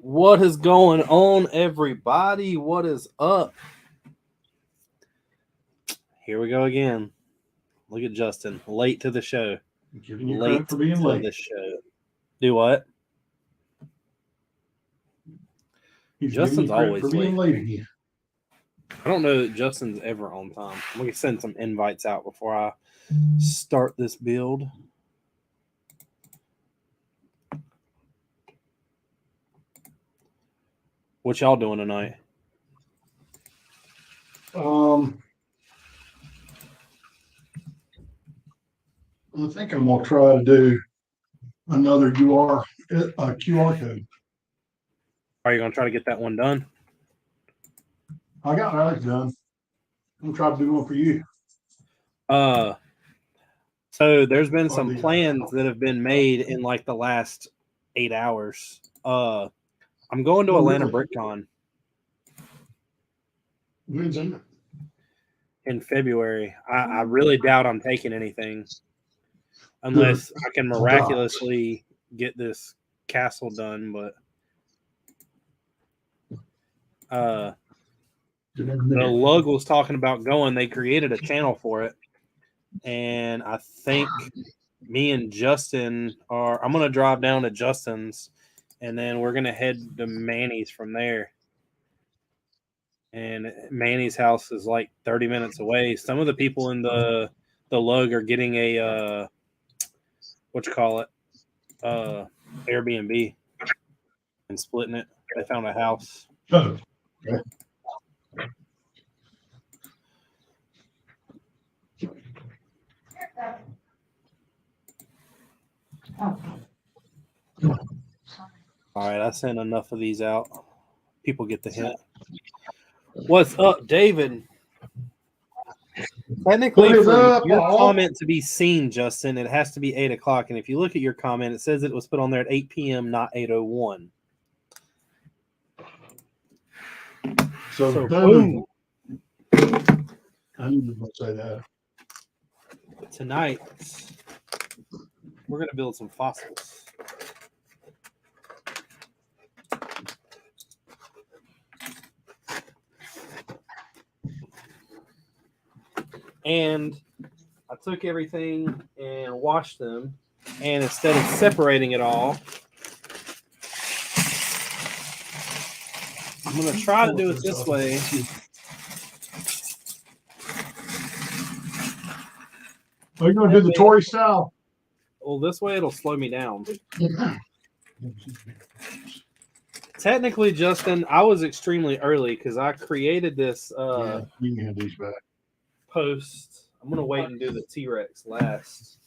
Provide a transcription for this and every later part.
What is going on, everybody? What is up? Here we go again. Look at Justin, late to the show. Giving you credit for being late. The show. Do what? Justin's always for being late again. I don't know that Justin's ever on time. I'm gonna send some invites out before I start this build. What y'all doing tonight? I think I'm gonna try to do another QR code. Are you gonna try to get that one done? I got Alex done. I'm gonna try to do one for you. So there's been some plans that have been made in like the last 8 hours. I'm going to Atlanta Brickin When's in? In February. I really doubt I'm taking anything unless I can miraculously get this castle done. But the lug was talking about going. They created a channel for it, and I think me and Justin I'm going to drive down to Justin's, and then we're going to head to Manny's from there. And Manny's house is like 30 minutes away. Some of the people in the lug are getting a Airbnb and splitting it. They found a house. Oh, okay. All right, I sent enough of these out. People get the hint. What's up, David? Technically, for your comment to be seen, Justin, it has to be 8 o'clock. And if you look at your comment, it says it was put on there at 8 p.m., not 8:01. So boom. I knew you were going to say that. Tonight, we're going to build some fossils. And I took everything and washed them. And instead of separating it all, I'm going to try to do it this way. Are you going to do the Tory style? Well, this way it'll slow me down. Technically, Justin, I was extremely early because I created this you can have these back. Post. I'm going to wait and do the T-Rex last.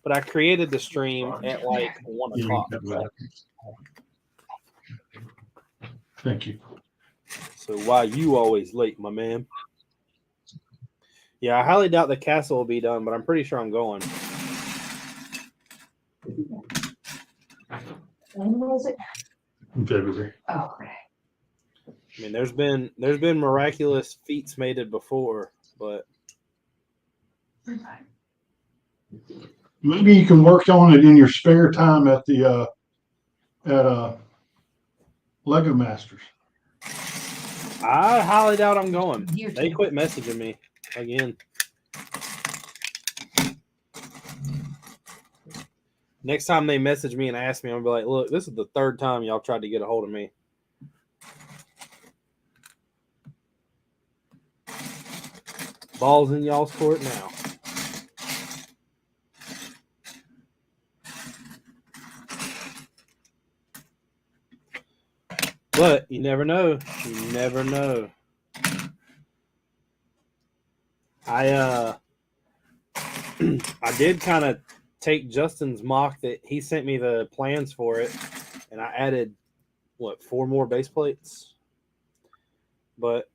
But I created the stream at like 1 o'clock. Thank you. So why you always late, my man? Yeah, I highly doubt the castle will be done, but I'm pretty sure I'm going. When was it? In February. Oh, okay. I mean, there's been miraculous feats made it before, but maybe you can work on it in your spare time at the Lego Masters. I highly doubt I'm going. They quit messaging me again. Next time they message me and ask me, I'll be like, look, this is the third time y'all tried to get a hold of me. Ball's in y'all's court now. But you never know. You never know. I did kind of take Justin's mock that he sent me the plans for it, and I added 4 more base plates. But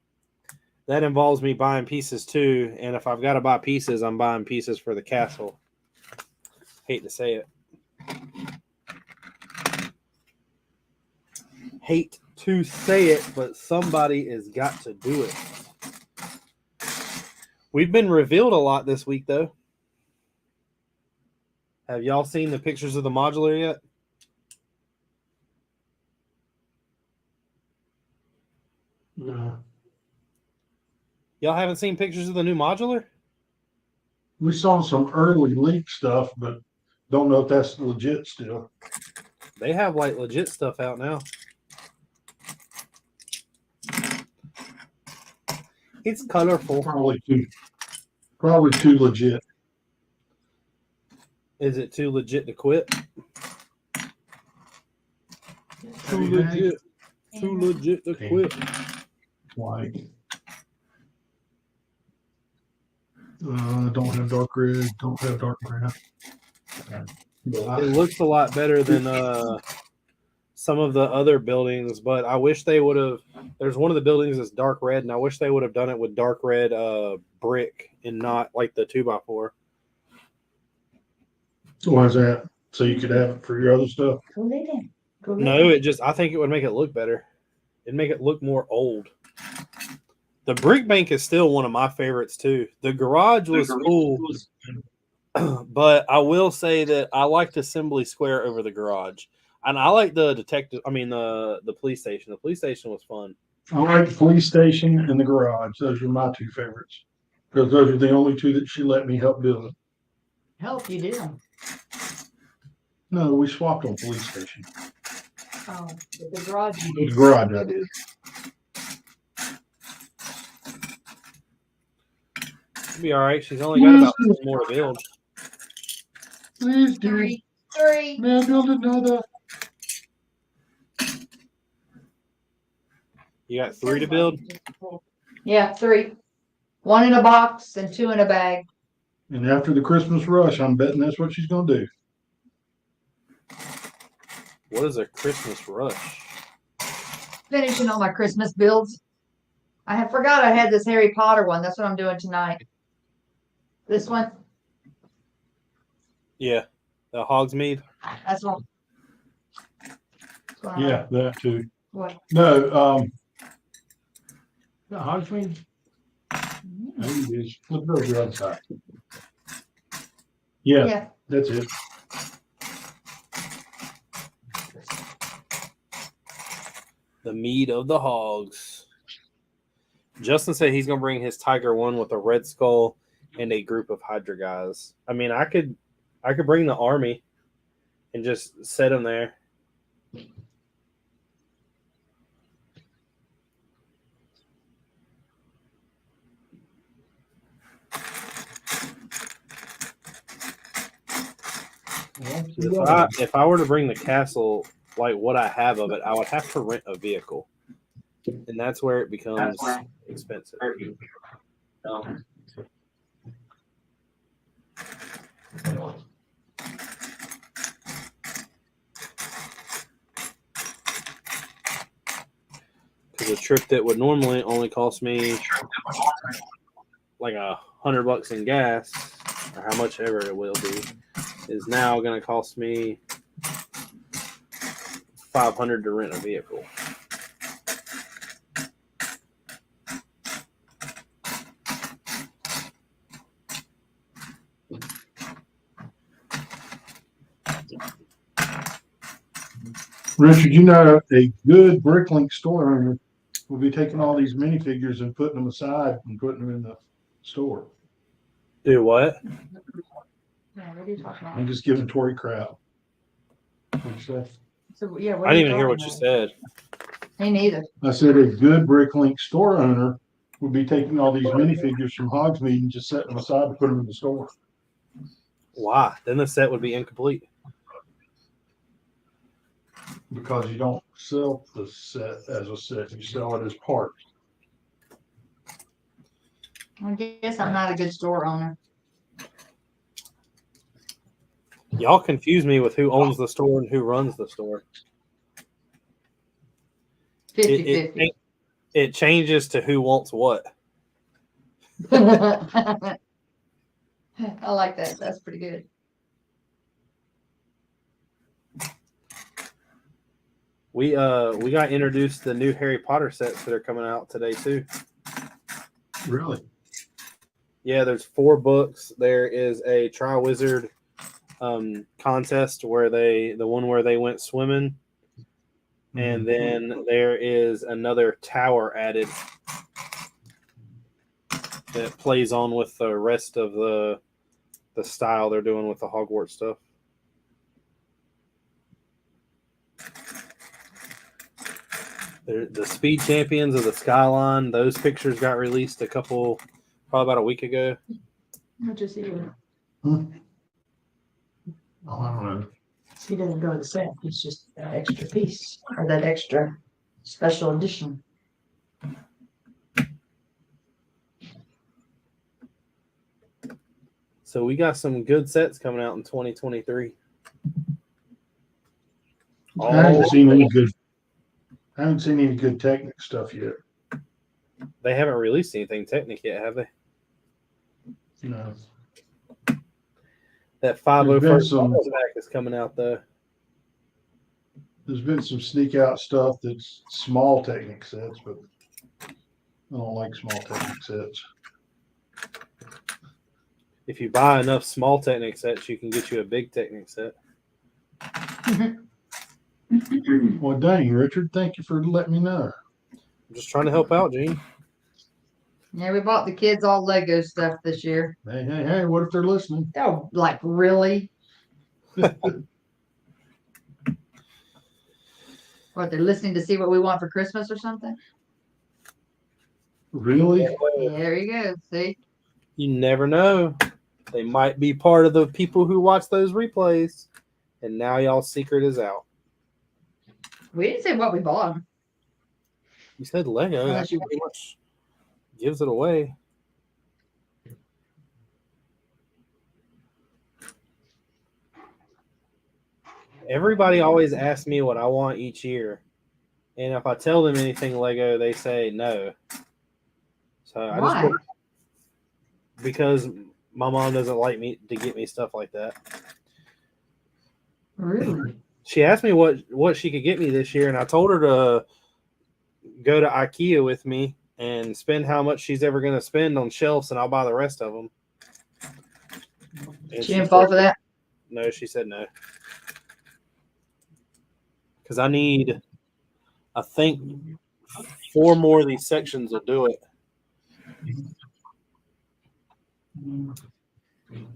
that involves me buying pieces too, and if I've got to buy pieces, I'm buying pieces for the castle. Hate to say it. Hate to say it, but somebody has got to do it. We've been revealed a lot this week, though. Have y'all seen the pictures of the modular yet? Yeah. Y'all haven't seen pictures of the new modular? We saw some early leak stuff, but don't know if that's legit still. They have like legit stuff out now. It's colorful. Probably too legit. Is it too legit to quit? Too legit. Too legit to quit. White. Don't have dark red. Don't have dark brown. It looks a lot better than some of the other buildings, but I wish they would have. There's one of the buildings that's dark red, and I wish they would have done it with dark red brick and not like the 2x4. Why is that? So you could have it for your other stuff? No, I think it would make it look better. It'd make it look more old. The brick bank is still one of my favorites too. The garage was cool, but I will say that I liked Assembly Square over the garage. And I like the the police station. The police station was fun. I like the police station and the garage. Those are my two favorites. Because those are the only two that she let me help build. Help, you did. No, we swapped on police station. Oh, but the garage you The did. garage I did. It'll be all right. She's only got about 4 more to build. Please do. Three. May I build another? You got 3 to build? Yeah, 3. 1 in a box and 2 in a bag. And after the Christmas rush, I'm betting that's what she's going to do. What is a Christmas rush? Finishing all my Christmas builds. I forgot I had this Harry Potter one. That's what I'm doing tonight. This one. Yeah, the Hogsmeade. That's what. Yeah, that too. What? No, the Hodgman. Maybe it is. Look over the other side. Yeah, Yeah. that's it. The meat of the hogs. Justin said he's gonna bring his Tiger one with a red skull and a group of Hydra guys. I mean, I could bring the army and just set them there. If I were to bring the castle, like what I have of it, I would have to rent a vehicle, and that's where it becomes expensive. Because a trip that would normally only cost me like $100 in gas, or how much ever it will be, is now going to cost me $500 to rent a vehicle. Richard, you know, a good Bricklink store owner will be taking all these minifigures and putting them aside and putting them in the store. Do what? Yeah, what are you talking about? I'm just giving Tori crap. What'd you say? So, yeah, I didn't even hear what you said. Me neither. I said a good Bricklink store owner would be taking all these minifigures from Hogsmeade and just setting them aside to put them in the store. Why? Then the set would be incomplete. Because you don't sell the set as a set, you sell it as parts. I guess I'm not a good store owner. Y'all confuse me with who owns the store and who runs the store. 50-50. It changes to who wants what. I like that. That's pretty good. We got introduced to the new Harry Potter sets that are coming out today too. Really? Yeah, there's 4 books. There is a Triwizard contest where the one where they went swimming. And then there is another tower added that plays on with the rest of the style they're doing with the Hogwarts stuff. The Speed Champions of the Skyline, those pictures got released probably about a week ago. I'll just see it. Oh, I don't know. He doesn't go to the set. It's just that extra piece or that extra special edition. So we got some good sets coming out in 2023. I haven't seen any good Technic stuff yet. They haven't released anything Technic yet, have they? No. That 501st pack is coming out though. There's been some sneak out stuff that's small Technic sets, but I don't like small Technic sets. If you buy enough small Technic sets, you can get you a big Technic set. Well, dang, Richard, thank you for letting me know. I'm just trying to help out, Gene. Yeah, we bought the kids all Lego stuff this year. Hey, what if they're listening? Oh, like really? What, they're listening to see what we want for Christmas or something? Really? Yeah, there you go. See? You never know. They might be part of the people who watch those replays. And now y'all's secret is out. We didn't say what we bought them. You said Lego. That pretty much gives it away. Everybody always asks me what I want each year. And if I tell them anything Lego, they say no. So Why? Because my mom doesn't like me to get me stuff like that. Really? She asked me what she could get me this year, and I told her to go to IKEA with me and spend how much she's ever going to spend on shelves, and I'll buy the rest of them. And She didn't fall for that? No, she said no. Because I think 4 more of these sections will do it.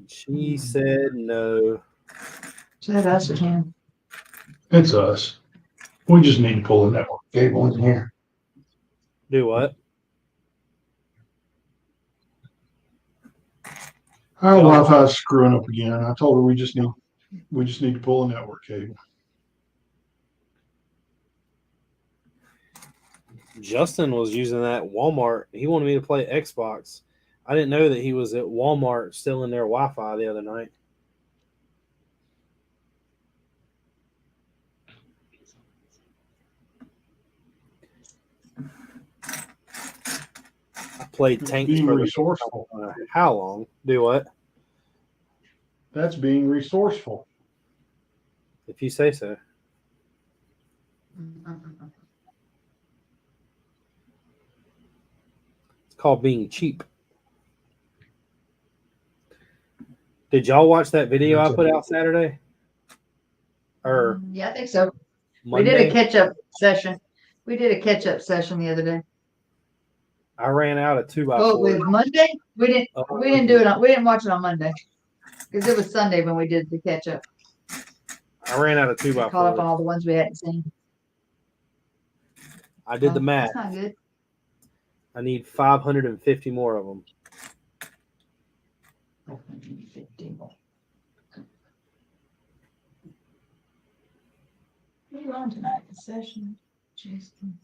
She said no. Is that us again? It's us. We just need to pull the network cable in here. Do what? Our Wi-Fi's screwing up again. I told her we just need to pull a network cable. Justin was using that at Walmart. He wanted me to play Xbox. I didn't know that he was at Walmart still in their Wi-Fi the other night. I played tanks Being for resourceful. How long? Do what? That's being resourceful. If you say so. It's called being cheap. Did y'all watch that video I put out Saturday? Or yeah, I think so. Monday? We did a catch-up session. We did a catch-up session the other day. I ran out of 2x4. Oh, with Monday? We didn't do it on. We didn't watch it on Monday because it was Sunday when we did the catch-up. I ran out of 2x4. Caught up on all the ones we hadn't seen. I did the math. That's not good. I need 550 more of them. 50 more. What are you on tonight? The session. Jason.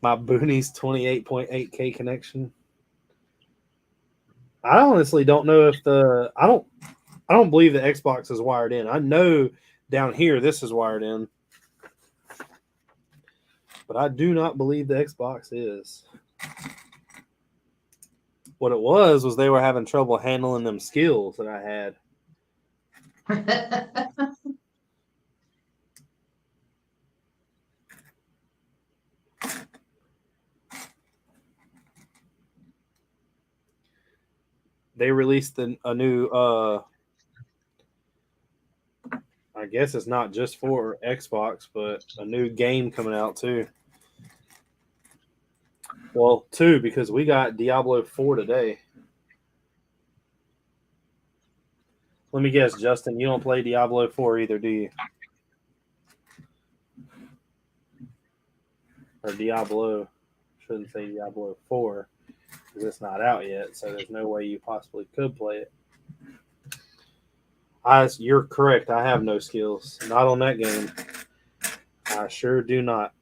My Booney's 28.8K connection. I honestly don't know if I don't believe the Xbox is wired in. I know down here this is wired in. But I do not believe the Xbox is. What it was they were having trouble handling them skills that I had. They released a new guess it's not just for Xbox, but a new game coming out too. Well, two, because we got Diablo 4 today. Let me guess, Justin, you don't play Diablo 4 either, do you? Or Diablo. Shouldn't say Diablo 4 because it's not out yet, so there's no way you possibly could play it. You're correct. I have no skills. Not on that game. I sure do not.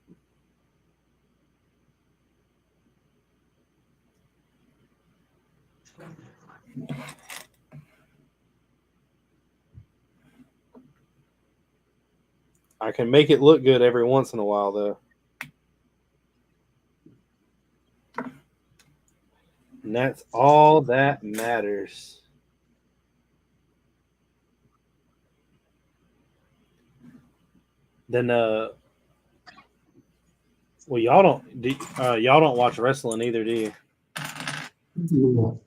I can make it look good every once in a while, though. And that's all that matters. Then, well, y'all don't watch wrestling either, do you?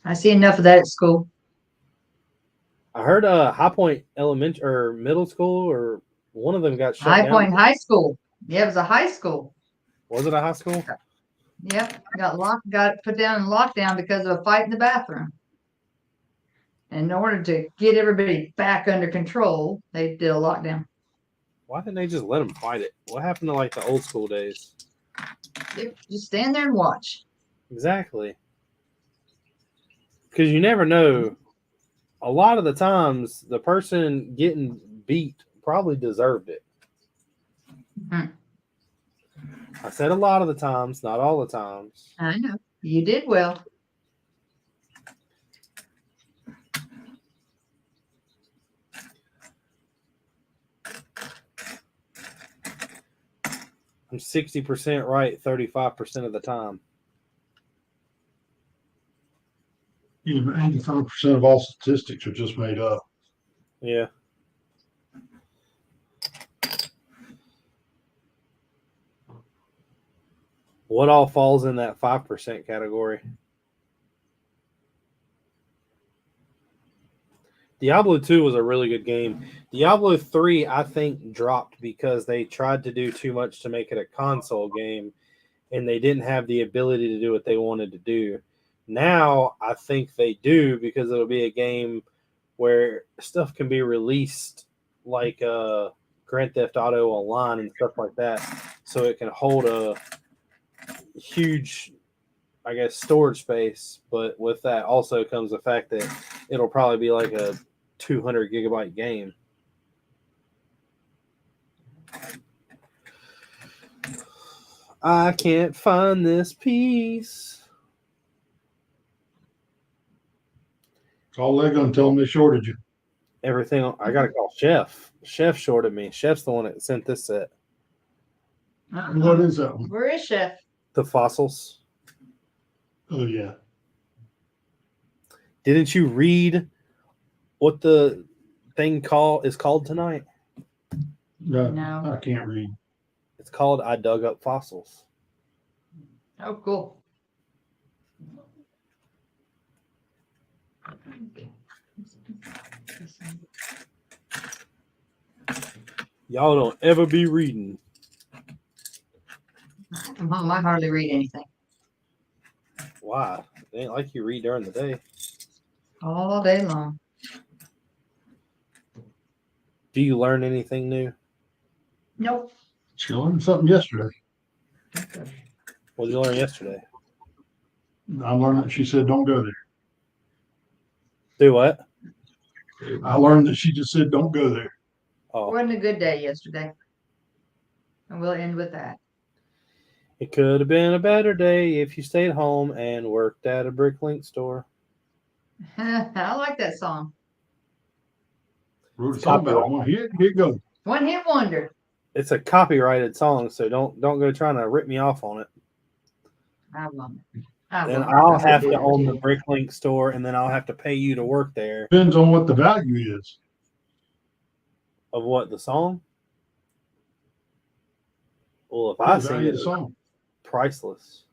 I see enough of that at school. I heard High Point Elementary or middle school or one of them got shut High down. Point High School. Yeah, it was a high school. Was it a high school? Yep, got put down in lockdown because of a fight in the bathroom. And in order to get everybody back under control, they did a lockdown. Why didn't they just let them fight it? What happened to like the old school days? Just stand there and watch. Exactly. Because you never know. A lot of the times, the person getting beat probably deserved it. Mhm. I said a lot of the times, not all the times. I know. You did well. I'm 60% right 35% of the time. Even 85% of all statistics are just made up. Yeah. What all falls in that 5% category? Diablo 2 was a really good game. Diablo 3, I think, dropped because they tried to do too much to make it a console game, and they didn't have the ability to do what they wanted to do. Now, I think they do because it'll be a game where stuff can be released like Grand Theft Auto Online and stuff like that, so it can hold a huge, I guess, storage space. But with that also comes the fact that it'll probably be like a 200 gigabyte game. I can't find this piece. Call Lego and tell them they shorted you. Everything. I gotta call Chef. Chef shorted me. Chef's the one that sent this set. What is that one? Where is Chef? The fossils. Oh, yeah. Didn't you read what the thing is called tonight? No, No. I can't read. It's called I Dug Up Fossils. Oh, cool. Y'all don't ever be reading. Mom, I hardly read anything. Why? It ain't like you read during the day. All day long. Do you learn anything new? Nope. She learned something yesterday. What did you learn yesterday? I learned that she said, don't go there. Do what? I learned that she just said, don't go there. Oh, Wasn't a good day yesterday. And we'll end with that. it could have been a better day if you stayed home and worked at a Bricklink store. I like that song. Wrote a song about one. Here it goes. One hit wonder. It's a copyrighted song, so don't go trying to rip me off on it. I love it. Then I'll have to own the Bricklink store, and then I'll have to pay you to work there. Depends on what the value is. Of what, the song? Well, if The I sing value it, of the song. priceless.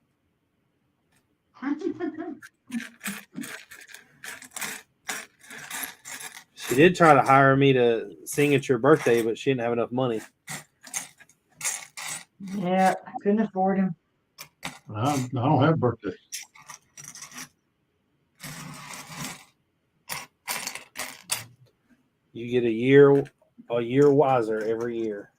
She did try to hire me to sing at your birthday, but she didn't have enough money. Yeah, I couldn't afford him. I don't have birthday. You get a year wiser every year.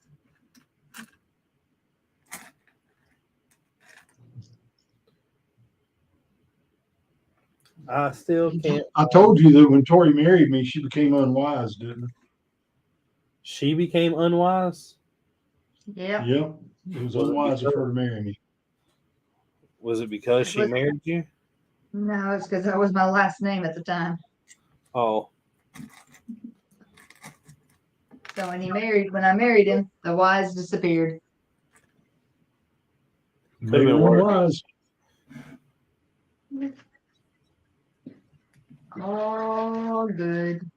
I still can't. I told you that when Tori married me, she became unwise, didn't her? She became unwise. Yeah. Yep. It was Was it unwise of because- her to marry me. Was it because she Was- married you? No, it's because that was my last name at the time. Oh, So when I married him, the Y's disappeared. Could've been Maybe worse. unwise. All good.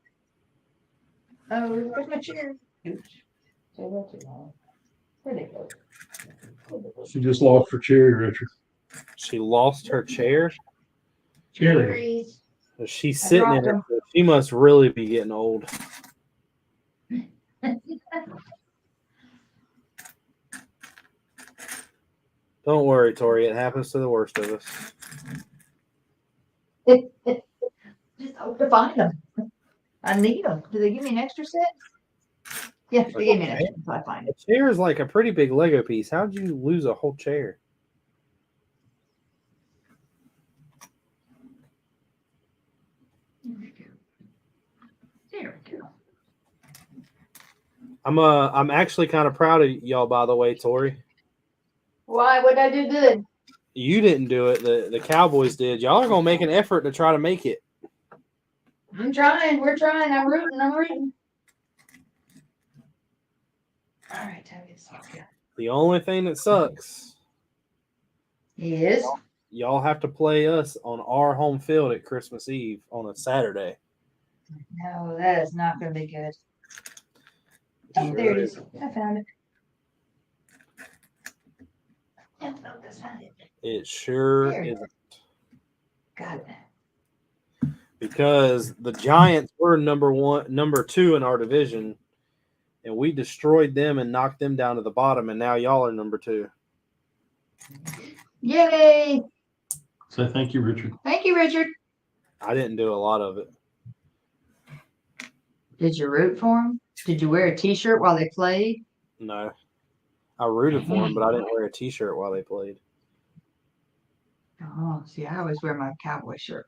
Oh, where's my chair? Oops. Say that too long. Where'd it go? She just lost her cherry, Richard. she lost her chair. Cherry. Cherries. She's I sitting in dropped it. them. So she must really be getting old. Don't worry, Tori. It happens to the worst of us. Just hope to find them. I need them. Do they give me an extra set? Yeah, they gave me an extra, so I find A it. chair is like a pretty big Lego piece. How'd you lose a whole chair? There we go. There we go. I'm actually kind of proud of y'all, by the way, Tori. Why? What'd I do good? You didn't do it. The Cowboys did. Y'all are gonna make an effort to try to make it. I'm trying. We're trying. I'm rooting. I'm rooting. All right, time to get started. The only thing that sucks, Yes. y'all have to play us on our home field at Christmas Eve on a Saturday. No, that is not going to be good. Oh, there it is. I found it. Yeah, no, that's not it. It sure There. isn't. Got it. Because the Giants were number 2 in our division, and we destroyed them and knocked them down to the bottom, and now y'all are number 2. Yay! Say thank you, Richard. Thank you, Richard. I didn't do a lot of it. Did you root for him? Did you wear a T-shirt while they played? No. I rooted for them, but I didn't wear a T-shirt while they played. Oh, see, I always wear my cowboy shirt.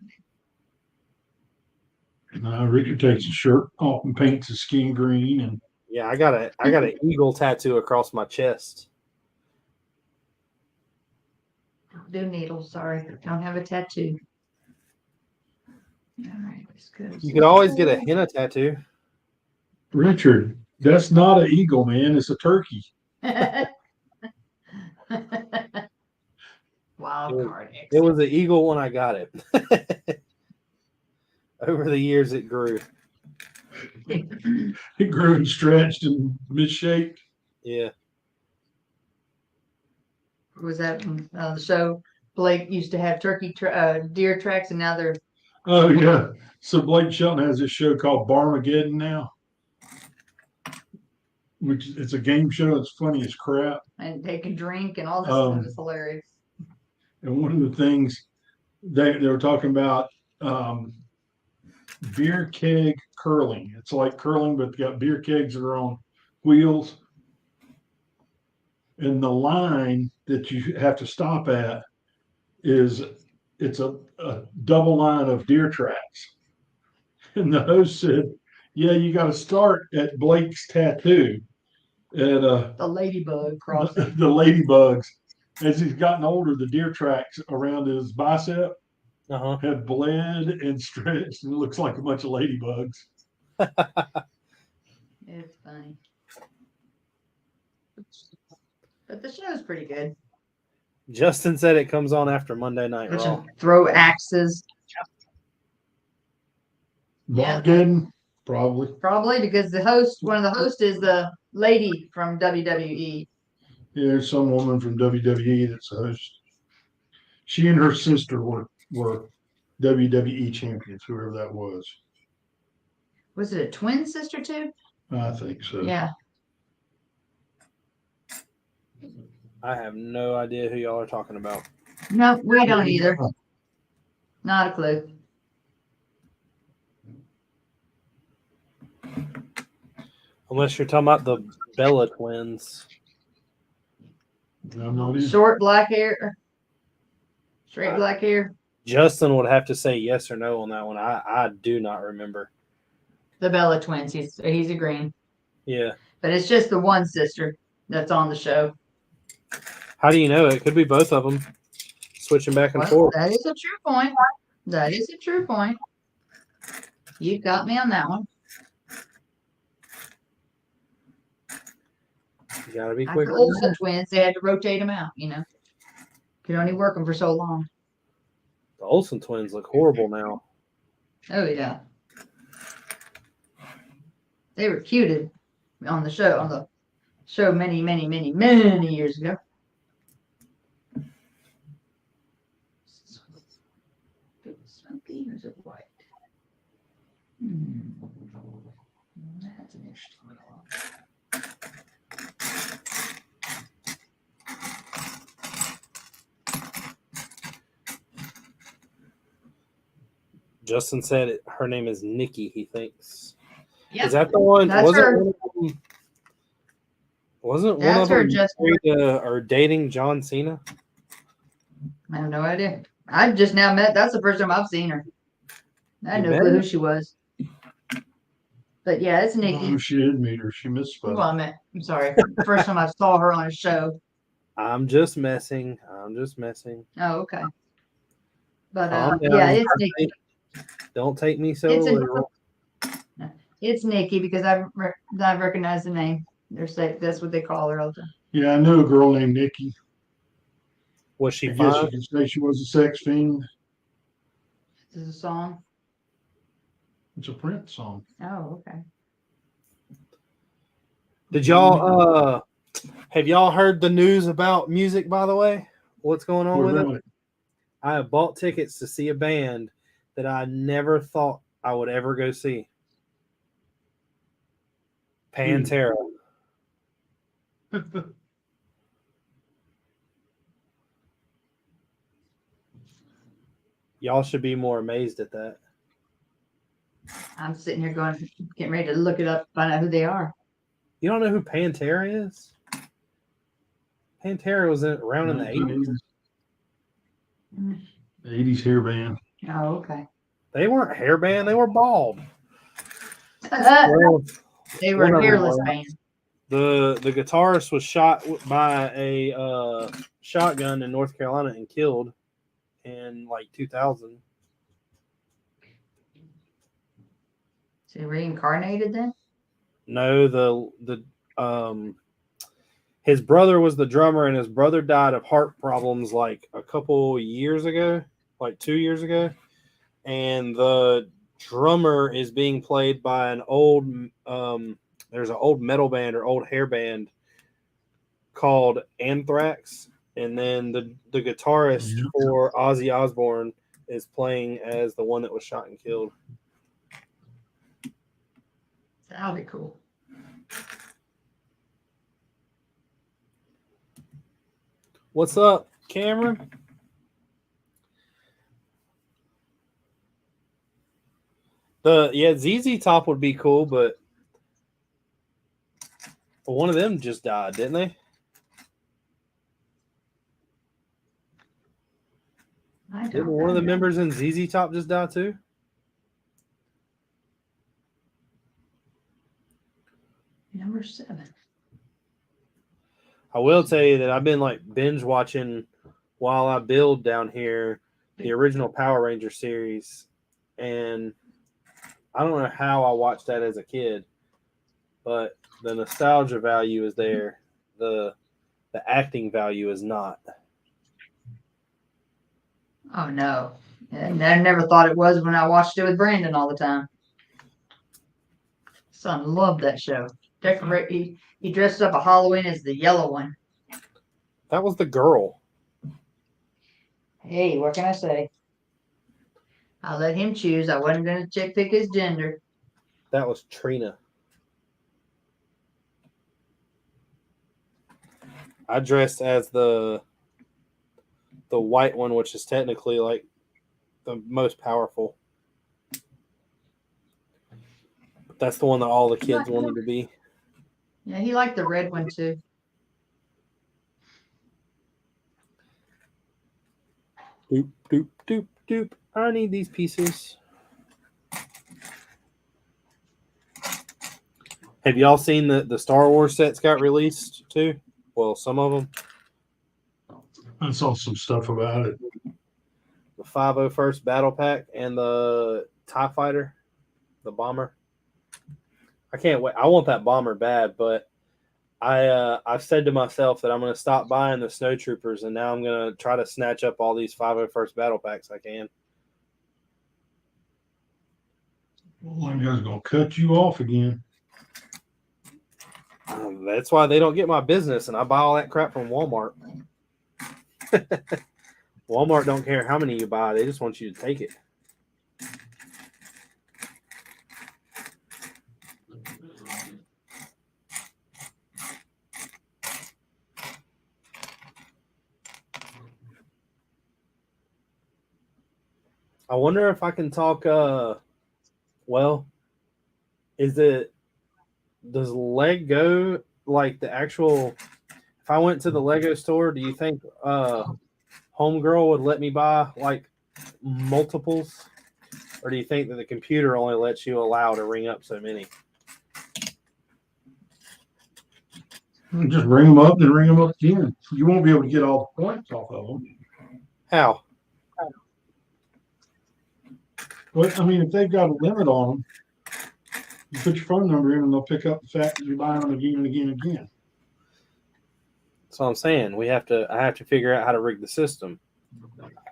Richard takes his shirt off and paints his skin green, and Yeah, I got an eagle tattoo across my chest. Don't do needles. Sorry, don't have a tattoo. All right, let's go. You could always get a henna tattoo. Richard, that's not an eagle, man. It's a turkey. Wild card. It was an eagle when I got it. Over the years, it grew. It grew and stretched and misshaped. Yeah. Was that the show? Blake used to have deer tracks, and now they're Oh yeah. So Blake Shelton has this show called Barmageddon now, which it's a game show. It's funny as crap. and they can drink and all this stuff is hilarious. And one of the things they were talking about beer keg curling. It's like curling, but they got beer kegs that are on wheels. And the line that you have to stop at it's a double line of deer tracks. And the host said, yeah, you got to start at Blake's tattoo at The ladybug crossing. the ladybugs. As he's gotten older, the deer tracks around his bicep Uh-huh. have bled and stretched, and it looks like a bunch of ladybugs. It's funny. But the show's pretty good. Justin said it comes on after Monday Night Bunch Raw. of throw axes. Yeah. Bargain, probably. Probably because one of the hosts is the lady from WWE. Yeah, there's some woman from WWE that's a host. She and her sister were WWE champions, whoever that was. Was it a twin sister too? I think so. Yeah. I have no idea who y'all are talking about. No, we don't either. Not a clue. Unless you're talking about the Bella twins. I'm not either. Short black hair. Straight black hair. Justin would have to say yes or no on that one. I do not remember. The Bella twins. He's agreeing. Yeah. But it's just the one sister that's on the show. How do you know? It could be both of them switching back and Well, forth. that is a true point. That is a true point. You got me on that one. You gotta be Like quick. the Olsen twins, they had to rotate them out, you know. Could only work them for so long. The Olsen twins look horrible now. Oh yeah. They were cuted on the show many, many, many, many years ago. Is it smoky or is it white? That's an interesting one. Justin said her name is Nikki, he thinks. Yep. Is that the one? That's her. Wasn't one That's of her, them Justin. married, or dating John Cena? I have no idea. I just now met. That's the first time I've seen her. I had You no met clue her? who she was. But yeah, it's Nikki. Oh, she did meet her. She Well, misspoke. I meant. I'm sorry. First time I saw her on a show. I'm just messing. Oh, okay. But Calm down. yeah, it's Nikki. Don't take me so It's a- literal. It's Nikki because I've recognized the name. That's what they call her all the time. Yeah, I knew a girl named Nikki. Was she I guess fine? you could say she was a sex fiend. This is a song. It's a Prince song. Oh, okay. Did y'all have y'all heard the news about music, by the way? What's going on What with about it? it? I have bought tickets to see a band that I never thought I would ever go see. Pantera. Y'all should be more amazed at that. I'm sitting here getting ready to look it up, find out who they are. You don't know who Pantera is? Pantera was around in the 80s. 80s hair band. Oh, okay. They weren't hair band, they were bald. They were One a of them fearless was. band. The guitarist was shot by a shotgun in North Carolina and killed in like 2000. So they reincarnated then? No, his brother was the drummer, and his brother died of heart problems like a couple years ago, like 2 years ago. And the drummer is being played by an old there's an old metal band or old hair band called Anthrax, and then the guitarist for Ozzy Osbourne is playing as the one that was shot and killed. That'll be cool. What's up, Cameron? ZZ Top would be cool, but one of them just died, didn't they? Didn't one of the members in ZZ Top just die too? Number 7. I will tell you that I've been like binge watching while I build down here the original Power Ranger series, and I don't know how I watched that as a kid, but the nostalgia value is there. The acting value is not. Oh no. And I never thought it was when I watched it with Brandon all the time. Son loved that show. He dressed up a Halloween as the yellow one. That was the girl. Hey, what can I say? I let him choose. I wasn't going to pick his gender. That was Trina. I dressed as the white one, which is technically like the most powerful. But that's the one that all the kids wanted to be. Yeah, he liked the red one too. Doop, doop, doop, doop. I need these pieces. Have y'all seen the Star Wars sets got released too? Well, some of them. I saw some stuff about it. The 501st Battle Pack and the TIE Fighter, the bomber. I can't wait. I want that bomber bad, but I've said to myself that I'm going to stop buying the Snow Troopers, and now I'm going to try to snatch up all these 501st Battle Packs I can. Well, I'm just gonna cut you off again. That's why they don't get my business, and I buy all that crap from Walmart. Walmart don't care how many you buy; they just want you to take it. I wonder if I can talk. Well, does Lego like the actual? If I went to the Lego store, do you think Homegirl would let me buy like multiples, or do you think that the computer only lets you allow to ring up so many? Just ring them up and ring them up again. You won't be able to get all the points off of them. How? But I mean, if they've got a limit on them, you put your phone number in and they'll pick up the fact that you're buying them again and again and again. That's what I'm saying. I have to figure out how to rig the system.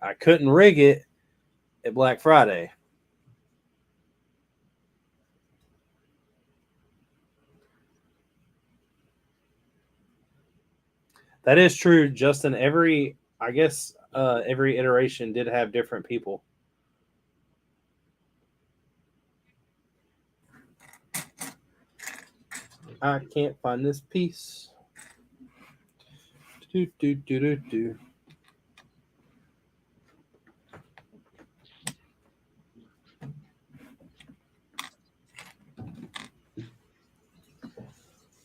I couldn't rig it at Black Friday. That is true, Justin. Every iteration did have different people. I can't find this piece. Do, do, do, do, do.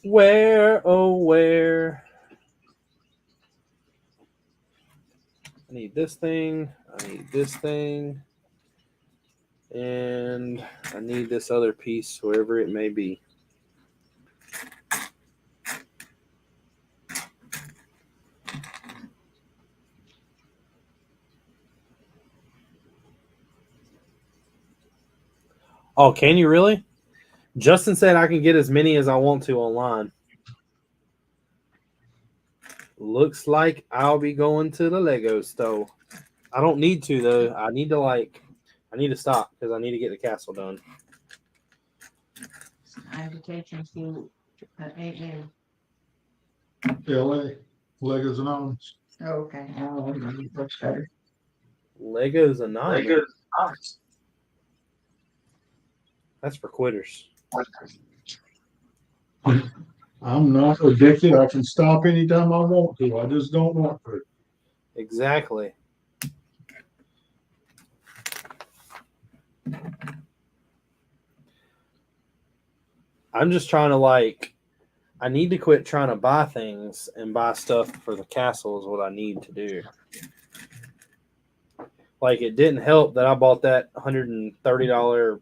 Where, oh, where? I need this thing. I need this thing. And I need this other piece, wherever it may be. Oh, can you really? Justin said I can get as many as I want to online. Looks like I'll be going to the Lego store. I don't need to though. I need to stop because I need to get the castle done. I have to take him to AA. LA, Legos Anonymous. Okay. Oh, much better. Legos Anonymous. That's for quitters. I'm not addicted. I can stop anytime I want to. I just don't want to. Exactly. I'm just trying to I need to quit trying to buy things and buy stuff for the castle is what I need to do. Like it didn't help that I bought that $130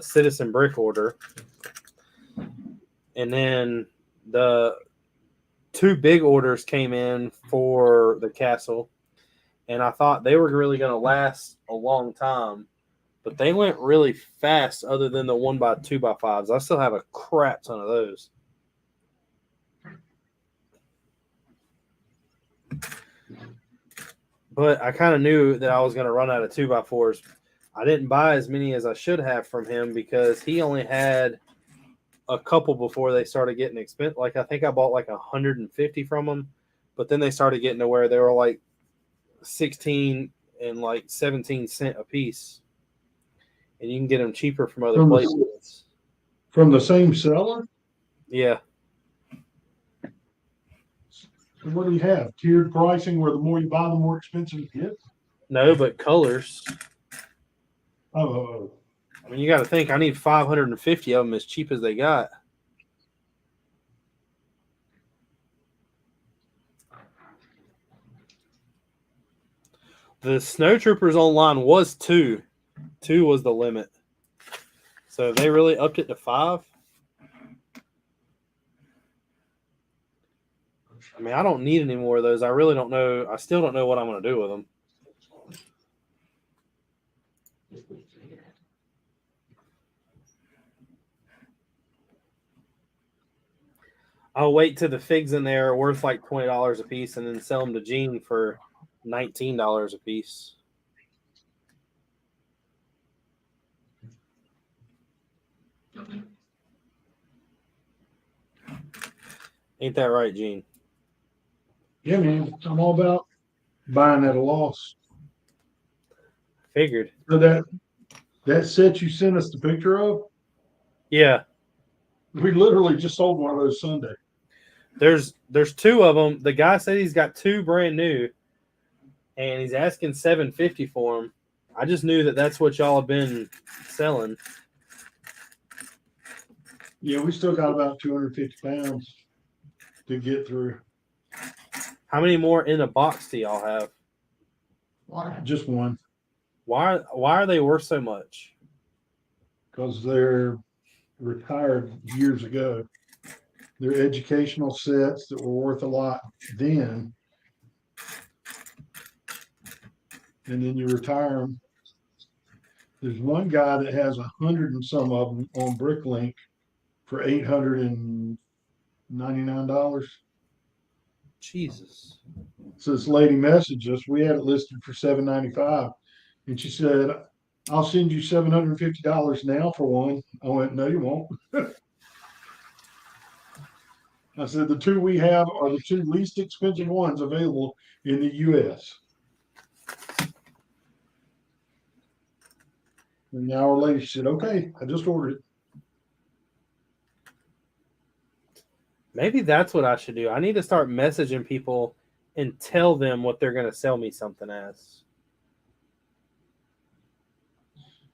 Citizen Brick order. And then the two big orders came in for the castle. And I thought they were really going to last a long time. But they went really fast other than the 1x, 2x5s. I still have a crap ton of those. But I kind of knew that I was going to run out of 2x4s. I didn't buy as many as I should have from him because he only had a couple before they started getting expensive. Like I think I bought like 150 from them. But then they started getting to where they were like 16 and like 17 cents a piece. and you can get them cheaper from other From the- places. From the same seller? Yeah, So what do you have? Tiered pricing where the more you buy, the more expensive it gets? no, but colors. Oh, I mean, you got to think. I need 550 of them as cheap as they got. The Snow Troopers online was 2. 2 was the limit. So they really upped it to 5. I mean, I don't need any more of those. I really don't know. I still don't know what I'm going to do with them. I'll wait till the figs in there are worth like $20 a piece and then sell them to Gene for $19 a piece. Ain't that right, Gene? yeah, man. I'm all about buying at a loss. Figured. So that set you sent us the picture of, Yeah. we literally just sold one of those Sunday. There's 2 of them. The guy said he's got 2 brand new, and he's asking $750 for them. I just knew that that's what y'all have been selling. Yeah, we still got about 250 pounds to get through. How many more in a box do y'all have? One. Just one, Why are they worth so much? because they're retired years ago. They're educational sets that were worth a lot then. And then you retire them. There's one guy that has 100 and some of them on Bricklink for $899. Jesus. So this lady messaged us. We had it listed for $795, and she said, "I'll send you $750 now for one." I went, "No, you won't." I said, "The 2 we have are the 2 least expensive ones available in the U.S." And the hour later, she said, "Okay, I just ordered it." Maybe that's what I should do. I need to start messaging people and tell them what they're going to sell me something as.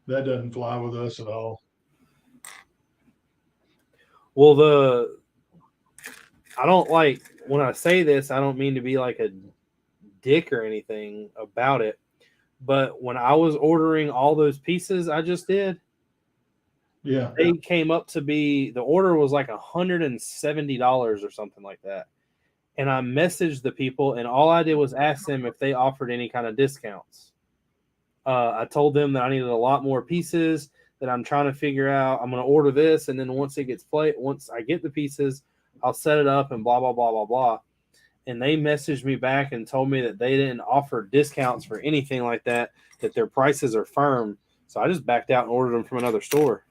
That doesn't fly with us at all. Well, I don't like, when I say this, I don't mean to be like a dick or anything about it. But when I was ordering all those pieces I just did, Yeah. they came up to be, the order was like $170 or something like that. And I messaged the people, and all I did was ask them if they offered any kind of discounts. I told them that I needed a lot more pieces, that I'm trying to figure out. I'm going to order this, and then once I get the pieces, I'll set it up and blah, blah, blah, blah, blah. And they messaged me back and told me that they didn't offer discounts for anything like that, that their prices are firm. So I just backed out and ordered them from another store.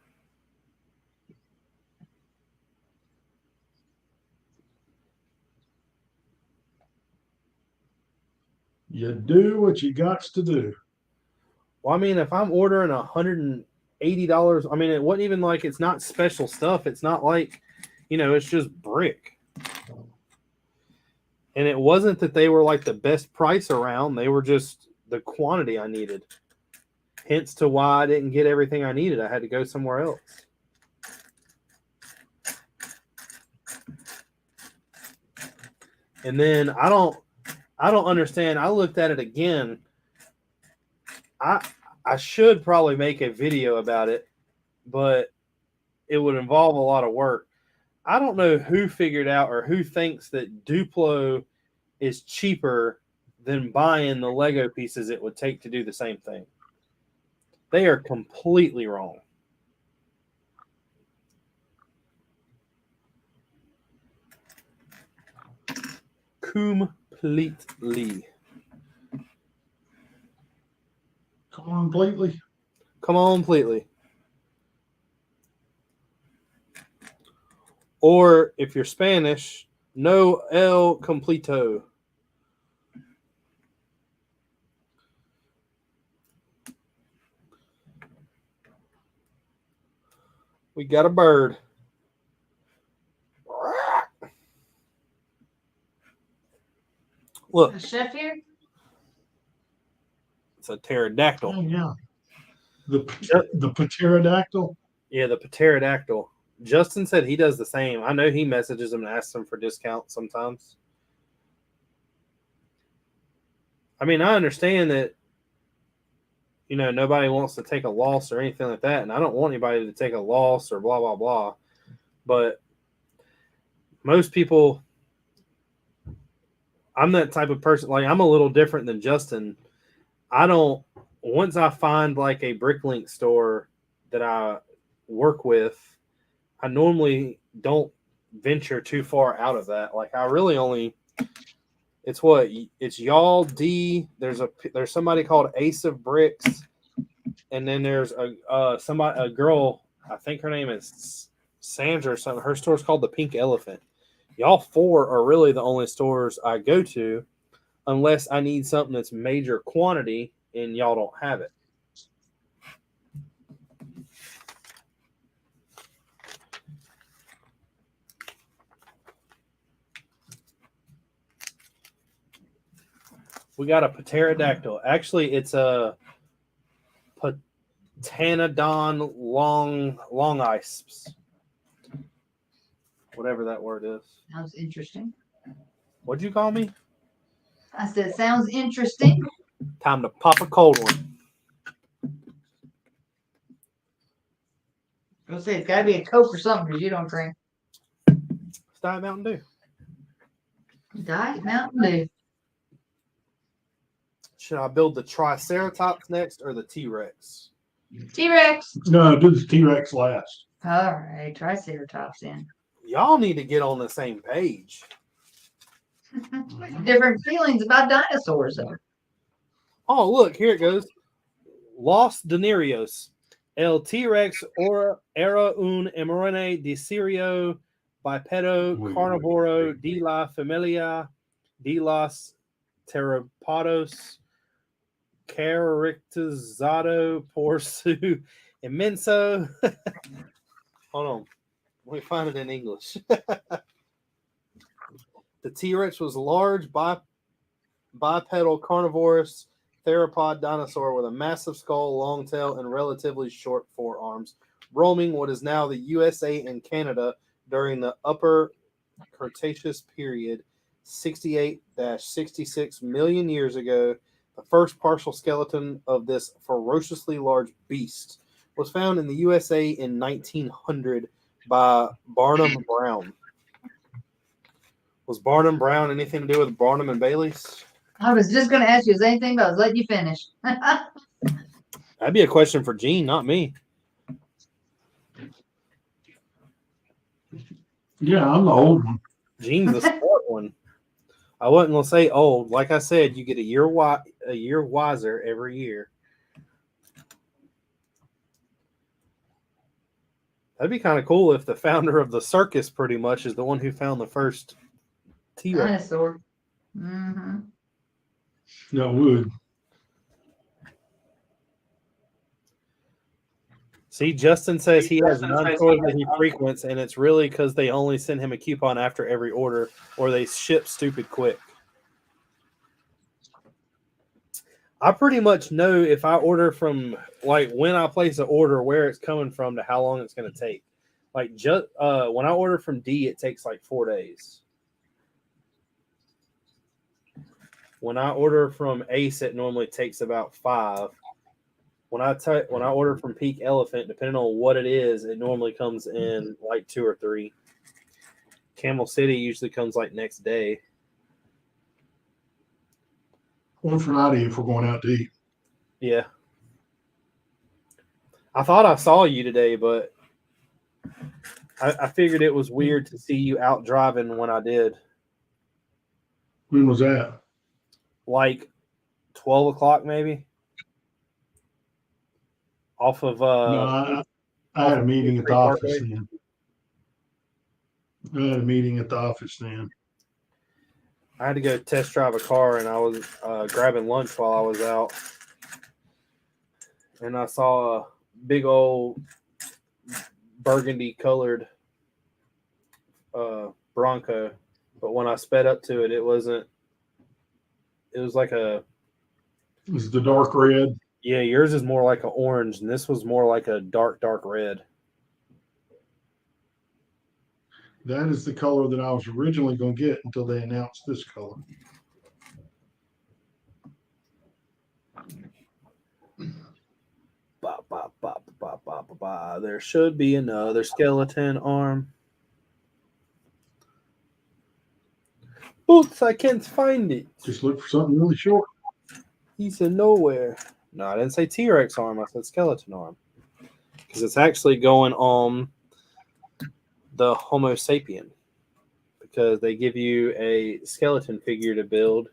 You do what you got to do. Well, I mean, if I'm ordering $180, I mean, it wasn't even like, it's not special stuff. It's not like, it's just brick. And it wasn't that they were like the best price around. They were just the quantity I needed. Hence to why I didn't get everything I needed. I had to go somewhere else. And then I don't understand. I looked at it again. I should probably make a video about it, but it would involve a lot of work. I don't know who figured out or who thinks that Duplo is cheaper than buying the Lego pieces it would take to do the same thing. They are completely wrong. Completely. Completely. Completely. Or if you're Spanish, no el completo. We got a bird. Look, A chef here? it's a pterodactyl. Oh, yeah. The pterodactyl. Yeah, the pterodactyl. Justin said he does the same. I know he messages them and asks them for discounts sometimes. I mean, I understand that, you know, nobody wants to take a loss or anything like that, and I don't want anybody to take a loss or blah, blah, blah. But most people, I'm that type of person. Like, I'm a little different than Justin. Once I find like a Bricklink store that I work with, I normally don't venture too far out of that. Like, I really only, it's y'all, D. There's somebody called Ace of Bricks, and then there's a girl. I think her name is Sandra or something. Her store's called the Pink Elephant. Y'all four are really the only stores I go to, unless I need something that's major quantity and y'all don't have it. We got a pterodactyl. Actually, it's a Pteranodon long ice. Whatever that word is. Sounds interesting. What'd you call me? I said, sounds interesting. Time to pop a cold one. I'll say it's got to be a Coke or something because you don't drink. It's Diet Mountain Dew. Diet Mountain Dew. Should I build the Triceratops next or the T-Rex? T-Rex. No, do the T-Rex last. All right, Triceratops in. Y'all need to get on the same page. Different feelings about dinosaurs, though. Oh, look, here it goes. Los Denarios. El T-Rex era un emerone de serio bipedo carnivoro de la familia de los pteropodos caracterizado por su inmenso. Hold on. Let me find it in English. The T-Rex was a large bipedal carnivorous theropod dinosaur with a massive skull, long tail, and relatively short forearms, roaming what is now the USA and Canada during the Upper Cretaceous period, 68-66 million years ago. The first partial skeleton of this ferociously large beast was found in the USA in 1900 by Barnum Brown. Was Barnum Brown anything to do with Barnum and Bailey's? I was just going to ask you, is anything, but I was letting you finish. That'd be a question for Gene, not me. Yeah, I'm the old one. Gene's the smart one. I wasn't gonna say old. Like I said, you get a year wiser every year. That'd be kind of cool if the founder of the circus pretty much is the one who found the first T-Rex. Dinosaur. Mm-hmm. No, would. See, Justin says he has none stores that he frequents, and it's really because they only send him a coupon after every order, or they ship stupid quick. I pretty much know if I order from, like, when I place an order, where it's coming from to how long it's going to take. Like, when I order from D, it takes like 4 days. When I order from Ace, it normally takes about 5. When I order from Peak Elephant, depending on what it is, it normally comes in like 2 or 3. Camel City usually comes like next day. Or Friday if we're going out to eat. Yeah. I thought I saw you today, but I figured it was weird to see you out driving when I did. When was that? Like 12 o'clock maybe. Off of No, I had a meeting at the office then. I had a meeting at the office then. I had to go test drive a car, and I was grabbing lunch while I was out. And I saw a big old burgundy colored Bronco, but when I sped up to it, it wasn't. It was like a Is the dark red? yeah. Yours is more like an orange, and this was more like a dark red. That is the color that I was originally going to get until they announced this color. Ba, ba, ba, ba, ba, ba, ba. There should be another skeleton arm. Boots, I can't find it. Just look for something really short. He said nowhere. No, I didn't say T-Rex arm. I said skeleton arm. Because it's actually going on the Homo sapien. Because they give you a skeleton figure to build.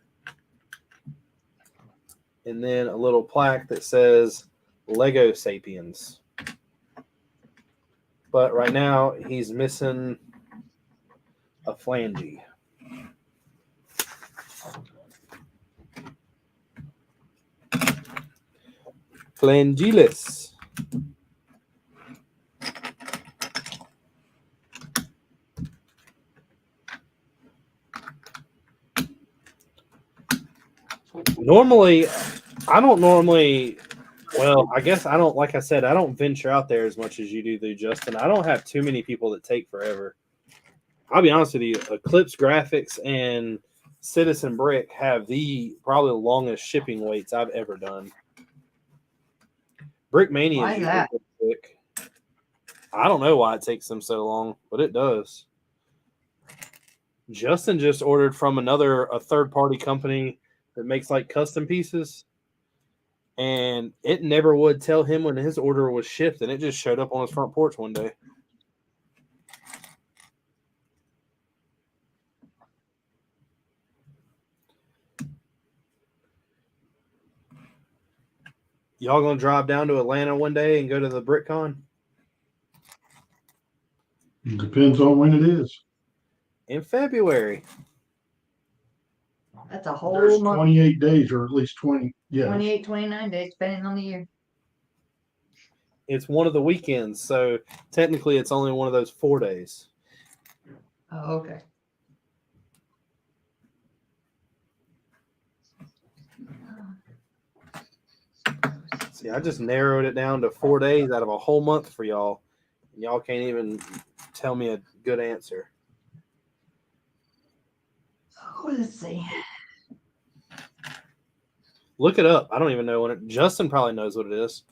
And then a little plaque that says Lego Sapiens. But right now, he's missing a flange. Flangeolus. Normally, I don't normally. Well, I guess I don't. Like I said, I don't venture out there as much as you do, Justin. I don't have too many people that take forever. I'll be honest with you. Eclipse Graphics and Citizen Brick have the probably longest shipping waits I've ever done. Brick Mania Why is is that? usually quick. I don't know why it takes them so long, but it does. Justin just ordered from a third-party company that makes like custom pieces, and it never would tell him when his order was shipped, and it just showed up on his front porch one day. Y'all gonna drive down to Atlanta one day and go to the BrickCon? It depends on when it is. In February. That's a There's whole month, 28 days or at least 20. Yeah. 28, 29 days, depending on the year. It's one of the weekends, so technically it's only one of those 4 days. Oh, okay. See, I just narrowed it down to 4 days out of a whole month for y'all. And y'all can't even tell me a good answer. Oh, let's see. Look it up. I don't even know when it. Justin probably knows what it is.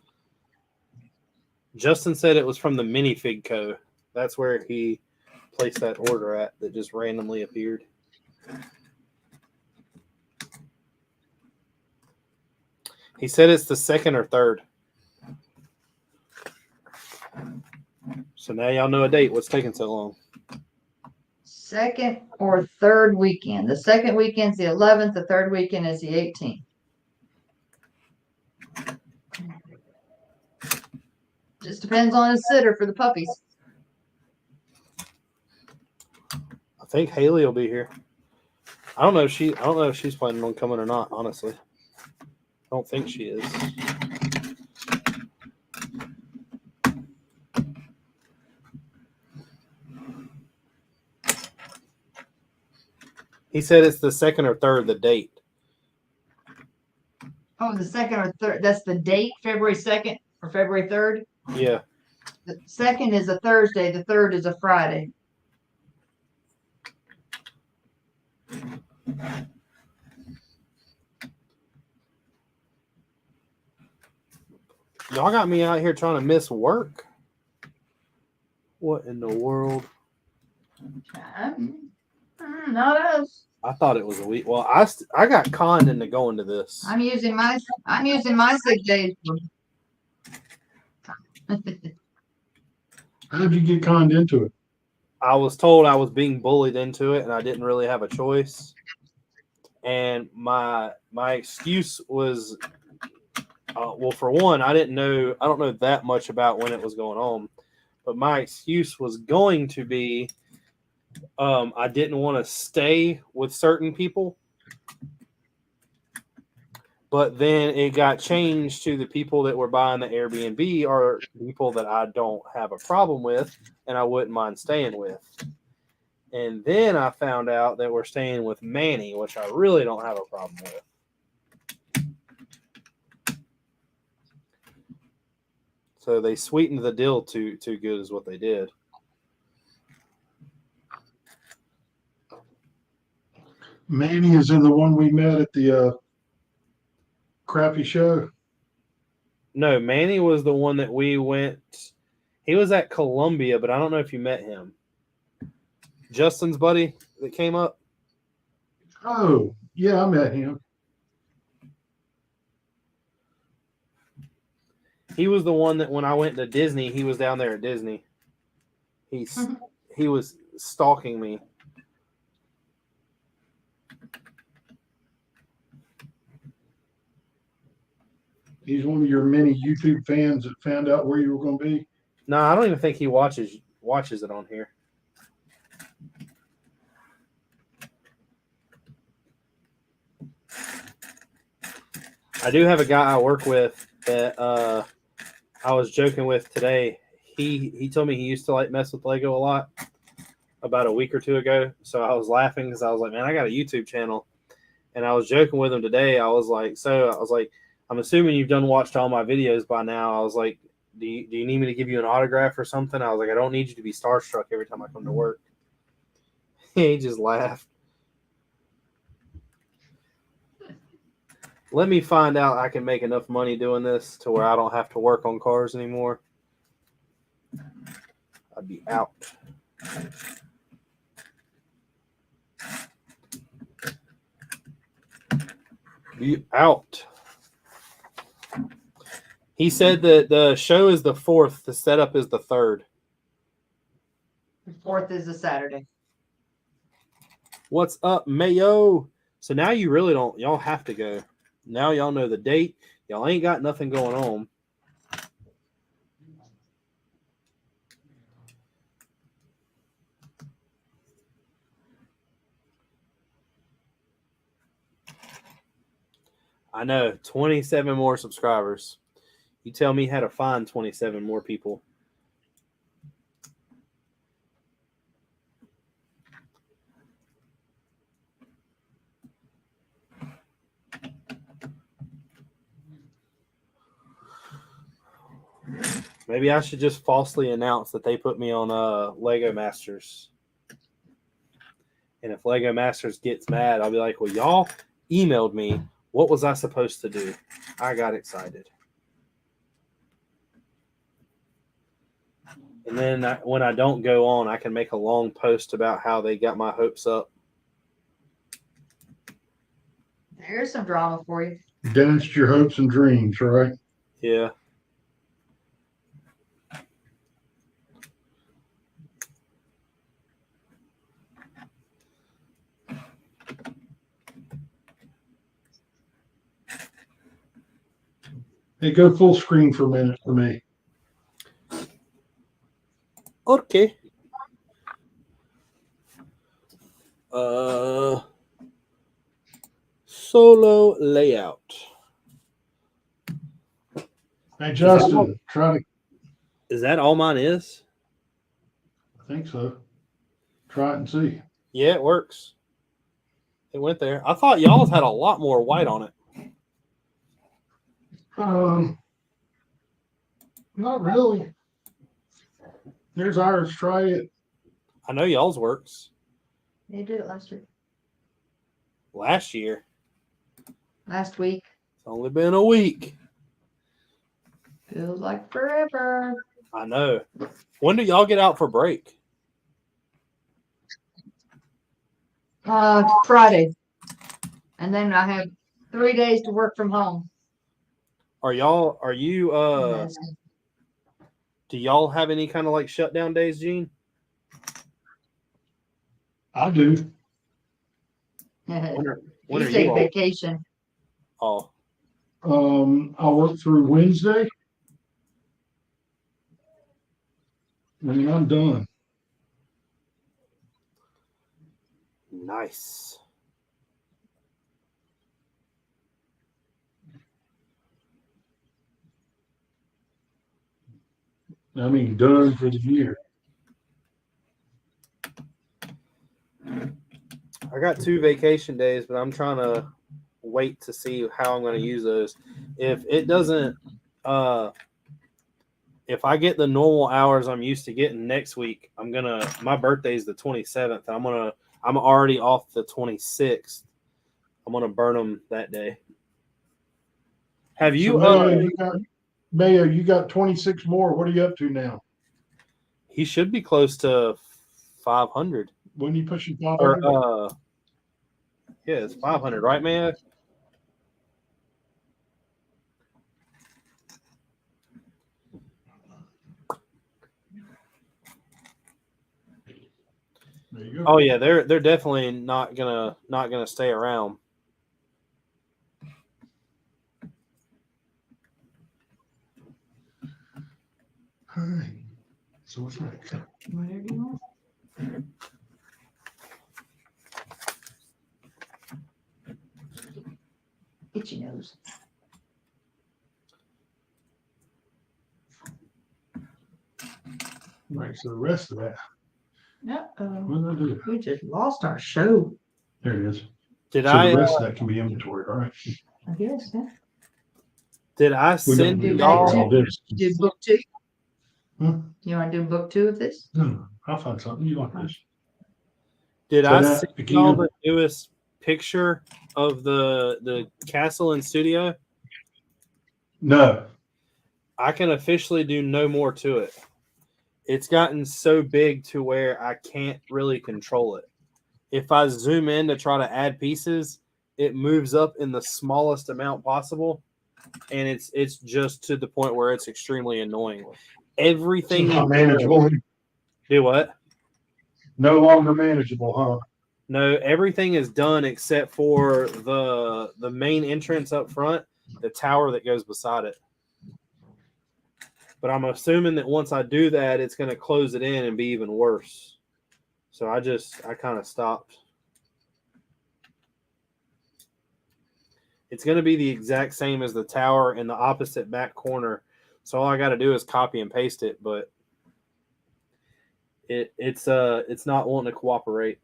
Justin said it was from the Minifig Co. That's where he placed that order at that just randomly appeared. He said it's the second or third. So now y'all know a date. What's taking so long? Second or third weekend. The second weekend's the 11th. The third weekend is the 18th. Just depends on the sitter for the puppies. I think Haley will be here. I don't know if she's planning on coming or not, honestly. I don't think she is. He said it's the second or third, the date. Oh, the second or third. That's the date, February 2nd or February 3rd. Yeah. The second is a Thursday. The third is a Friday. Y'all got me out here trying to miss work. What in the world? Not us. I thought it was a week. Well, I got conned into going to this. I'm using my sick days. How did you get conned into it? I was told I was being bullied into it, and I didn't really have a choice. And my excuse was, well, for one, I don't know that much about when it was going on, but my excuse was going to be, I didn't want to stay with certain people But then it got changed to the people that were buying the Airbnb are people that I don't have a problem with and I wouldn't mind staying with. And then I found out that we're staying with Manny, which I really don't have a problem with. So they sweetened the deal too good is what they did. Manny is in the one we met at the crappy show. No, Manny was the one that we went. He was at Columbia, but I don't know if you met him. Justin's buddy that came up. Oh, yeah, I met him. He was the one that when I went to Disney, he was down there at Disney. He was stalking me. He's one of your many YouTube fans that found out where you were going to be. No, I don't even think he watches it on here. I do have a guy I work with that I was joking with today. He told me he used to like mess with Lego a lot about a week or two ago. So I was laughing because I was like, man, I got a YouTube channel. And I was joking with him today. I was like, I'm assuming you've watched all my videos by now. I was like, do you need me to give you an autograph or something? I was like, I don't need you to be starstruck every time I come to work. He just laughed. Let me find out I can make enough money doing this to where I don't have to work on cars anymore. I'd be out. Be out. He said that the show is the 4th. The setup is the 3rd. The 4th is a Saturday. What's up, Mayo? So now you really don't. Y'all have to go. Now y'all know the date. Y'all ain't got nothing going on. I know. 27 more subscribers. You tell me how to find 27 more people. Maybe I should just falsely announce that they put me on Lego Masters. And if Lego Masters gets mad, I'll be like, well, y'all emailed me. What was I supposed to do? I got excited. And then when I don't go on, I can make a long post about how they got my hopes up. There's some drama for you. Danced your hopes and dreams, right? Yeah. Hey, go full screen for a minute for me. Okay. Solo layout. Hey, Justin, try to. Is that all mine is? I think so. Try it and see. Yeah, it works. It went there. I thought y'all's had a lot more white on it. Not really. There's ours. Try it. I know y'all's works. They did it last week. Last year. Last week. It's only been a week. Feels like forever. I know. When do y'all get out for break? Friday. And then I have 3 days to work from home. Are you do y'all have any kind of like shutdown days, Gene? I do. When You are take you all? vacation. Oh, I work through Wednesday. And then I'm done. nice. I mean, done for the year. I got 2 vacation days, but I'm trying to wait to see how I'm going to use those. If it doesn't, if I get the normal hours I'm used to getting next week, my birthday's the 27th. I'm already off the 26th. I'm going to burn them that day. Have you, Mayo, you got 26 more. What are you up to now? he should be close to 500. When you pushing 500? Or, yeah, it's 500, right, man? There you go. Oh yeah, they're definitely not gonna stay around. All right. So what's next? Whatever you want. Itchy nose. Right. So the rest of that. Uh-oh. What did I do? We just lost our show. There it is. Did So I the rest of that can be inventory. All right. I guess, yeah. did I We send don't do do that. all y'all? this. Do book 2? Hmm? You want to do book 2 of this? No, I'll find something. You like this? Did Say I that send again. y'all the newest picture of the castle and studio? No. I can officially do no more to it. It's gotten so big to where I can't really control it. If I zoom in to try to add pieces, it moves up in the smallest amount possible, and it's just to the point where it's extremely annoying. Everything It's not manageable. do what? No longer manageable, huh? No, everything is done except for the main entrance up front, the tower that goes beside it. But I'm assuming that once I do that, it's going to close it in and be even worse. So I kind of stopped. It's going to be the exact same as the tower in the opposite back corner. So all I got to do is copy and paste it, but it's not wanting to cooperate.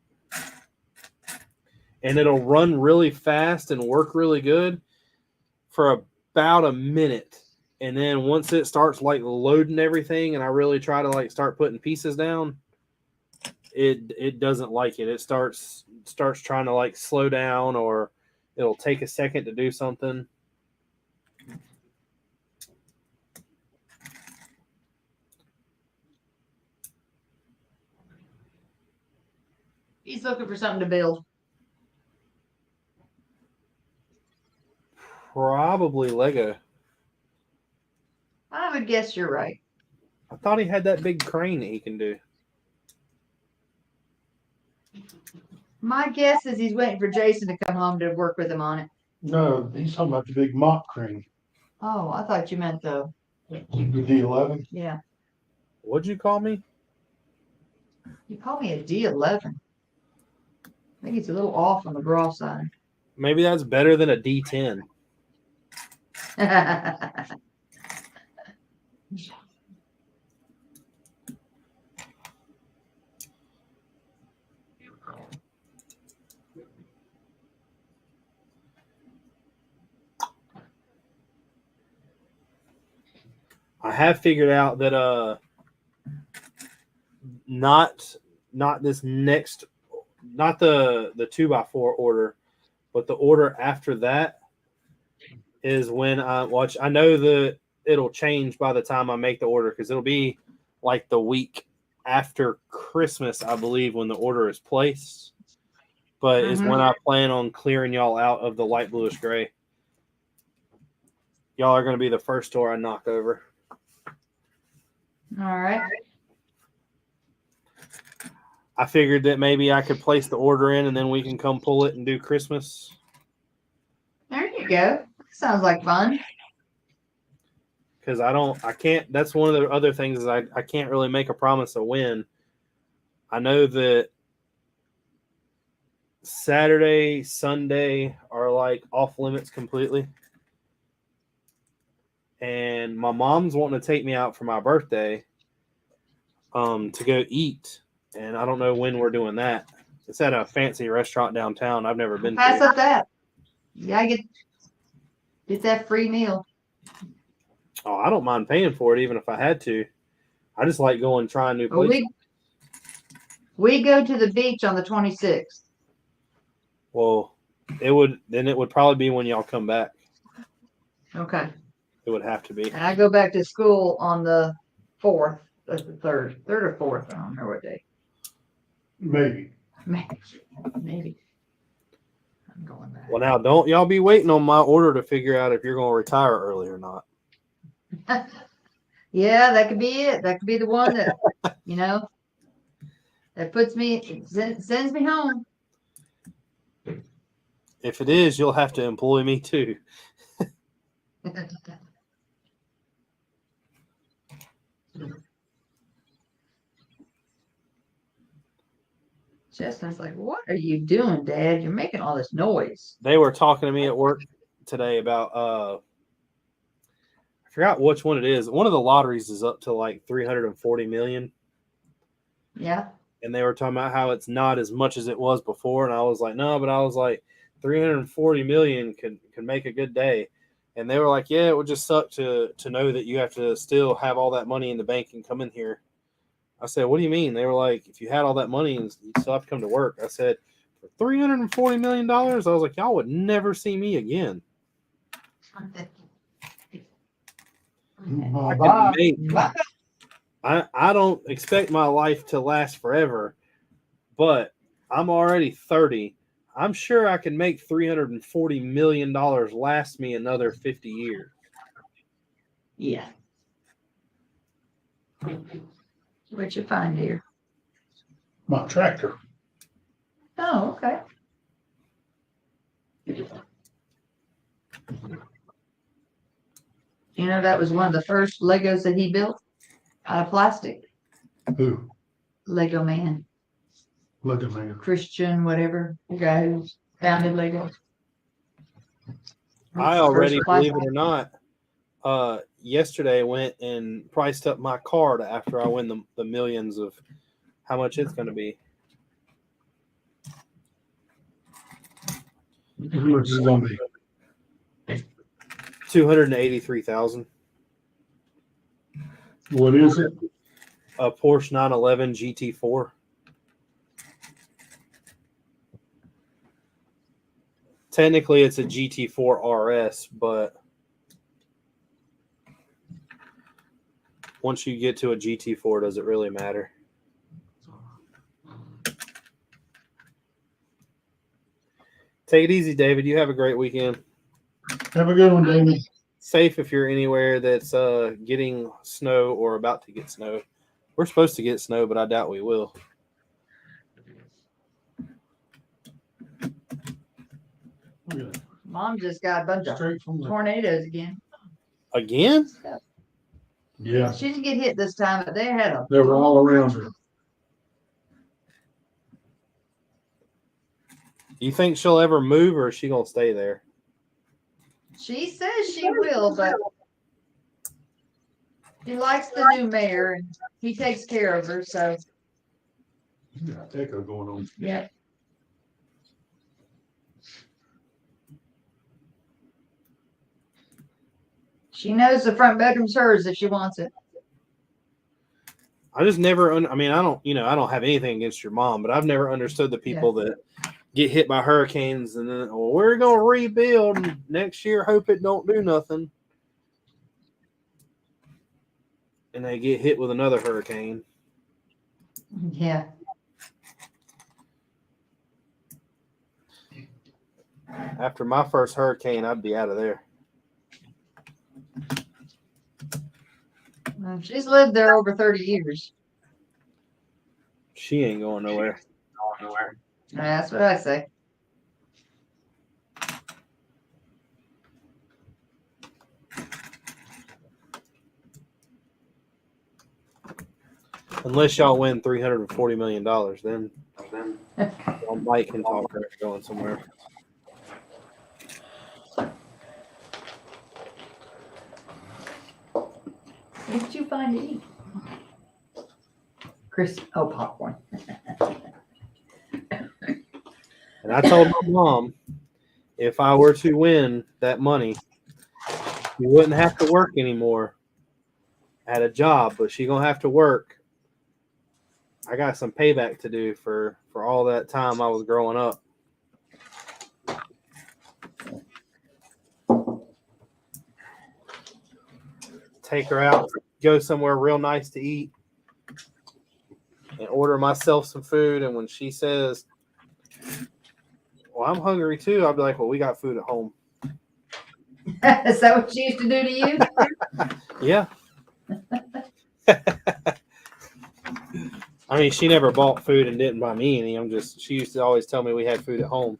And it'll run really fast and work really good for about a minute. And then once it starts like loading everything and I really try to like start putting pieces down, it doesn't like it. It starts trying to like slow down, or it'll take a second to do something. He's looking for something to build. Probably Lego. I would guess you're right. I thought he had that big crane that he can do. My guess is he's waiting for Jason to come home to work with him on it. No, he's talking about the big mop crane. Oh, I thought you meant the The D11. yeah. What'd you call me? You called me a D11. I think it's a little off on the bra side. Maybe that's better than a D10. I have figured out that not this next, not the 2x4 order, but the order after that is when I watch. I know that it'll change by the time I make the order, because it'll be like the week after Christmas, I believe, when the order is placed. But is when I plan on clearing y'all out of the light bluish gray. Y'all are going to be the first door I knock over. All right. I figured that maybe I could place the order in and then we can come pull it and do Christmas. There you go. Sounds like fun. Because I can't, that's one of the other things is I can't really make a promise of when. I know that Saturday, Sunday are like off limits completely. And my mom's wanting to take me out for my birthday. to go eat, and I don't know when we're doing that. It's at a fancy restaurant downtown. I've never been Pass to. up that. You gotta get that free meal. Oh, I don't mind paying for it, even if I had to. I just like going trying new Well, places. we go to the beach on the 26th. Well, it would probably be when y'all come back. Okay. It would have to be. And I go back to school on the 4th. That's the third or fourth. I don't remember what day. Maybe. Maybe. I'm going back. Well, now don't y'all be waiting on my order to figure out if you're going to retire early or not. Yeah, that could be it. That could be the one that, that sends me home. If it is, you'll have to employ me too. Justin's like, what are you doing, Dad? You're making all this noise. They were talking to me at work today about I forgot which one it is. One of the lotteries is up to like 340 million. Yeah. And they were talking about how it's not as much as it was before. And I was like, no, but I was like, 340 million can make a good day. And they were like, yeah, it would just suck to know that you have to still have all that money in the bank and come in here. I said, what do you mean? They were like, if you had all that money and you still have to come to work. I said, for $340 million, I was like, y'all would never see me again. I don't expect my life to last forever, but I'm already 30. I'm sure I can make $340 million last me another 50 years. Yeah. What'd you find here? My tractor. Oh, okay. That was one of the first Legos that he built out of plastic. Who? Lego man. Lego man. Christian, whatever. The guy who founded Lego. I already, believe it or not, yesterday went and priced up my card after I win the millions of how much it's going to be. How much is it gonna be? 283,000. What is it? A Porsche 911 GT4. Technically, it's a GT4 RS, but once you get to a GT4, does it really matter? Take it easy, David. You have a great weekend. Have a good one, Damon. Safe if you're anywhere that's getting snow or about to get snow. We're supposed to get snow, but I doubt we will. Mom just got a bunch of Straight from the. tornadoes again. Again? Yeah, She didn't get hit this time, but they had a. they were all around her. You think she'll ever move, or is she gonna stay there? She says she will, but she likes the new mayor and he takes care of her, so You got echo going on. yeah. She knows the front bedroom's hers if she wants it. I just never. I mean, I don't have anything against your mom, but I've never understood the people that get hit by hurricanes and then, well, we're gonna rebuild and next year. Hope it don't do nothing, and they get hit with another hurricane. Yeah. After my first hurricane, I'd be out of there. She's lived there over 30 years. She ain't going nowhere. That's what I say. Unless y'all win $340 million, then Mike can talk her into going somewhere. What did you find to eat? Popcorn. And I told my mom, if I were to win that money, you wouldn't have to work anymore at a job, but she gonna have to work. I got some payback to do for all that time I was growing up. Take her out, go somewhere real nice to eat, and order myself some food. And when she says, "Well, I'm hungry too," I'll be like, "Well, we got food at home." Is that what she used to do to you? Yeah. I mean, she never bought food and didn't buy me any. She used to always tell me we had food at home.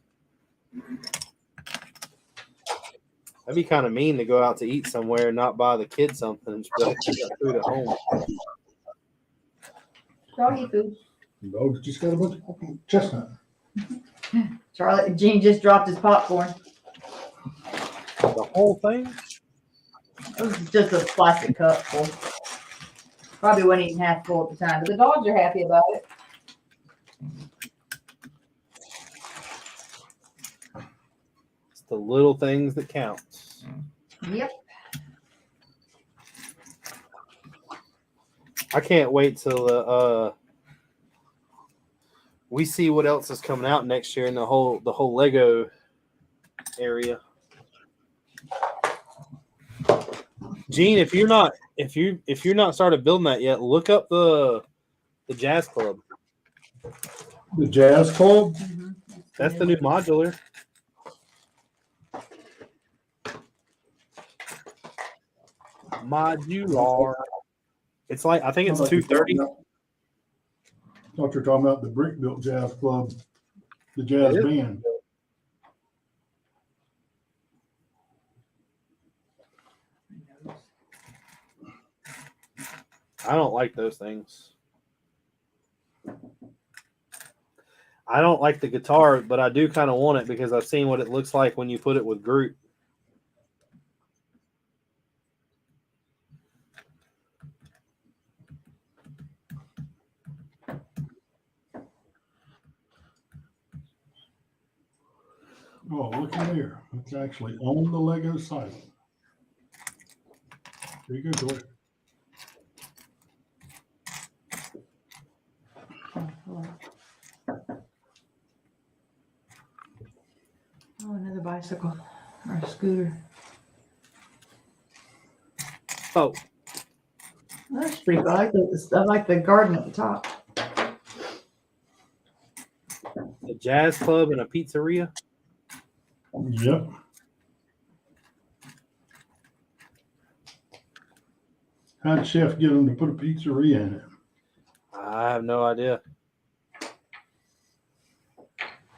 That'd be kind of mean to go out to eat somewhere and not buy the kids something and just be like, "We got food at home." Doggy food. Dog's just got a bunch of chestnut. Gene just dropped his popcorn. The whole thing? It was just a plastic cup full. Probably wasn't even half full at the time, but the dogs are happy about it. It's the little things that count. Yep. I can't wait till we see what else is coming out next year in the whole Lego area. Gene, if you're not started building that yet, look up the Jazz Club. The Jazz Club? Mm-hmm. That's the new modular. Modular. It's like, I think it's $230. I thought you were talking about the brick built Jazz Club, the jazz band. I don't like those things. I don't like the guitar, but I do kind of want it because I've seen what it looks like when you put it with Groot. Oh, look in there. It's actually on the Lego site. There you go, Joy. Oh, another bicycle or a scooter. Oh, That's pretty cool. I like the garden at the top. a jazz club and a pizzeria. Yep. How'd Chef get them to put a pizzeria in it? I have no idea.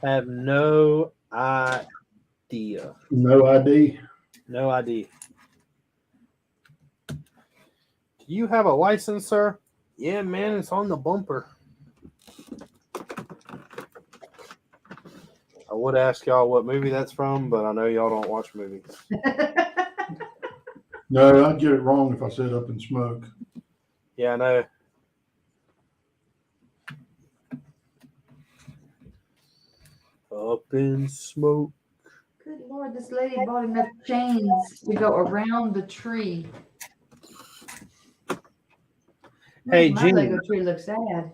Have no idea. No ID. No idea. Do you have a license, sir? Yeah, man, it's on the bumper. I would ask y'all what movie that's from, but I know y'all don't watch movies. No, I'd get it wrong if I said Up in Smoke. Yeah, I know. Up in smoke. Good Lord, this lady bought enough chains to go around the tree. Hey, my Gene. Lego tree looks sad.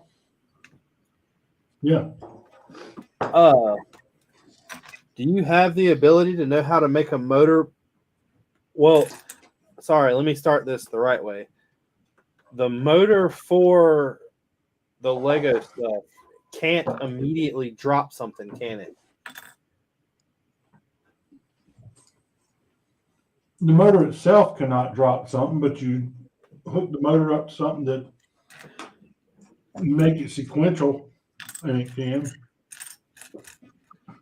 Yeah. Do you have the ability to know how to make a motor? Well, sorry, let me start this the right way. The motor for the Lego stuff can't immediately drop something, can it? The motor itself cannot drop something, but you hook the motor up to something that make it sequential, and it can.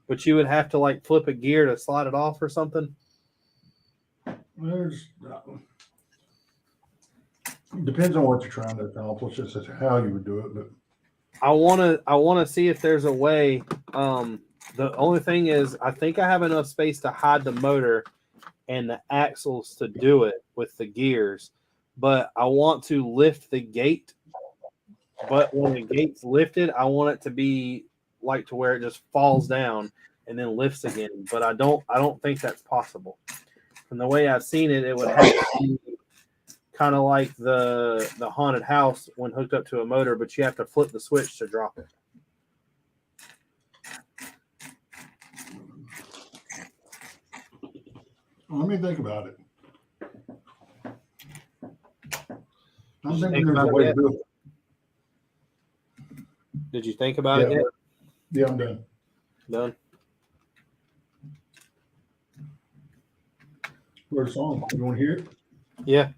But you would have to like flip a gear to slide it off or something. There's depends on what you're trying to accomplish. It's just how you would do it, but I wanna see if there's a way. The only thing is, I think I have enough space to hide the motor and the axles to do it with the gears, but I want to lift the gate but when the gate's lifted, I want it to be like to where it just falls down and then lifts again. But I don't think that's possible. From the way I've seen it, it would have to be kind of like the haunted house when hooked up to a motor, but you have to flip the switch to drop it. Let me think about it. I'm Did you thinking think there's about a it way to yet? do it. Did you think about it Yeah. yet? Yeah, I'm done. Done. Where's the song? You want to hear it? Yeah.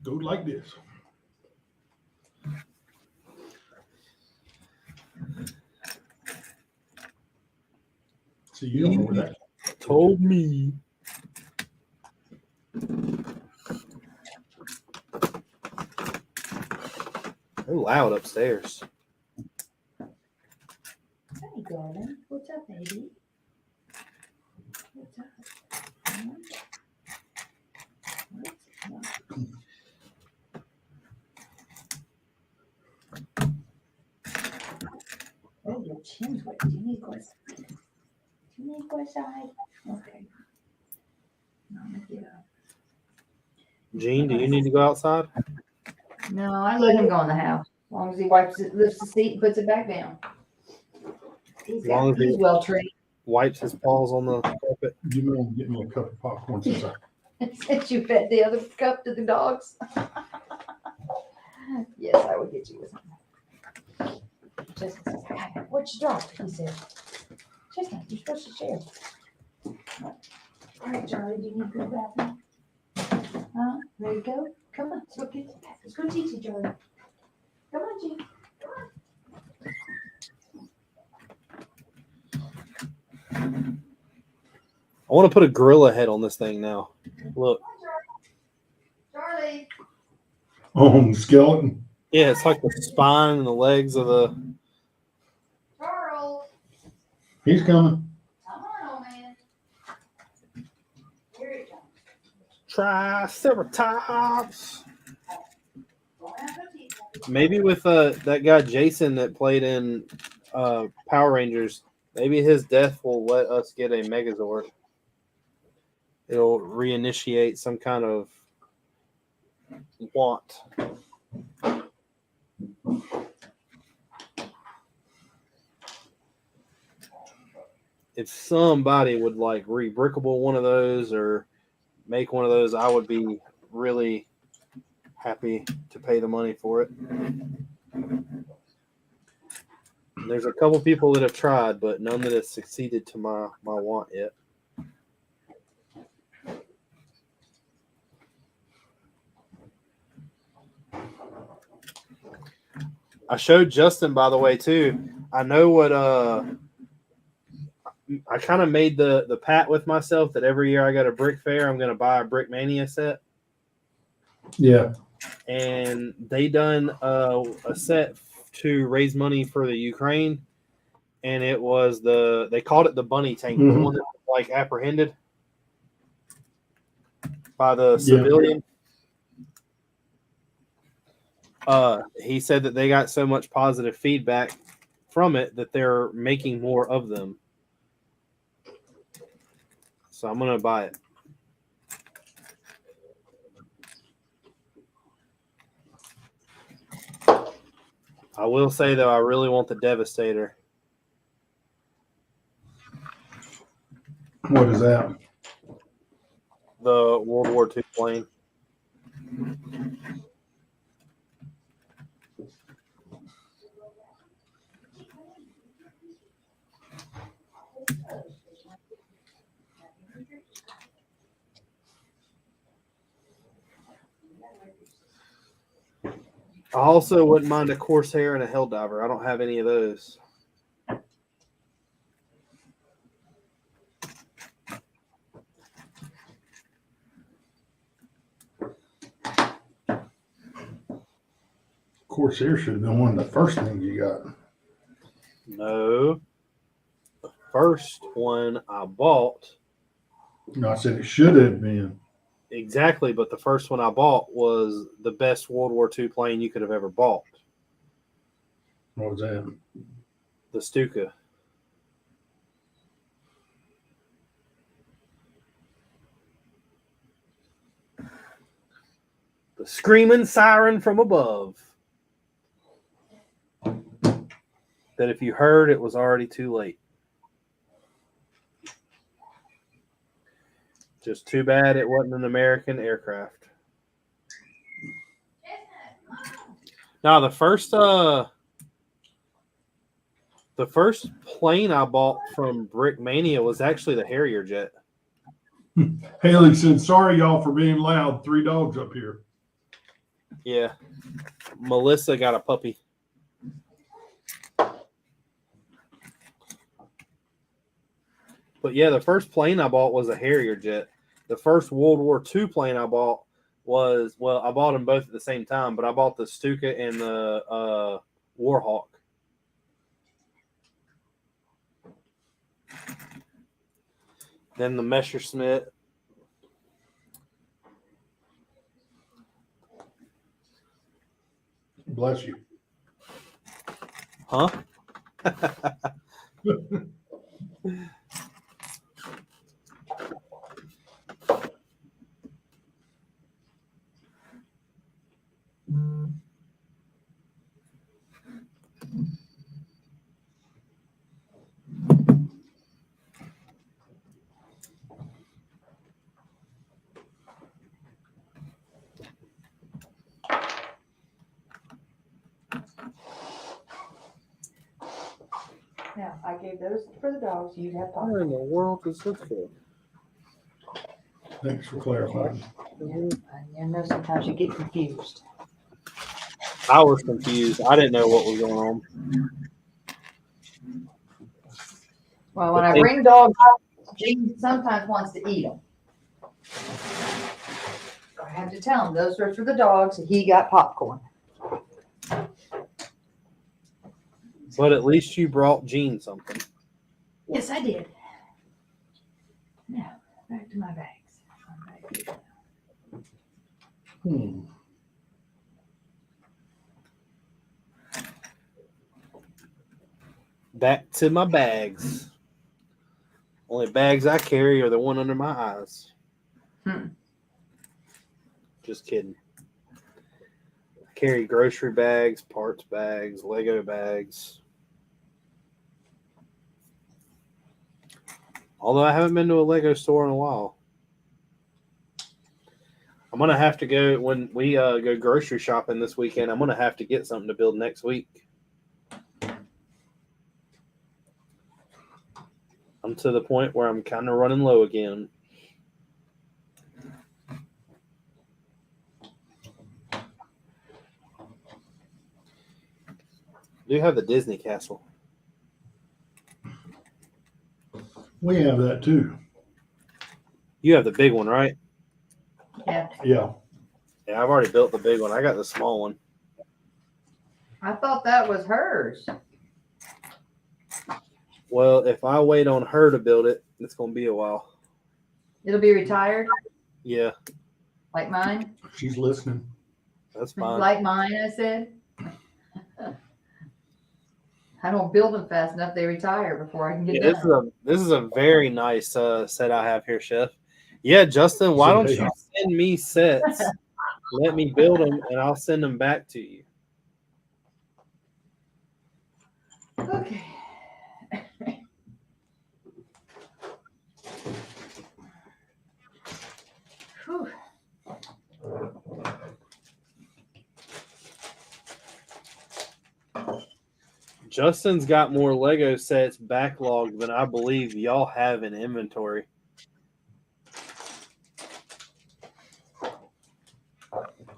Go like this. See, you don't know where that. Told me. They're loud upstairs. Hey, darling. What's up, baby? What's up? Huh? What's up? Oh, your chin's wet. Do you need to go outside? Do you need to go outside? Okay. No, I'm gonna get up. Gene, do you need to go outside? No, I let him go in the house. As long as he wipes it, lifts the seat and puts it back down. As long as He's he well trained. wipes his paws on the carpet. You know, get me a cup of popcorn since I. Since you fed the other cup to the dogs. Yes, I would get you with him. Justin says, "Hey, what you dropped?" He said, "Justin, you're supposed to share." All right, Charlie, do you need to go to the bathroom? Huh? Ready to go? Come on, let's go get the bath. Let's go teach you, Charlie. Come on, Gene. I want to put a gorilla head on this thing now. Look. Charlie. Oh, the skeleton. Yeah, it's like the spine and the legs of the. Charles. He's coming. Come on, old man. Here he comes. Triceratops. Don't have no teeth. Maybe with that guy Jason that played in Power Rangers, maybe his death will let us get a Megazord. It'll reinitiate some kind of want. If somebody would like rebrickable one of those or make one of those, I would be really happy to pay the money for it. There's a couple people that have tried, but none that have succeeded to my want yet. I showed Justin, by the way, too. I know what I kind of made the pat with myself that every year I go to Brick Fair, I'm going to buy a Brick Mania set. Yeah. And they done a set to raise money for the Ukraine, and it was they called it the bunny tank, the one that was like apprehended by the civilian. He said that they got so much positive feedback from it that they're making more of them. So I'm gonna buy it. I will say though, I really want the Devastator. What is that? The World War II plane. I also wouldn't mind a Corsair and a Helldiver. I don't have any of those. Corsair should have been one of the first things you got. No. The first one I bought. No, I said it should have been. Exactly, but the first one I bought was the best World War II plane you could have ever bought. What was that? The Stuka. The screaming siren from above. That if you heard, it was already too late. Just too bad it wasn't an American aircraft. Now the first plane I bought from Brickmania was actually the Harrier jet. Haley said, "Sorry, y'all, for being loud. 3 dogs up here." Yeah. Melissa got a puppy. But yeah, the first plane I bought was a Harrier jet. The first World War II plane I bought was, well, I bought them both at the same time, but I bought the Stuka and the Warhawk. Then the Messerschmitt. Bless you. Huh? Now, I gave those for the dogs. You have Where in popcorn. the world is this for? Thanks for clarifying. I know sometimes you get confused. I was confused. I didn't know what was going on. Well, when I bring dogs out, Gene sometimes wants to eat them. I have to tell him those are for the dogs. He got popcorn. But at least you brought Gene something. Yes, I did. Now, back to my bags. Back to my bags. Only bags I carry are the one under my eyes. Just kidding. I carry grocery bags, parts bags, Lego bags. Although I haven't been to a Lego store in a while. I'm going to have to go, when we go grocery shopping this weekend, I'm going to have to get something to build next week. I'm to the point where I'm kind of running low again. I do have the Disney castle. We have that too. You have the big one, right? Yeah. Yeah. Yeah, I've already built the big one. I got the small one. I thought that was hers. Well, if I wait on her to build it, it's going to be a while. It'll be retired, Yeah, like mine. She's listening. that's fine. Like mine, I said. I don't build them fast enough. They retire before I can get Yeah, done. this is a very nice set I have here, Chef. Yeah, Justin, why don't you send me sets? Let me build them, and I'll send them back to you. Okay. Whew. Justin's got more Lego sets backlogged than I believe y'all have in inventory.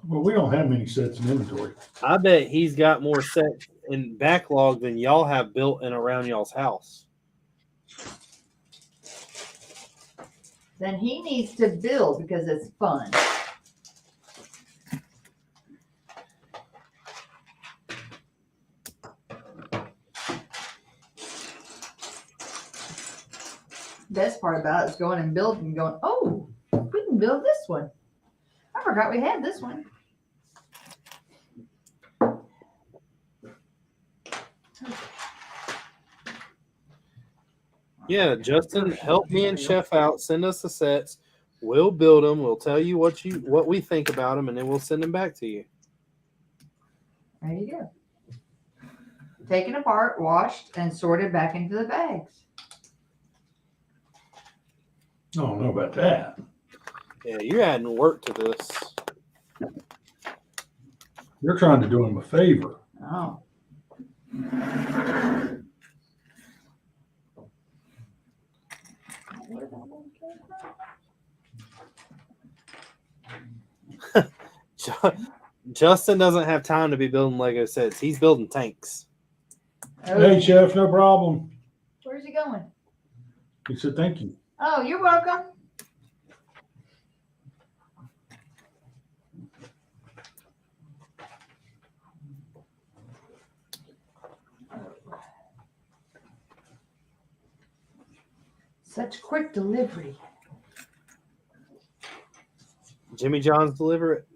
Well, we don't have many sets in inventory. I bet he's got more sets in backlog than y'all have built in around y'all's house. Then he needs to build because it's fun. Best part about it is going and building and going, oh, we can build this one. forgot we had this one. Yeah, Justin, help me and Chef out. Send us the sets. We'll build them. We'll tell you what we think about them, and then we'll send them back to you. There you go. Taken apart, washed, and sorted back into the bags. I don't know about that. Yeah, you're adding work to this. You're trying to do him a favor. Oh. Justin doesn't have time to be building Lego sets. He's building tanks. Hey, Chef, no problem. Where's he going? He said, thank you. Oh, you're welcome. Such quick delivery. Jimmy John's deliver it.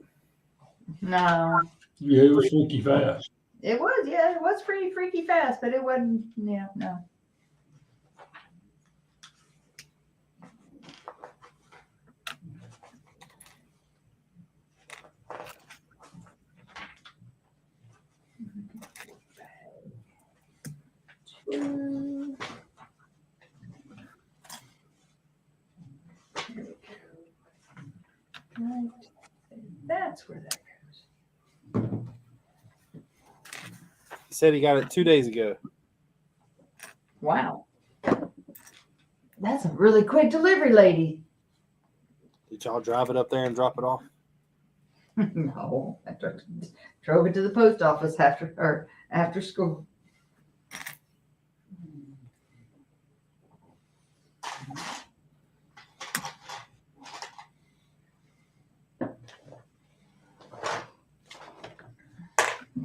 No, Yeah, it was freaky fast. it was pretty freaky fast, but it wasn't, yeah, no. Right. That's where that goes. He said he got it 2 days ago. Wow. That's a really quick delivery, lady. Did y'all drive it up there and drop it off? No, I drove it to the post office after school.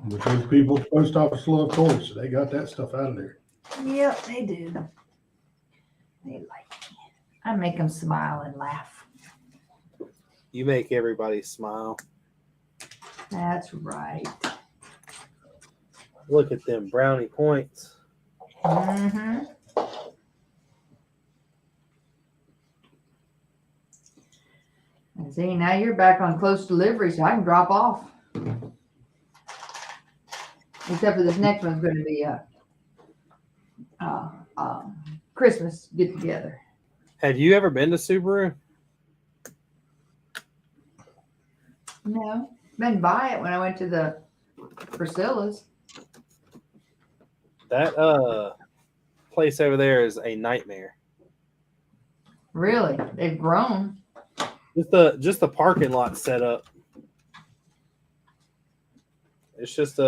But those people at the post office love toys, so they got that stuff out of there. Yep, they do. They like me. I make them smile and laugh. You make everybody smile. That's right. Look at them brownie points. Mm-hmm. And see, now you're back on close delivery, so I can drop off. Except for this next one's going to be a Christmas get together. Have you ever been to Subaru? No, been by it when I went to the Priscilla's. That place over there is a nightmare. Really, they've grown. Just the parking lot set up. It's just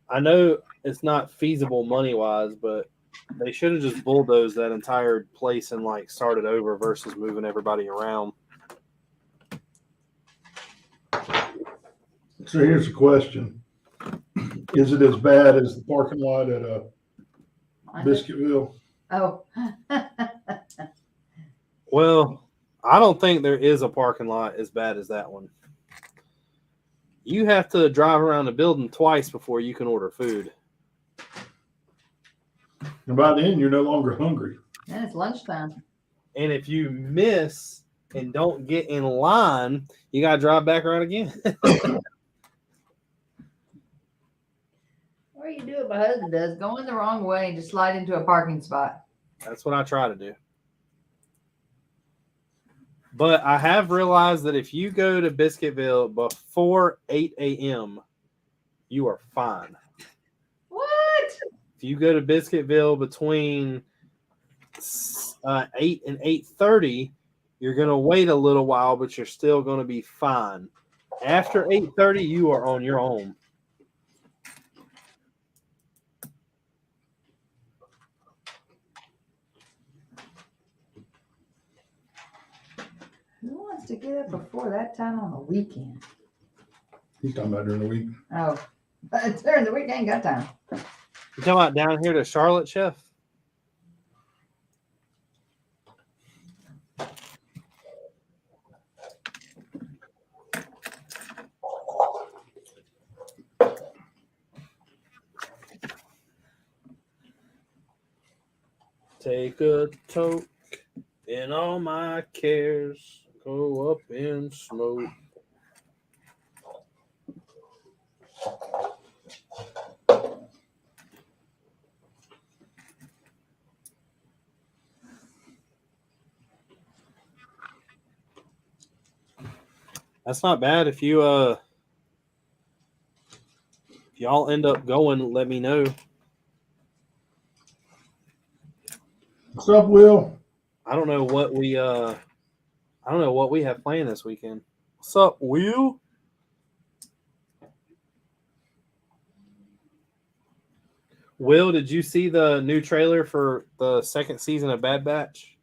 I know it's not feasible money wise, but they should have just bulldozed that entire place and like started over versus moving everybody around. So here's the question. Is it as bad as the parking lot at Biscuitville? Oh. Well, I don't think there is a parking lot as bad as that one. You have to drive around the building twice before you can order food. And by then, you're no longer hungry. And it's lunchtime. And if you miss and don't get in line, you got to drive back around again. Or you do what my husband does, go in the wrong way and just slide into a parking spot. That's what I try to do. But I have realized that if you go to Biscuitville before 8 a.m., you are fine. What? If you go to Biscuitville between 8 and 8:30, you're going to wait a little while, but you're still going to be fine. After 8:30, you are on your own. Who wants to get up before that time on the weekend? He's talking about during the week. Oh, during the week, I ain't got time. You talking about down here to Charlotte, Chef? Take a toke, and all my cares go up in smoke. That's not bad. If y'all end up going, let me know. What's up, Will? I don't know what we have planned this weekend. What's up, Will? Will, did you see the new trailer for the second season of Bad Batch?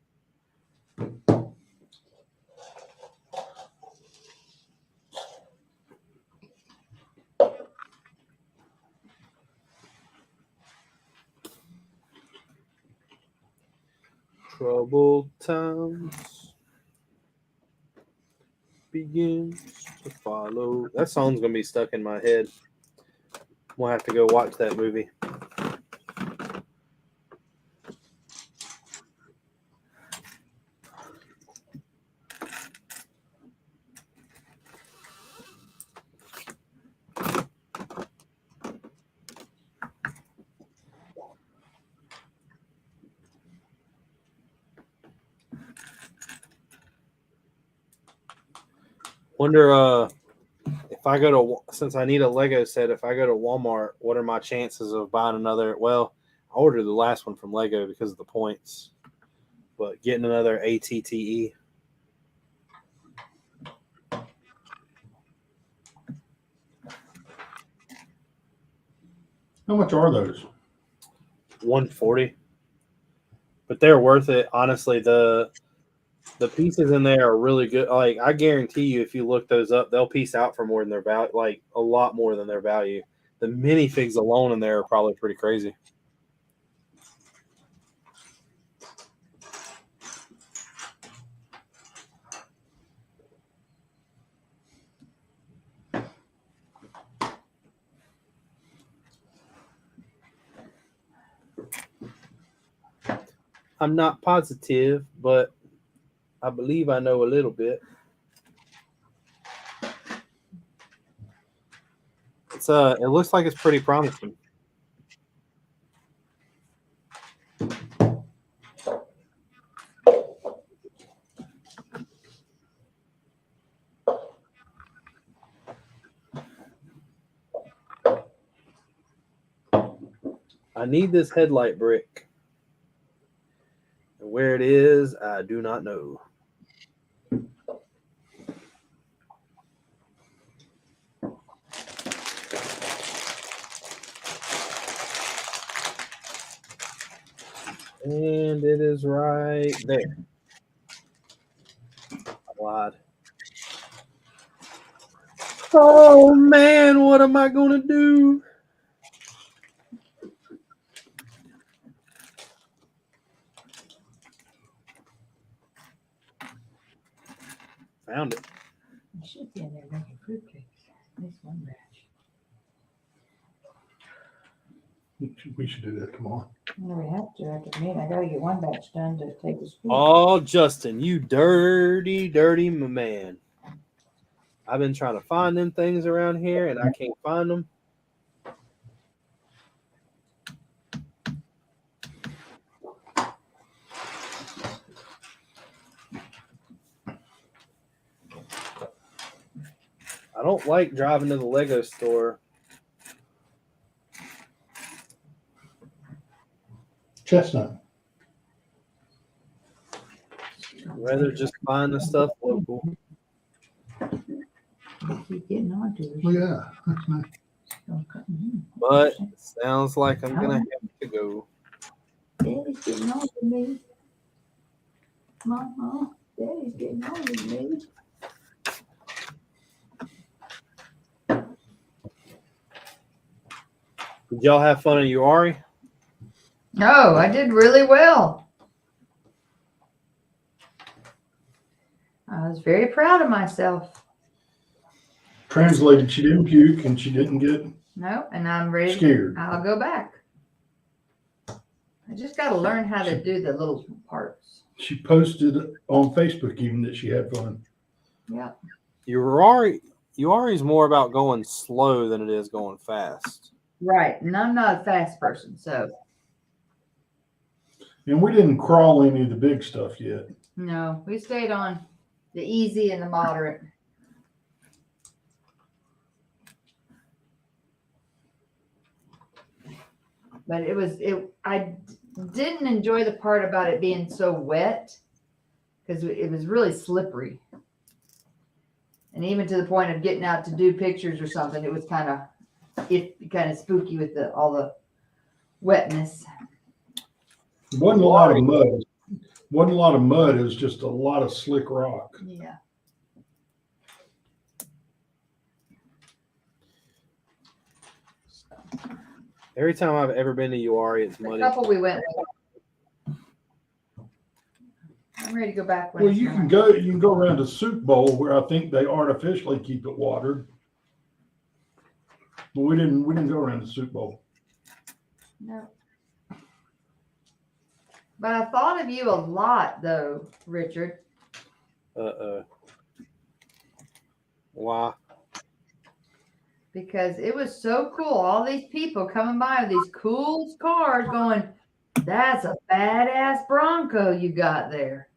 Troubled times begins to follow. That song's gonna be stuck in my head. We'll have to go watch that movie. Wonder if I go to, since I need a Lego set, if I go to Walmart, what are my chances of buying another? Well, I ordered the last one from Lego because of the points, but getting another ATTE. How much are those? 140, but they're worth it. Honestly, the pieces in there are really good. Like, I guarantee you, if you look those up, they'll piece out for more than their value, like a lot more than their value. The minifigs alone in there are probably pretty crazy. I'm not positive, but I believe I know a little bit. It looks like it's pretty promising. I need this headlight brick. And where it is, I do not know. And it is right there. I lied. Oh man, what am I gonna do? Found it. I should be in there making fruitcakes. This one batch. We should do that tomorrow. No, we have to after me. I gotta get one batch done to take to school. Oh, Justin, you dirty, dirty man. I've been trying to find them things around here and I can't find them. I don't like driving to the Lego store. Chestnut. I'd rather just find the stuff local. They keep getting on to us. Look at that. That's nice. But it sounds like I'm gonna have to go. Daddy's getting on to me. Mama, Daddy's getting on to me. Did y'all have fun in Uari? Oh, I did really well. I was very proud of myself. Translated, she didn't puke and she didn't get No, and I'm ready. scared. I'll go back. I just got to learn how to do the little parts. She posted on Facebook even that she had fun. Yeah. Uari's more about going slow than it is going fast. Right. And I'm not a fast person, so And we didn't crawl any of the big stuff yet. no, we stayed on the easy and the moderate. But I didn't enjoy the part about it being so wet because it was really slippery. And even to the point of getting out to do pictures or something, it was kind of spooky with all the wetness. It wasn't a lot of mud. Wasn't a lot of mud. It was just a lot of slick rock. Yeah. Every time I've ever been to Uari, it's The muddy. couple we went with. I'm ready to go back. Well, you can go around to Soup Bowl where I think they artificially keep it watered. But we didn't go around the Soup Bowl. No. But I thought of you a lot, though, Richard. Why? Because it was so cool. All these people coming by with these cool cars going, that's a badass Bronco you got there.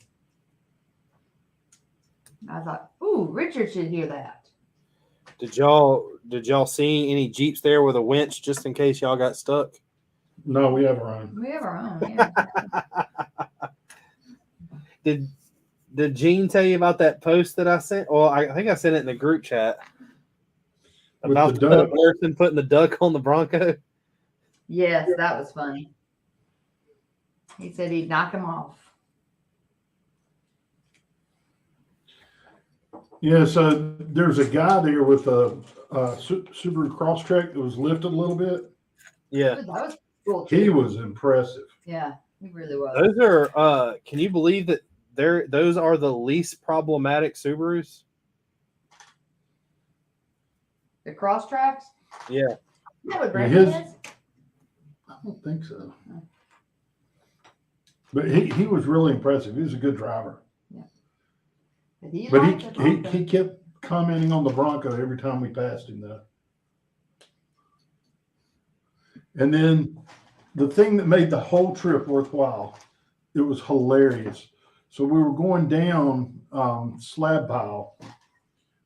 I thought, ooh, Richard should hear that. Did y'all see any Jeeps there with a winch just in case y'all got stuck? No, we have our own. We have our own, yeah. Did Gene tell you about that post that I sent? Well, I think I sent it in the group chat about With the duck. person putting the duck on the Bronco. Yes, that was funny. He said he'd knock him off. Yeah, so there's a guy there with a Subaru Crosstrek that was lifted a little bit. Yeah, That was cool. He Too. was impressive. Yeah, he really was. those are. Can you believe that those are the least problematic Subarus? The cross tracks? Yeah. Is that what Yeah, Brickin his- is? I don't think so. But he was really impressive. He was a good driver. But he But liked the Bronco. he kept commenting on the Bronco every time we passed him, though. And then the thing that made the whole trip worthwhile, it was hilarious. So we were going down Slab Pile,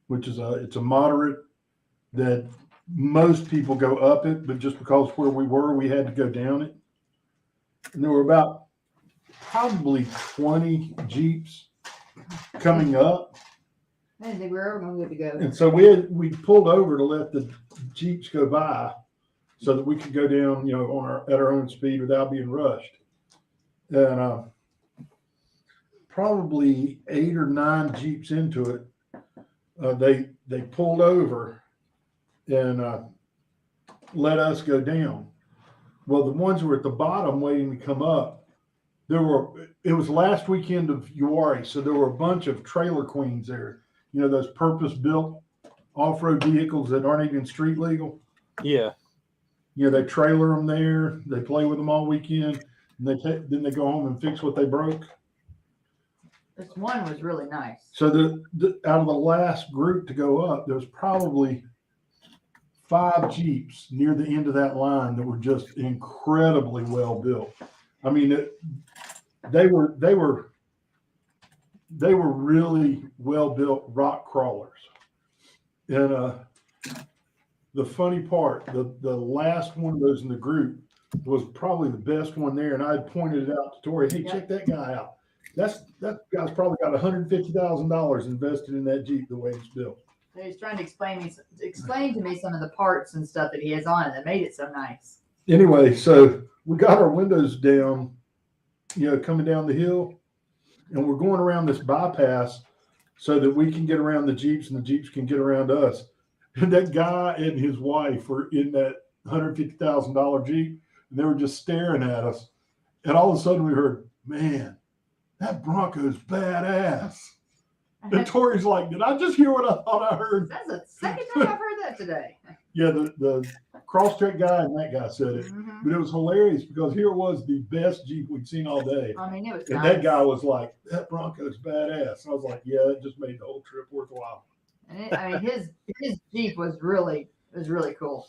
which is it's a moderate that most people go up it, but just because where we were, we had to go down it. And there were about probably 20 Jeeps coming up. I didn't think we were ever going to get to go. And so we pulled over to let the Jeeps go by so that we could go down, at our own speed without being rushed. And probably 8 or 9 Jeeps into it, they pulled over and let us go down. Well, the ones who were at the bottom waiting to come up, it was last weekend of Uari, so there were a bunch of trailer queens there. Those purpose-built off-road vehicles that aren't even street legal. Yeah. They trailer them there. They play with them all weekend, and then they go home and fix what they broke. This one was really nice. So out of the last group to go up, there was probably 5 Jeeps near the end of that line that were just incredibly well built. I mean, they were really well built rock crawlers. And the funny part, the last one of those in the group was probably the best one there. And I had pointed it out to Tori, hey, check that guy out. That guy's probably got $150,000 invested in that Jeep the way it's built. So he's trying to explain to me some of the parts and stuff that he has on it that made it so nice. Anyway, so we got our windows down, coming down the hill, and we're going around this bypass so that we can get around the Jeeps and the Jeeps can get around us. And that guy and his wife were in that $150,000 Jeep, and they were just staring at us. And all of a sudden we heard, man, that Bronco's badass. And Tori's like, did I just hear what I thought I heard? That's the second time I've heard that today. Yeah, the Crosstrek guy and that guy said it. Mhm. But it was hilarious because here it was the best Jeep we'd seen all day. I mean, it was And nice. that guy was like, that Bronco's badass. And I was like, yeah, it just made the whole trip worthwhile. And I mean, his Jeep was really cool.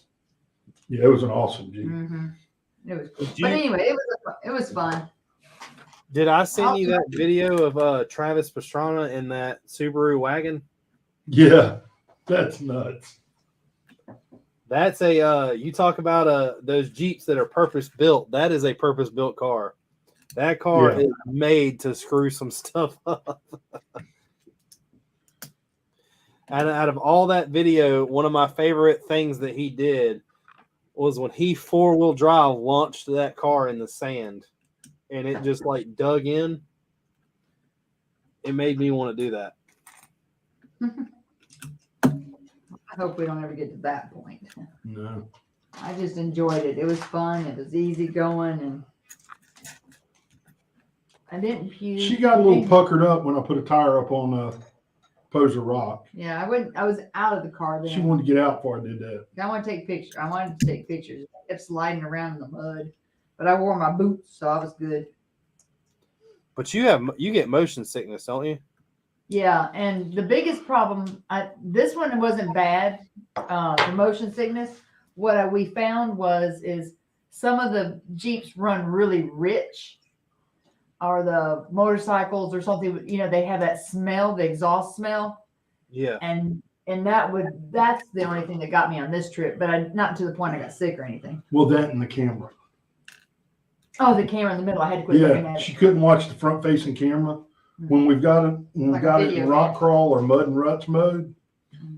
Yeah, it was an awesome Jeep. Mm-hmm. It was cool. Did But you- anyway, it was fun. Did I send you that video of Travis Pastrana in that Subaru wagon? Yeah, that's nuts. That's a you talk about those Jeeps that are purpose built. That is a purpose built car. That car Yeah. is made to screw some stuff up. And out of all that video, one of my favorite things that he did was when he 4-wheel drive launched that car in the sand and it just like dug in. It made me want to do that. I hope we don't ever get to that point. No. I just enjoyed it. It was fun. It was easy going, and I didn't puke. She got a little puckered up when I put a tire up on Poser Rock. Yeah, I was out of the car then. She wanted to get out before I did that. I want to take pictures. I wanted to take pictures. I kept sliding around in the mud, but I wore my boots, so I was good. But you get motion sickness, don't you? Yeah, and the biggest problem, this one wasn't bad, for motion sickness. What we found is some of the Jeeps run really rich, or the motorcycles or something. You know, they have that smell, the exhaust smell, Yeah. and that's the only thing that got me on this trip. But not to the point I got sick or anything. Well, that and the camera. Oh, the camera in the middle. I had to quit looking Yeah, at she it. couldn't watch the front facing camera. When we've got it, Like a in video rock game. crawl or mud and ruts mode,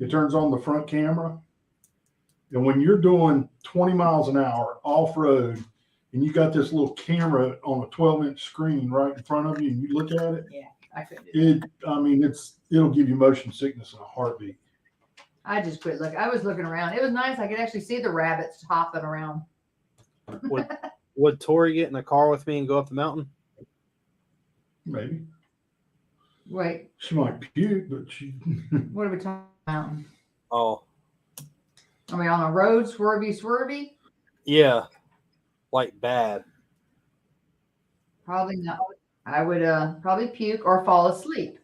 it turns on the front camera. And when you're doing 20 miles an hour off road and you got this little camera on a 12-inch screen right in front of you and you look at it, I couldn't do that. it'll give you motion sickness in a heartbeat. I just quit looking. I was looking around. It was nice. I could actually see the rabbits hopping around. Would Tori get in a car with me and go up the mountain? Maybe. Wait, She might puke, but she what are we talking about? Oh, Are we on a road, swervy? yeah. Like bad. Probably not. I would probably puke or fall asleep.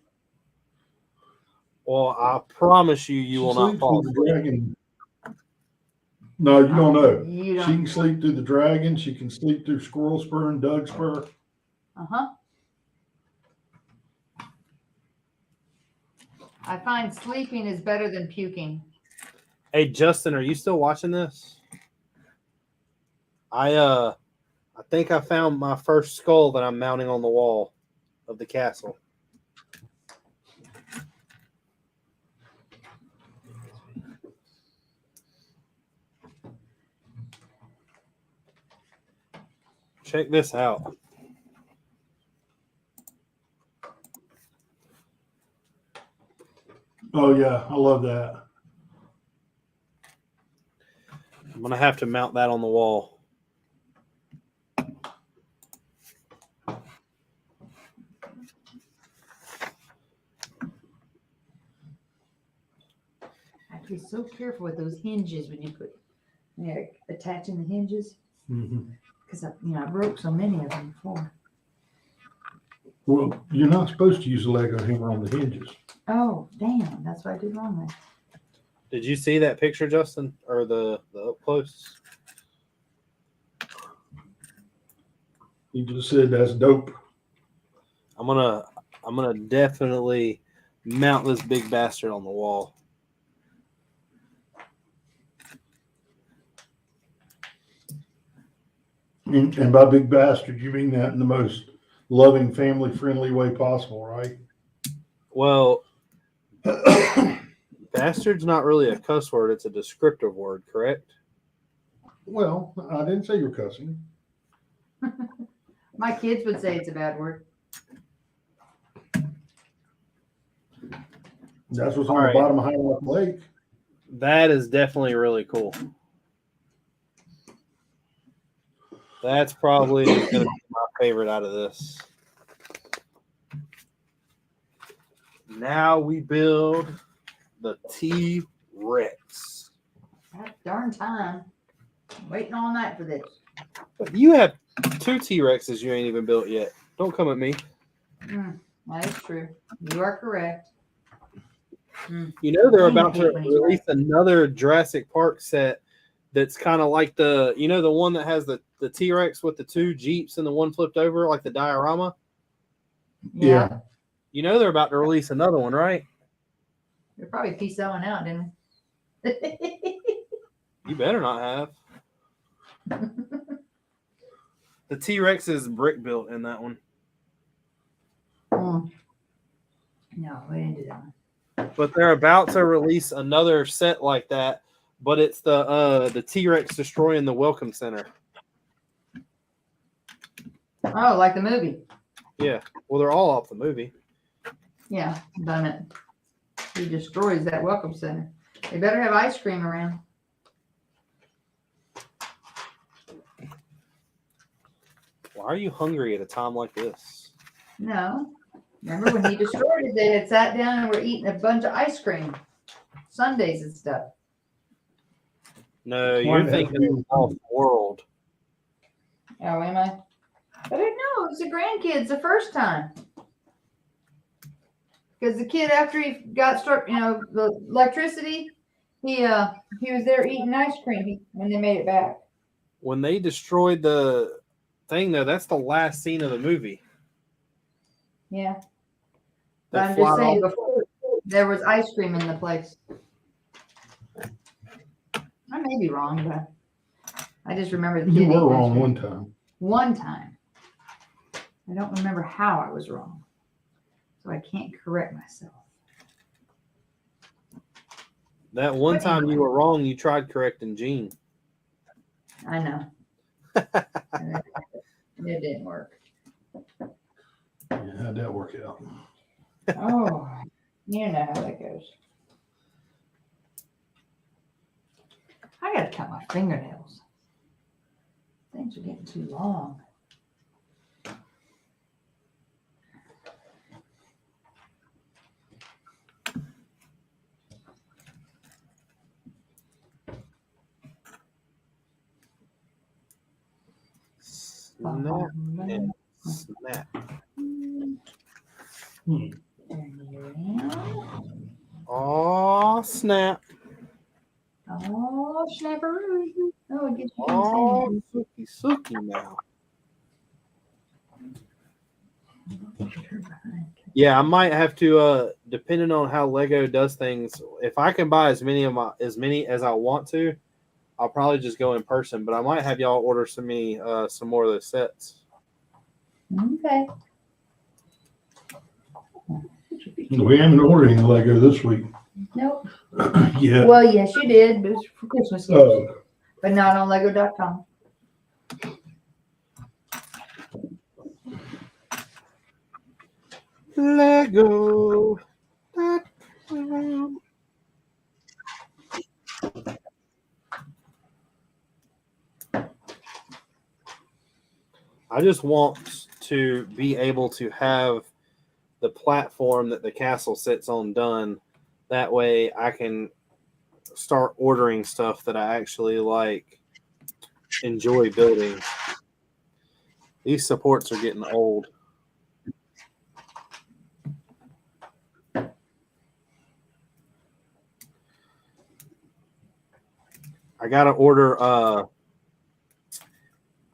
Well, I promise you will not sleeps fall through the asleep. dragon. No, you don't know. You She don't. can sleep through the dragon. She can sleep through Squirrel Spur and Doug Spur. Uh-huh. I find sleeping is better than puking. Hey, Justin, are you still watching this? I think I found my first skull that I'm mounting on the wall of the castle. Check this out. Oh yeah, I love that. I'm gonna have to mount that on the wall. I have to be so careful with those hinges when you're attaching the hinges, Mhm. because I broke so many of them before. Well, you're not supposed to use a Lego hammer on the hinges. Oh, damn! That's what I did wrong there. Did you see that picture, Justin, or the up close? He just said that's dope. I'm gonna definitely mount this big bastard on the wall. And by big bastard, you mean that in the most loving, family-friendly way possible, right? Well, bastard's not really a cuss word; it's a descriptive word, correct? Well, I didn't say you're cussing. My kids would say it's a bad word. That's what's All on right. the bottom of High Rock Lake. That is definitely really cool. That's probably going to be my favorite out of this. Now we build the T-Rex. That Darn time. I'm waiting all night for this. You have 2 T-Rexes you ain't even built yet. Don't come at me. That is true. You are correct. You know they're Dang, I about hate to when he's release another Jurassic Park set that's kind of like the one that has the T-Rex with the 2 Jeeps and the one flipped over like the diorama. Yeah. You know they're about to release another one, right? They'll probably piece that one out, didn't they? You better not have. The T-Rex is brick built in that one. No, we didn't do that one. But they're about to release another set like that, but it's the T-Rex destroying the Welcome Center. Oh, like the movie. Yeah. Well, they're all off the movie. Yeah, done it. He destroys that Welcome Center. They better have ice cream around. Why are you hungry at a time like this? No. Remember when he destroyed it, they had sat down and were eating a bunch of ice cream. Sundays and stuff. No, you're thinking of off world. Oh, am I? But I know, it was the grandkids the first time. Because the kid, after he got struck, the electricity, he was there eating ice cream when they made it back. When they destroyed the thing, though, that's the last scene of the movie. Yeah. But That I'm fly just saying, off- before there was ice cream in the place. I may be wrong, but I just remember the kid You eating were ice wrong cream. one time. One time. I don't remember how I was wrong. So I can't correct myself. That one But time you anyway. were wrong, you tried correcting Gene. I know. It didn't work. Yeah, how'd that work out? Oh, you know how that goes. I gotta cut my fingernails. Things are getting too long. Snap and snap. Oh, snap. Oh, snapperoo. Oh, it gets you Oh, insane. sookie now. Yeah, I might have to, depending on how Lego does things, if I can buy as many as I want to, I'll probably just go in person. But I might have y'all order some more of those sets. Okay. We haven't ordered any Lego this week. Nope. Yeah. Well, yes, you did, but it was for Christmas gifts. Oh, But not on Lego.com. Lego. I just want to be able to have the platform that the castle sits on done. That way I can start ordering stuff that I actually enjoy building. These supports are getting old. I gotta order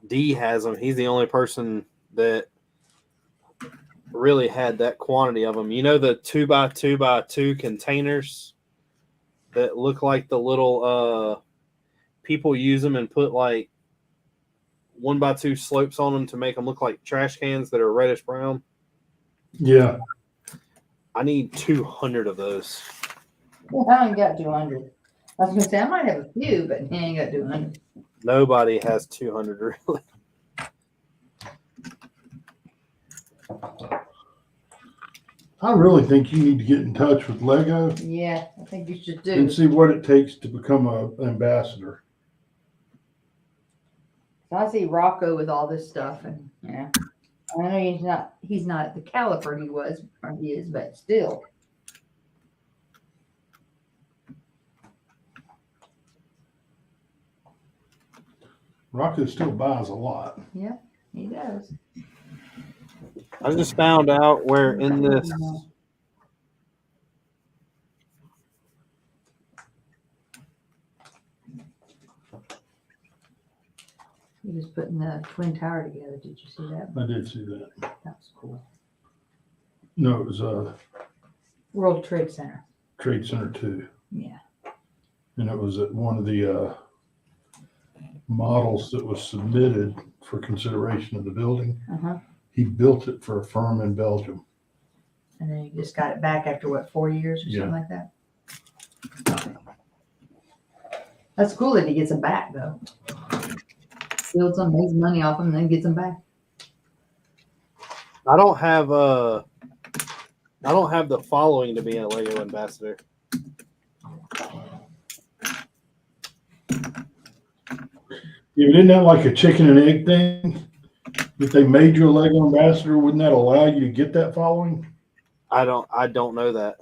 D has them. He's the only person that really had that quantity of them. You know the 2x2x2 containers that look like the little people use them and put 1x2 slopes on them to make them look like trash cans that are reddish brown. yeah. I need 200 of those. I ain't got 200. I was gonna say I might have a few, but he ain't got 200. Nobody has 200 really. I really think you need to get in touch with Lego Yeah, I think you should do. and see what it takes to become an ambassador. I see Rocco with all this stuff, and yeah, I know he's not the caliber he is, but still. Rocco still buys a lot. He does. I just found out where in this. He was putting the Twin Tower together. Did you see that? I did see that. That was cool. No, it was World Trade Center. Trade Center 2. Yeah. And it was at one of the models that was submitted for consideration of the building. Uh-huh. He built it for a firm in Belgium. And then he just got it back after what, 4 years or Yeah. something like that? That's cool that he gets them back though. Builds them, makes money off them, and then gets them back. I don't have the following to be a Lego ambassador. Yeah, isn't that like a chicken and egg thing? If they made you a Lego ambassador, wouldn't that allow you to get that following? I don't know that.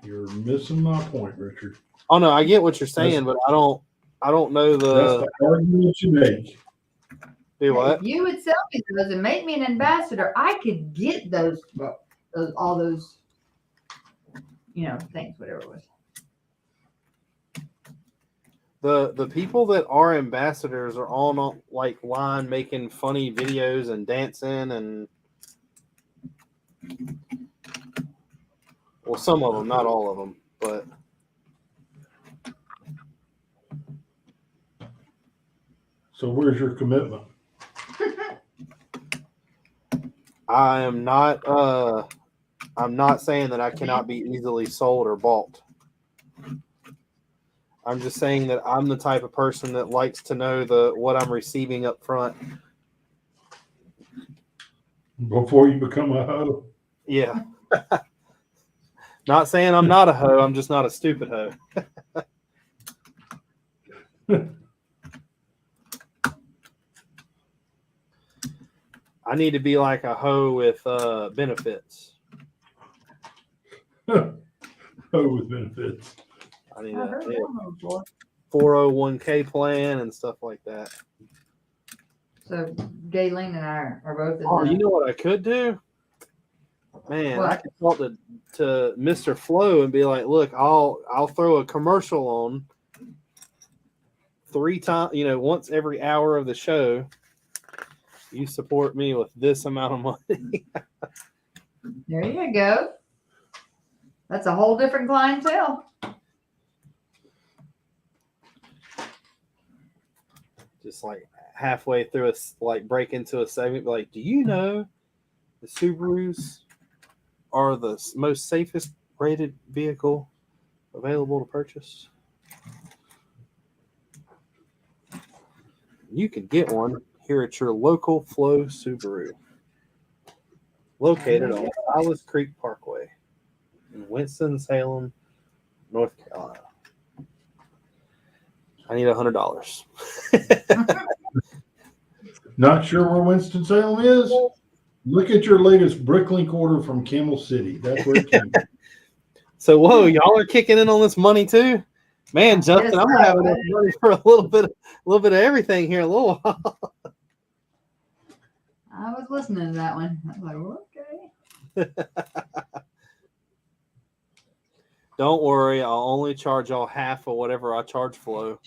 You're missing my point, Richard. Oh no, I get what you're saying, but I don't know That's the the argument you make. do what. If you would sell me those and make me an ambassador, I could get those all those, things, whatever it was. The people that are ambassadors are all not like line making funny videos and dancing and well, some of them, not all of them, but So where's your commitment? I'm not saying that I cannot be easily sold or bought. I'm just saying that I'm the type of person that likes to know what I'm receiving up front. Before you become a hoe? Yeah. Not saying I'm not a hoe, I'm just not a stupid hoe. I need to be like a hoe with benefits. Hoe with benefits. I need I've heard a that one before. 401k plan and stuff like that. So Gayleen and I are both in Oh, the, you know what I could do? Man, What? I could talk to Mr. Flo and be like, look, I'll throw a commercial on 3 times, once every hour of the show. You support me with this amount of money. there you go. That's a whole different clientele. Just like halfway through break into a segment, be like, do you know the Subarus are the most safest rated vehicle available to purchase? You can get one here at your local Flo Subaru, located on Silas Creek Parkway in Winston-Salem, North Carolina. I need $100. Not sure where Winston-Salem is? Look at your latest Bricklink order from Camel City. That's where it came from. So, whoa, y'all are kicking in on this money too? Man, Justin, I'm gonna have enough money for a little bit of everything here in a little while. I was listening to that one. I was like, okay. Don't worry, I'll only charge y'all half of whatever I charge Flo.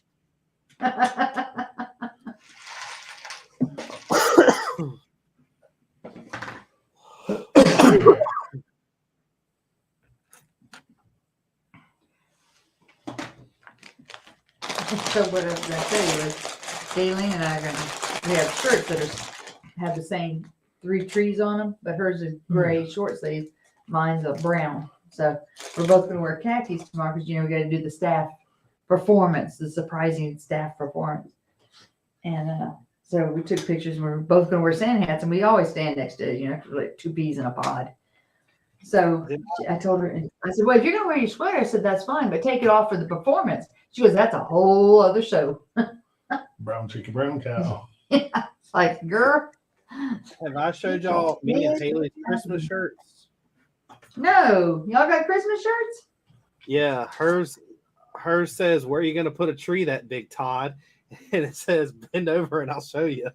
So what I was going to tell you is, Gayleen and I are we have shirts that have the same 3 trees on them, but hers is gray short sleeves, mine's a brown. So we're both going to wear khakis tomorrow because we got to do the staff performance, the surprising staff performance. And so we took pictures and we're both going to wear Santa hats, and we always stand next to, like 2 peas in a pod. So I told her, I said, well, if you're going to wear your sweater, I said, that's fine, but take it off for the performance. She goes, that's a whole other show. Brown chicken, brown cow. Like, girl. Have I showed y'all me and Haley's Christmas shirts? No, y'all got Christmas shirts? Yeah, hers says, where are you going to put a tree that big, Todd? and it says "Bend over and I'll show you."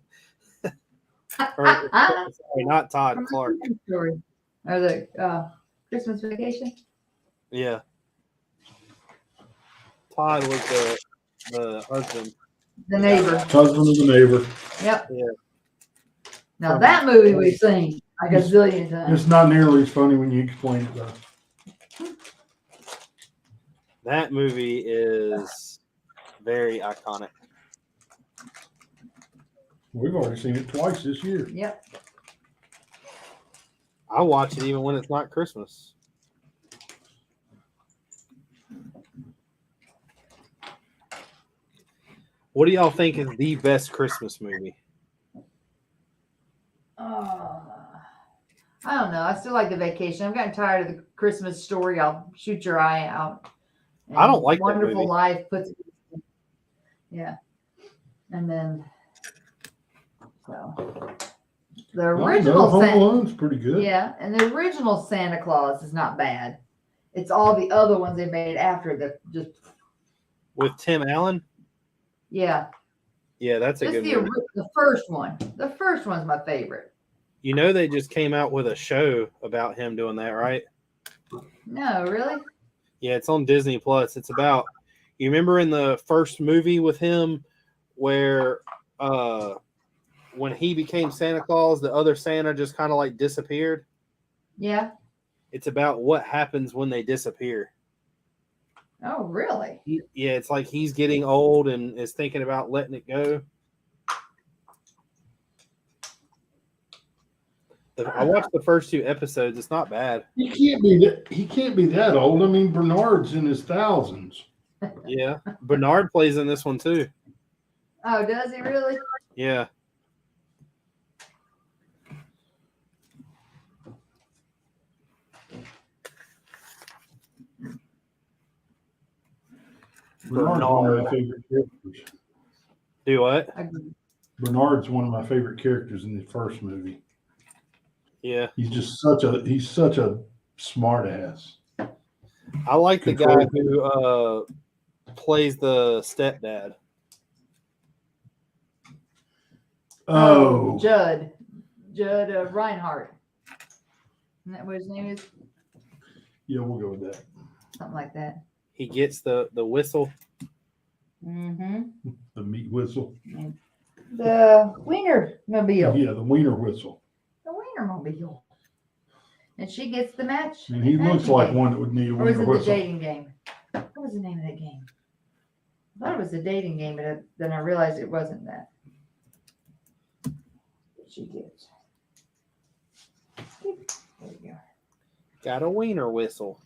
Or sorry, not Todd, From the Clark. Christmas Story. Or the Christmas Vacation. Yeah, Todd was the husband. The Neighbor. Husband of the neighbor. Yep. Yeah. Now From- that movie we've seen a gazillion times. It's not nearly as funny when you explain it though. That movie is very iconic. We've already seen it twice this year. Yep. I watch it even when it's not Christmas. What do y'all think is the best Christmas movie? I don't know. I still like The Vacation. I've gotten tired of the Christmas Story. I'll shoot your eye out. I don't like that Wonderful movie. Life puts. Yeah. And then, so the original Home Santa, Alone's pretty good. yeah, and the original Santa Claus is not bad. It's all the other ones they made after that. Just With Tim Allen? yeah, Yeah, that's a just good movie. the first one. The first one's my favorite. You know they just came out with a show about him doing that, right? No, really? Yeah, it's on Disney Plus. It's about, you remember in the first movie with him where when he became Santa Claus, the other Santa just kind of like disappeared? Yeah. It's about what happens when they disappear. Oh, really? Yeah, it's like he's getting old and is thinking about letting it go. I watched the first 2 episodes. It's not bad. He can't be that old. I mean, Bernard's in his thousands. Yeah. Bernard plays in this one too. Oh, does he really? Yeah. Bernard's one of my favorite characters. Do what? Bernard's one of my favorite characters in the first movie. Yeah. He's such a smart ass. I like the guy who plays the stepdad. Oh, Judd Reinhardt. Isn't that what his name is? yeah, we'll go with that. Something like that. He gets the whistle. Mm-hmm. The meat whistle. The Wienermobile. Yeah, the wiener whistle. The Wienermobile. And she gets the match. And he looks matching like game. one that would need a Or was wiener it the whistle. dating game? What was the name of that game? I thought it was the dating game, but then I realized it wasn't that. She gets. There you go. Got a wiener whistle.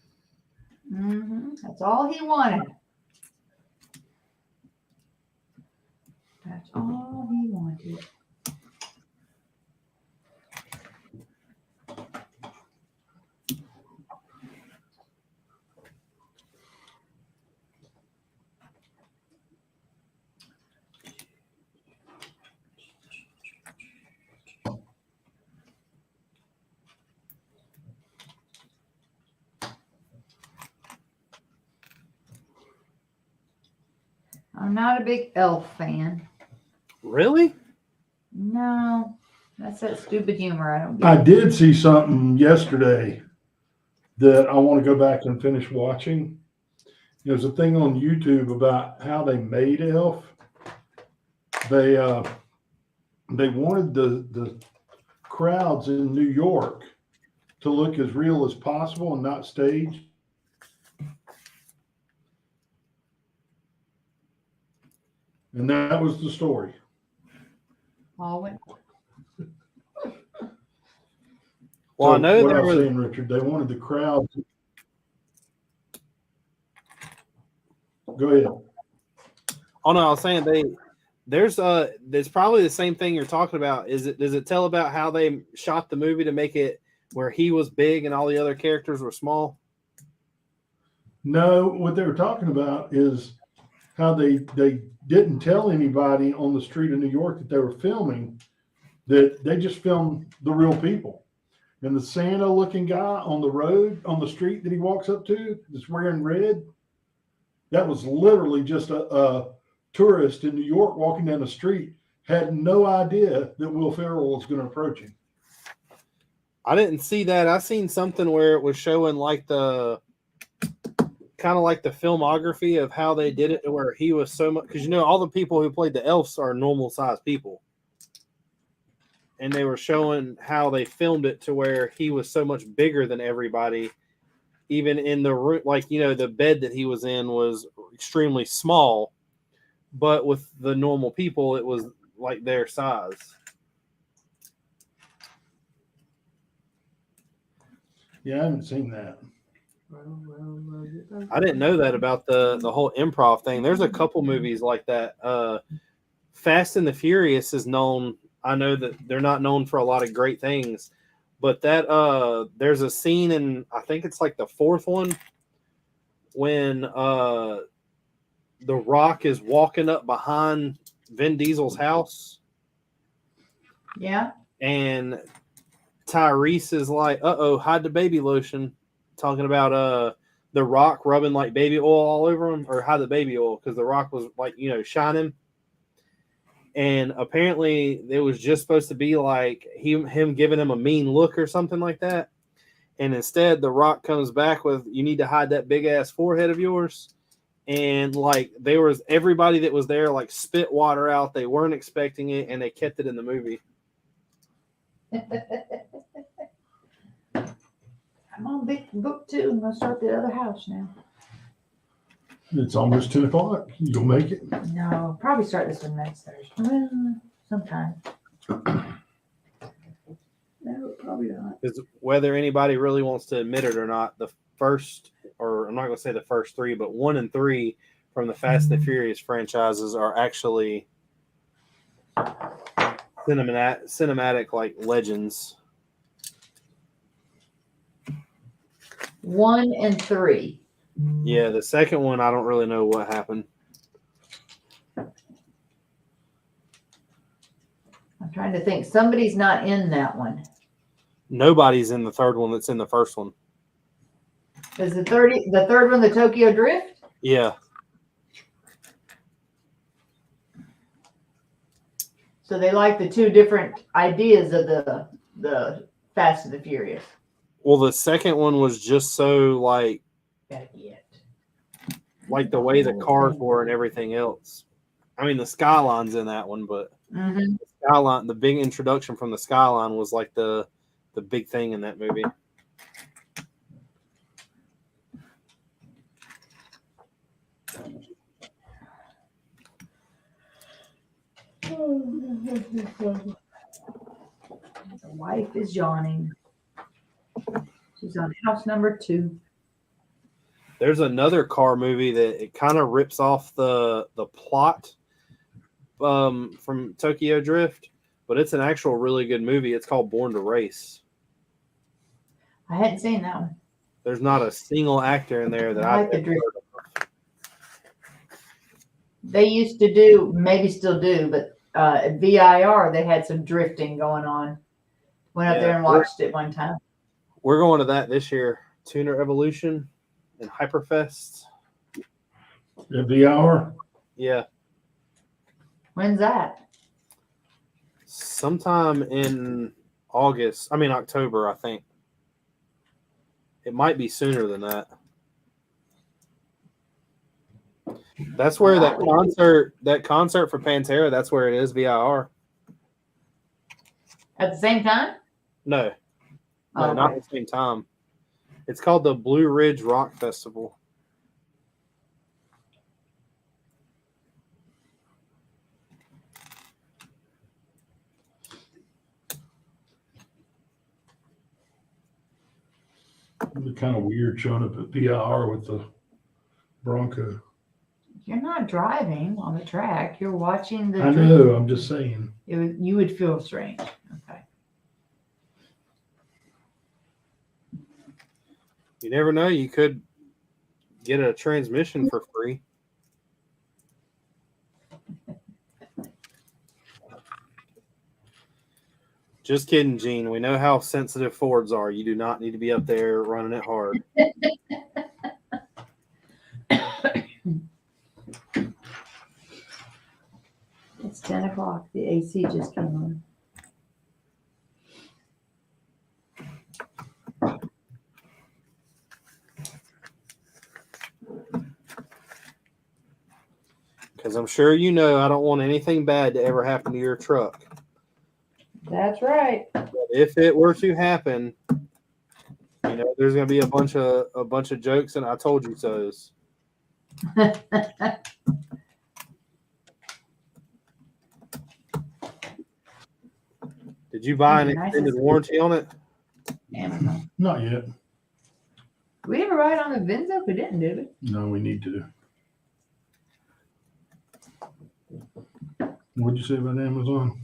Mm-hmm. That's all he wanted. That's all he wanted. I'm not a big Elf fan. Really? No, that's that stupid humor. I don't get. I did see something yesterday that I want to go back and finish watching. There's a thing on YouTube about how they made Elf. They wanted the crowds in New York to look as real as possible and not staged. And that was the story. All went. Well, I So know what there I was was. saying, Richard, they wanted the crowd. Go ahead. Oh no, I was saying there's probably the same thing you're talking about. Does it tell about how they shot the movie to make it where he was big and all the other characters were small? No, what they were talking about is how they didn't tell anybody on the street of New York that they were filming, that they just filmed the real people. And the Santa looking guy on the road, on the street that he walks up to, that's wearing red, that was literally just a tourist in New York walking down the street had no idea that Will Ferrell was going to approach him. I didn't see that. I seen something where it was showing like the kind of like the filmography of how they did it, to where he was so much, because you know all the people who played the elves are normal sized people, and they were showing how they filmed it to where he was so much bigger than everybody, even in the room. Like, you know, the bed that he was in was extremely small, but with the normal people, it was like their size. Yeah, I haven't seen that. I didn't know that about the whole improv thing. There's a couple movies like that. Fast and the Furious is known. I know that they're not known for a lot of great things, but that there's a scene in, I think it's like the fourth one, when The Rock is walking up behind Vin Diesel's house, Yeah. and Tyrese is like, "Uh-oh, hide the baby lotion," talking about The Rock rubbing like baby oil all over him, or hide the baby oil, because The Rock was like, you know, shining. And apparently it was just supposed to be like him giving him a mean look or something like that. And instead The Rock comes back with, "You need to hide that big ass forehead of yours." And like there was everybody that was there like spit water out. They weren't expecting it, and they kept it in the movie. I'm on book 2. I'm gonna start the other house now. It's almost 10 o'clock. You'll make it. No, probably start this one next Thursday. Well, sometime. No, probably not. Because whether anybody really wants to admit it or not, the first, or I'm not going to say the first 3, but 1 and 3 from the Fast and the Furious franchises are actually cinematic like legends. 1 and 3. Yeah, the second one, I don't really know what happened. I'm trying to think. Somebody's not in that one. Nobody's in the third one that's in the first one. Is the third one the Tokyo Drift? Yeah. So they like the 2 different ideas of the Fast and the Furious. Well, the second one was just so like the way the cars were and everything else. I mean, the Skyline's in that one, but the Skyline, the big introduction from the Skyline was like the big thing in that movie. The wife is yawning. She's on house number 2. There's another car movie that it kind of rips off the plot from Tokyo Drift, but it's an actual really good movie. It's called Born to Race. I hadn't seen that one. There's not a single actor in there that I I've like the ever drift. heard of. They used to do, maybe still do, but at VIR they had some drifting going on. Went up there and watched it one time. We're going to that this year. Tuner Evolution and Hyperfest. At the hour. Yeah. When's that? Sometime in October, I think. It might be sooner than that. That's where that concert for Pantera, that's where it is, VIR. At the same time? No, Oh, not okay. at the same time. It's called the Blue Ridge Rock Festival. It'd be kind of weird showing up at VIR with the Bronco. You're not driving on the track. You're watching the I know. I'm just saying. You would feel strange. Okay. You never know. You could get a transmission for free. Just kidding, Gene. We know how sensitive Fords are. You do not need to be up there running it hard. the AC just came on. Because I'm sure you know I don't want anything bad to ever happen to your truck. That's right. But if it were to happen, you know, there's gonna be a bunch of jokes and I told you so's. Did you buy an extended warranty on it? Amazon. Not yet. Did we ever ride on the Venzo? We didn't, did we? No, we need to. What'd you say about Amazon?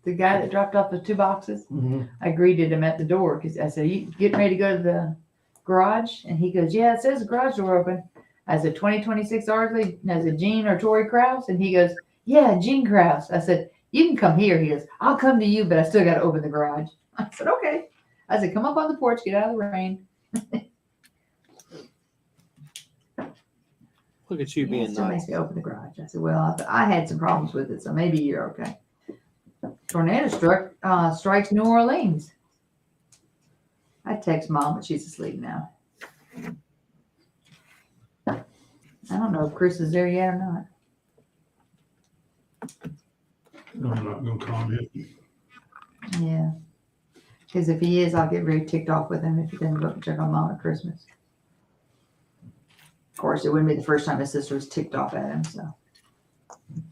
The guy that dropped off the 2 boxes, Mm-hmm. I greeted him at the door because I said, "You getting ready to go to the garage?" And he goes, "Yeah, it says the garage door open." I said, 2026 Ardley has a Gene or Tori Krause? And he goes, "Yeah, Gene Krause." I said, "You can come here." He goes, "I'll come to you, but I still got to open the garage." I said, "Okay." I said, "Come up on the porch, get out of the rain." Look at you Yeah, it being still nice. makes me open the garage. I said, "Well, I had some problems with it, so maybe you're okay." Tornado strikes New Orleans. I text Mom, but she's asleep now. I don't know if Chris is there yet or not. No, I'm not gonna comment. Yeah. Because if he is, I'll get very ticked off with him if he doesn't go up and check on Mom at Christmas. Of course, it wouldn't be the first time his sister was ticked off at him, so.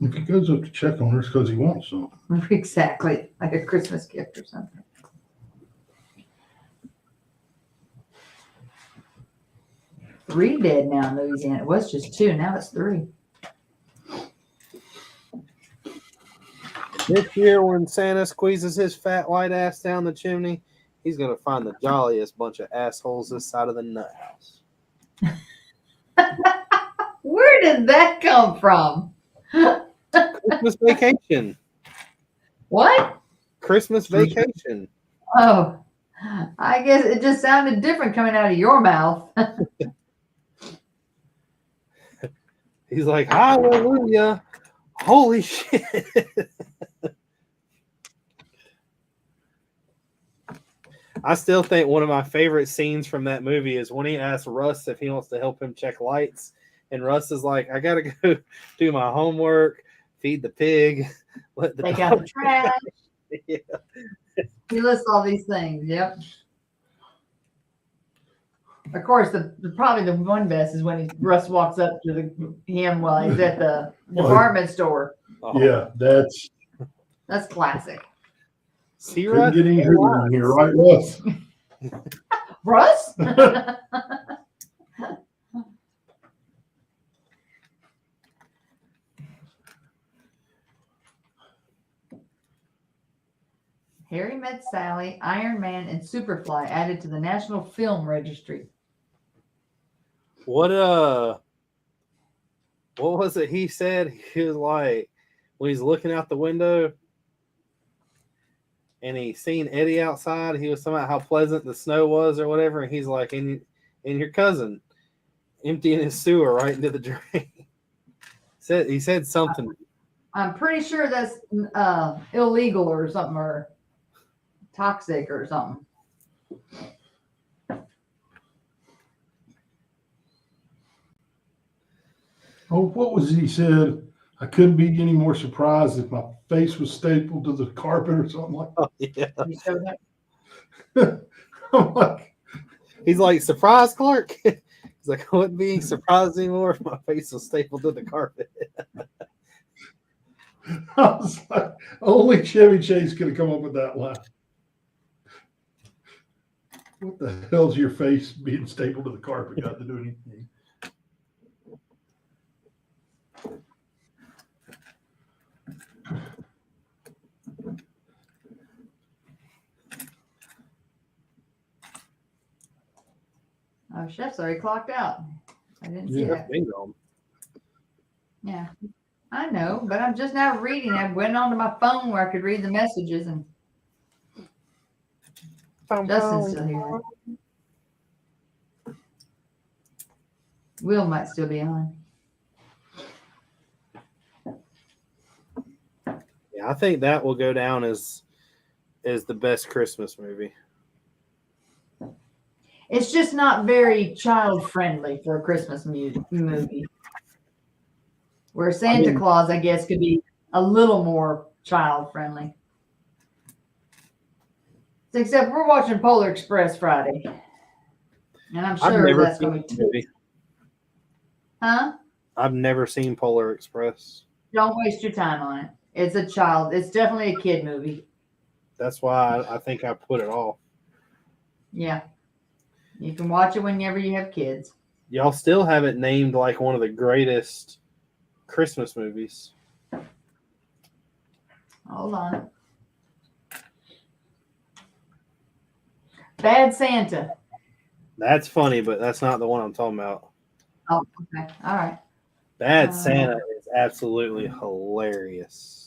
If he goes up to check on her, it's because he wants something. Exactly. Like a Christmas gift or something. Three dead now in Louisiana. It was just 2. Now it's 3. This year, when Santa squeezes his fat white ass down the chimney, he's gonna find the jolliest bunch of assholes this side of the nut house. Where did that come from? Christmas vacation. What? Christmas vacation. Oh, I guess it just sounded different coming out of your mouth. He's like, hallelujah. Holy shit. I still think one of my favorite scenes from that movie is when he asks Russ if he wants to help him check lights. And Russ is like, I got to go do my homework, feed the pig, let the Take dog. out the trash. Yeah. He lists all these things. Yep. Of course, probably the one best is when Russ walks up to him while he's at the department store. Oh, Yeah, that's That's classic. See, couldn't Russ? get any hooter in here, right, Russ? Russ? Harry Met Sally, Iron Man, and Superfly added to the National Film Registry. What was it he said? He was like, when he's looking out the window and he seen Eddie outside, he was talking about how pleasant the snow was or whatever, and he's like, and your cousin emptying his sewer right into the drain. He said something. I'm pretty sure that's illegal or something, or toxic or something. Oh, what was it he said? I couldn't be any more surprised if my face was stapled to the carpet or something like Oh, yeah. You showed that? that. I'm like, He's like, surprise, Clark. He's like, I wouldn't be surprised anymore if my face was stapled to the carpet. I was like, only Chevy Chase could have come up with that line. What the hell's your face being stapled to the carpet got to do anything? Oh, Chef's already clocked out. I didn't see Yeah. that. Bingo. Yeah, I know, but I'm just now reading. I went onto my phone where I could read the messages, and Justin's still here. Will might still be on. Yeah, Yeah, I think that will go down as the best Christmas movie. It's just not very child friendly for a Christmas movie. Where Santa Claus, I guess, could be a little more child friendly. Except we're watching Polar Express Friday. And I'm I've sure never that's seen going to the movie. Huh? I've never seen Polar Express. Don't waste your time on it. It's definitely a kid movie. That's why I think I put it off. Yeah. You can watch it whenever you have kids. Y'all still have it named like one of the greatest Christmas movies. Hold on. Bad Santa. That's funny, but that's not the one I'm talking about. Oh, okay. All right. Bad Santa is absolutely hilarious.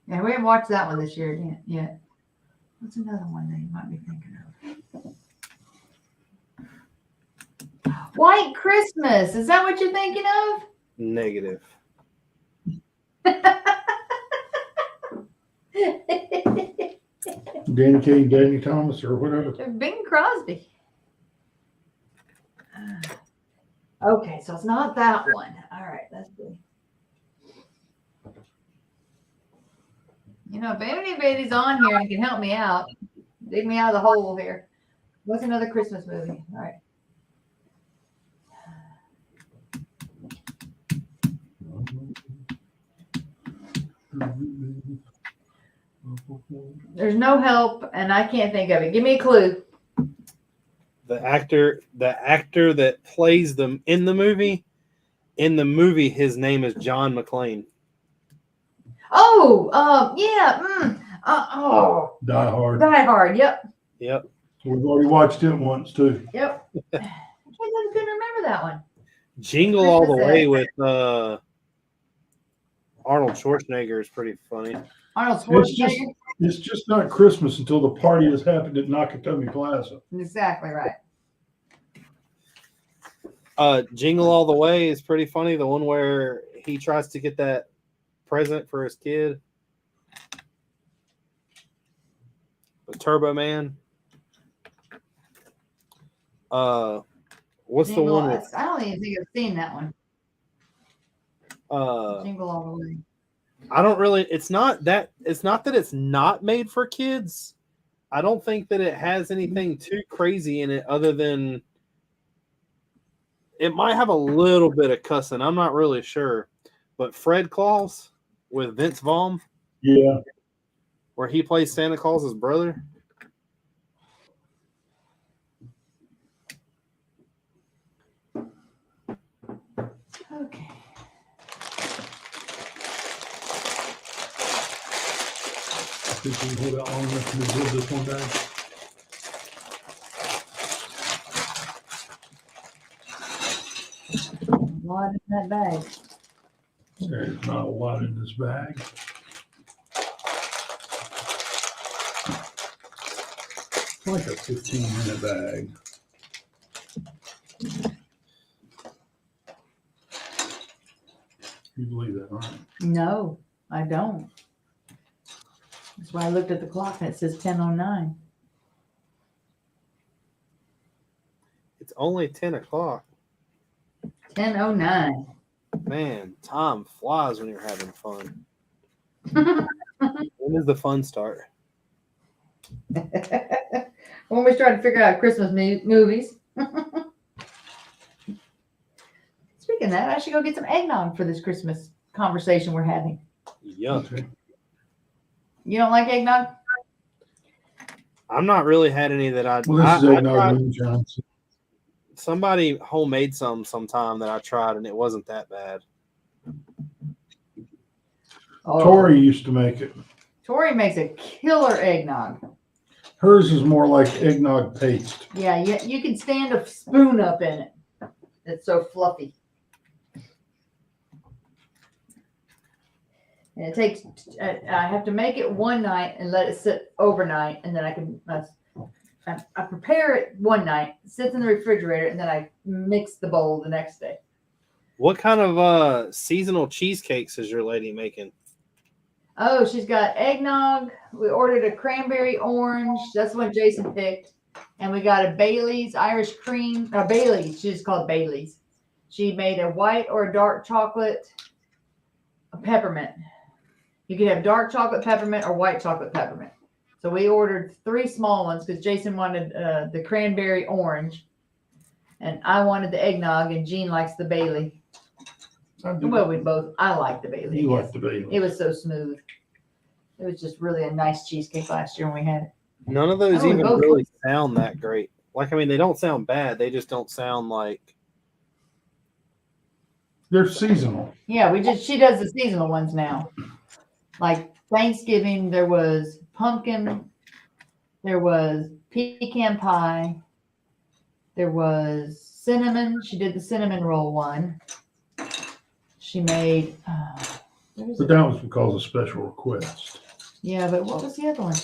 Yeah, we haven't watched that one this year yet. What's another one that you might be thinking of? White Christmas. Is that what you're thinking of? Negative. Danny Kaye, Danny Thomas, or whatever. Bing Crosby. Okay, so it's not that one. All right, let's see. You know, if anybody's on here and can help me out, dig me out of the hole here. What's another Christmas movie? All right. There's no help, and I can't think of it. Give me a clue. The actor that plays them in the movie, his name is John McClane. Oh, yeah. Oh, Die Hard. Die Hard. Yep. Yep. We've already watched it once too. Yep. I couldn't remember that one. Jingle All the Way with Arnold Schwarzenegger is pretty funny. Arnold It's just, Schwarzenegger. it's just not Christmas until the party has happened at Nakatomi Plaza. Exactly right. Jingle All the Way is pretty funny. The one where he tries to get that present for his kid. The Turbo Man. What's Jingle, the one with I don't even think I've seen that one. Jingle All the Way. I don't really it's not that it's not made for kids. I don't think that it has anything too crazy in it other than it might have a little bit of cussing. I'm not really sure. But Fred Claus with Vince Vaughn, Yeah. where he plays Santa Claus's brother. Okay. Think we can hold out long enough to absorb this one bag? A lot in that bag. There's not a lot in this bag. It's like a 15-minute bag. You believe that, right? No, I don't. That's why I looked at the clock and it says 10:09. It's only 10 o'clock. 10:09. Man, time flies when you're having fun. When does the fun start? When we started to figure out Christmas movies. Speaking of that, I should go get some eggnog for this Christmas conversation we're having. Yuck. Okay. You don't like eggnog? I'm not really had any that Well, this is I eggnog tried- moonshine. somebody homemade sometime that I tried and it wasn't that bad. Oh, Tori used to make it. Tori makes a killer eggnog. Hers is more like eggnog paste. Yeah, you can stand a spoon up in it. It's so fluffy. And it takes, I have to make it one night and let it sit overnight. And then I can, I prepare it one night, sits in the refrigerator, and then I mix the bowl the next day. What kind of seasonal cheesecakes is your lady making? Oh, she's got eggnog. We ordered a cranberry orange. That's what Jason picked. And we got a Bailey's Irish cream. Bailey's. She's called Bailey's. She made a white or a dark chocolate peppermint. You could have dark chocolate peppermint or white chocolate peppermint. So we ordered 3 small ones because Jason wanted the cranberry orange. And I wanted the eggnog, and Jean likes the Bailey. Well, I like the Bailey. You yes. like the Bailey. It was so smooth. It was just really a nice cheesecake last year when we had it. None of those Oh, we even both- really sound that great. Like, I mean, they don't sound bad. They just don't sound like. They're seasonal. Yeah, she does the seasonal ones now. Like Thanksgiving, there was pumpkin, there was pecan pie, there was cinnamon. She did the cinnamon roll one. She made, But that was because of special request. yeah, but what was the other one?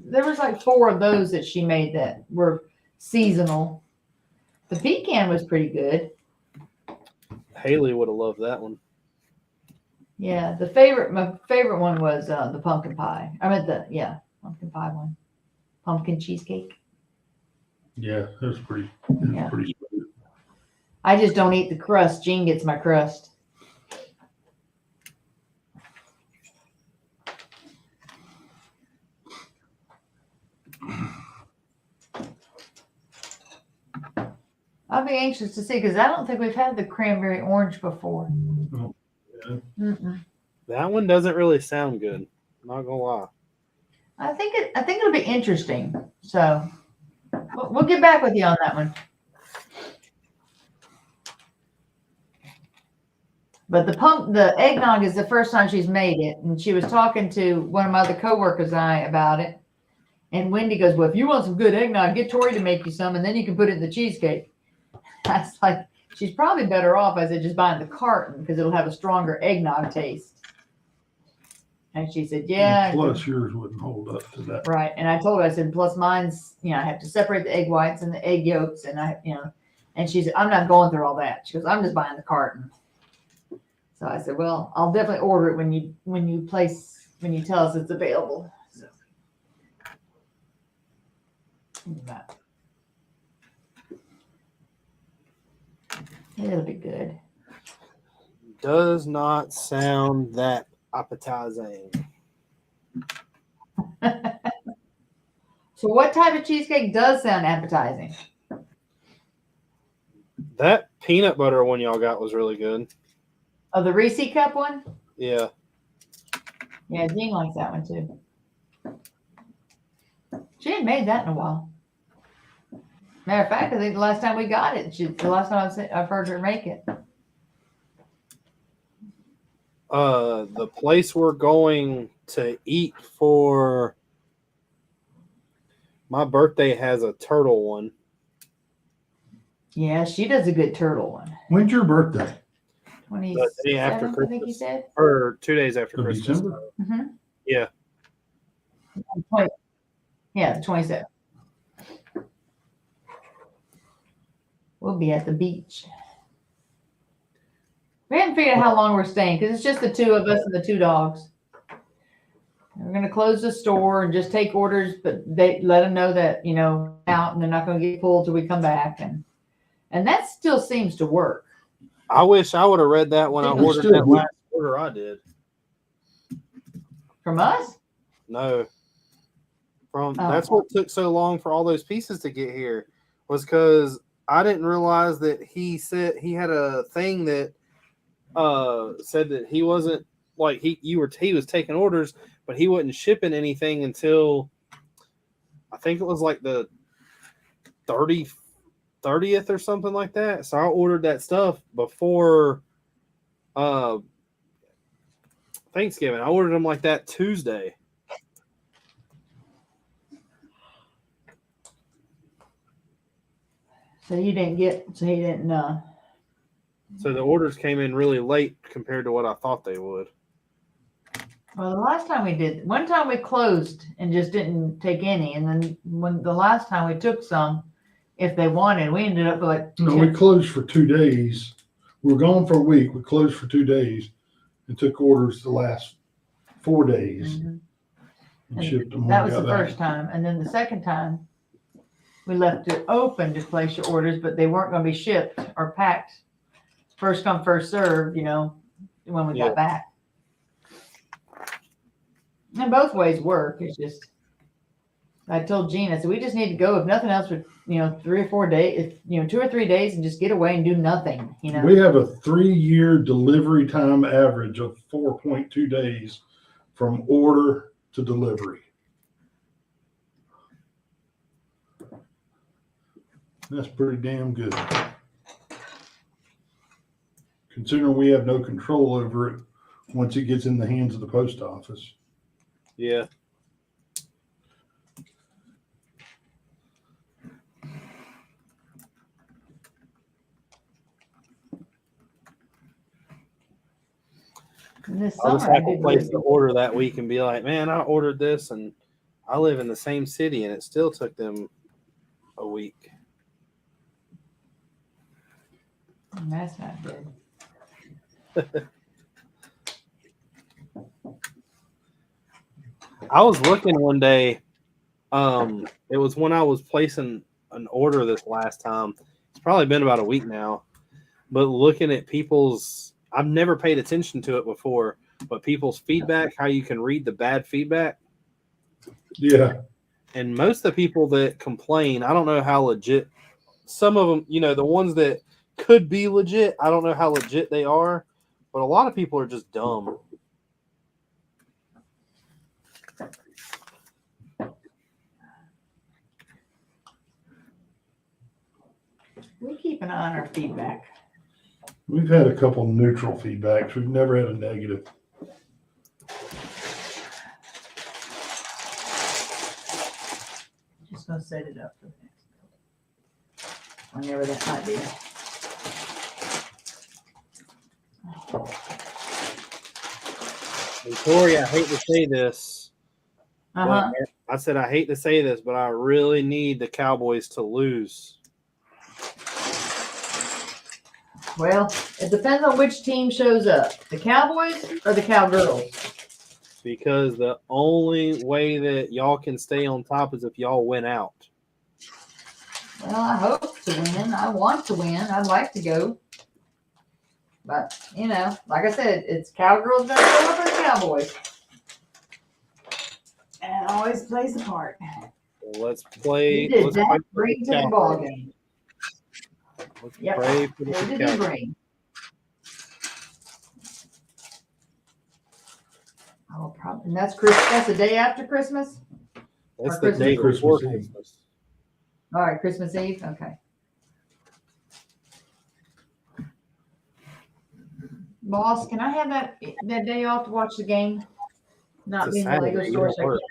There was like 4 of those that she made that were seasonal. The pecan was pretty good. Haley would have loved that one. Yeah, my favorite one was the pumpkin pie. I meant pumpkin pie one. Pumpkin cheesecake. Yeah, it was pretty Yeah. pretty smooth. I just don't eat the crust. Jean gets my crust. I'll be anxious to see because I don't think we've had the cranberry orange before. Oh, yeah. Mm-mm. That one doesn't really sound good. Not gonna lie. I think it'll be interesting. So we'll get back with you on that one. But the eggnog is the first time she's made it, and she was talking to one of my other coworkers and I about it. And Wendy goes, "Well, if you want some good eggnog, get Tori to make you some, and then you can put it in the cheesecake." I was like, she's probably better off, I said, just buying the carton because it'll have a stronger eggnog taste. And she said, "Yeah." Plus, yours wouldn't hold up to that. Right. And I told her, I said, plus mine's, I have to separate the egg whites and the egg yolks. And and she said, "I'm not going through all that." She goes, "I'm just buying the carton." So I said, "Well, I'll definitely order it when you tell us it's available." So. It'll be good. Does not sound that appetizing. So what type of cheesecake does sound appetizing? That peanut butter one y'all got was really good. Oh, the Reese cup one? Yeah. Yeah, Jean likes that one too. She hadn't made that in a while. Matter of fact, I think the last time we got it, the last time I've heard her make it. The place we're going to eat for my birthday has a turtle one. Yeah, she does a good turtle one. When's your birthday? 27th, The day after I think you Christmas. said. Or 2 days after Of Christmas. December? Mm-hmm. Yeah. Yeah, the 27th. We'll be at the beach. We haven't figured out how long we're staying because it's just the 2 of us and the 2 dogs. We're going to close the store and just take orders, but they let them know that, out and they're not going to get pulled till we come back. And that still seems to work. I wish I would have read that when I It ordered still that would. last order I did. From us? No. Oh. That's what took so long for all those pieces to get here, was because I didn't realize that he said he had a thing that said that he wasn't like he was taking orders, but he wasn't shipping anything until I think it was like the 30th or something like that. So I ordered that stuff before Thanksgiving. I ordered them like that Tuesday. So he didn't. So the orders came in really late compared to what I thought they would. Well, the last time we did, one time we closed and just didn't take any. And then when the last time we took some, if they wanted, we ended up like. No, we closed for 2 days. We were gone for a week. We closed for 2 days and took orders the last 4 days Mhm. and shipped them. when That we was the got back. first time. And then the second time, we left it open to place your orders, but they weren't going to be shipped or packed. First come, first served, when we Yeah. got back. And both ways work. It's just, I told Gene, I said, we just need to go, if nothing else, for 3 or 4 days, 2 or 3 days, and just get away and do nothing. We have a 3-year delivery time average of 4.2 days from order to delivery. That's pretty damn good. Considering we have no control over it once it gets in the hands of the post office. Yeah. And this I'll just summer, I have to did place really the order that week and be like, man, I ordered this and I live in the same city and it still took them a week. good. That's not good. I was looking one day. It was when I was placing an order this last time. It's probably been about a week now. But looking at people's, I've never paid attention to it before, but people's feedback, how you can read the bad feedback. Yeah. And most of the people that complain, I don't know how legit. Some of them, the ones that could be legit, I don't know how legit they are. But a lot of people are just dumb. We keep an eye on our feedback. We've had a couple neutral feedbacks. We've never had a negative. Just gonna set it up for the next build. Whenever that might be. And Tori, I hate to say this, Uh-huh. but I said I hate to say this, but I really need the Cowboys to lose. Well, it depends on which team shows up. The Cowboys or the Cowgirls? Because the only way that y'all can stay on top is if y'all win out. Well, I hope to win. I want to win. I'd like to go. But, like I said, it's Cowgirls gonna show up or the Cowboys. And it always plays a part. So let's play. You did Let's that pray for bring the to the ball Cowboys. game. Let's Yep. pray for the What did you Cowboys. bring? Oh, probably. And that's the day after Christmas? That's Or the day Christmas before Eve. Christmas. All right, Christmas Eve? Okay. Boss, can I have that day off to watch the game? Not It's a be in the Lego Saturday, you store. don't So work.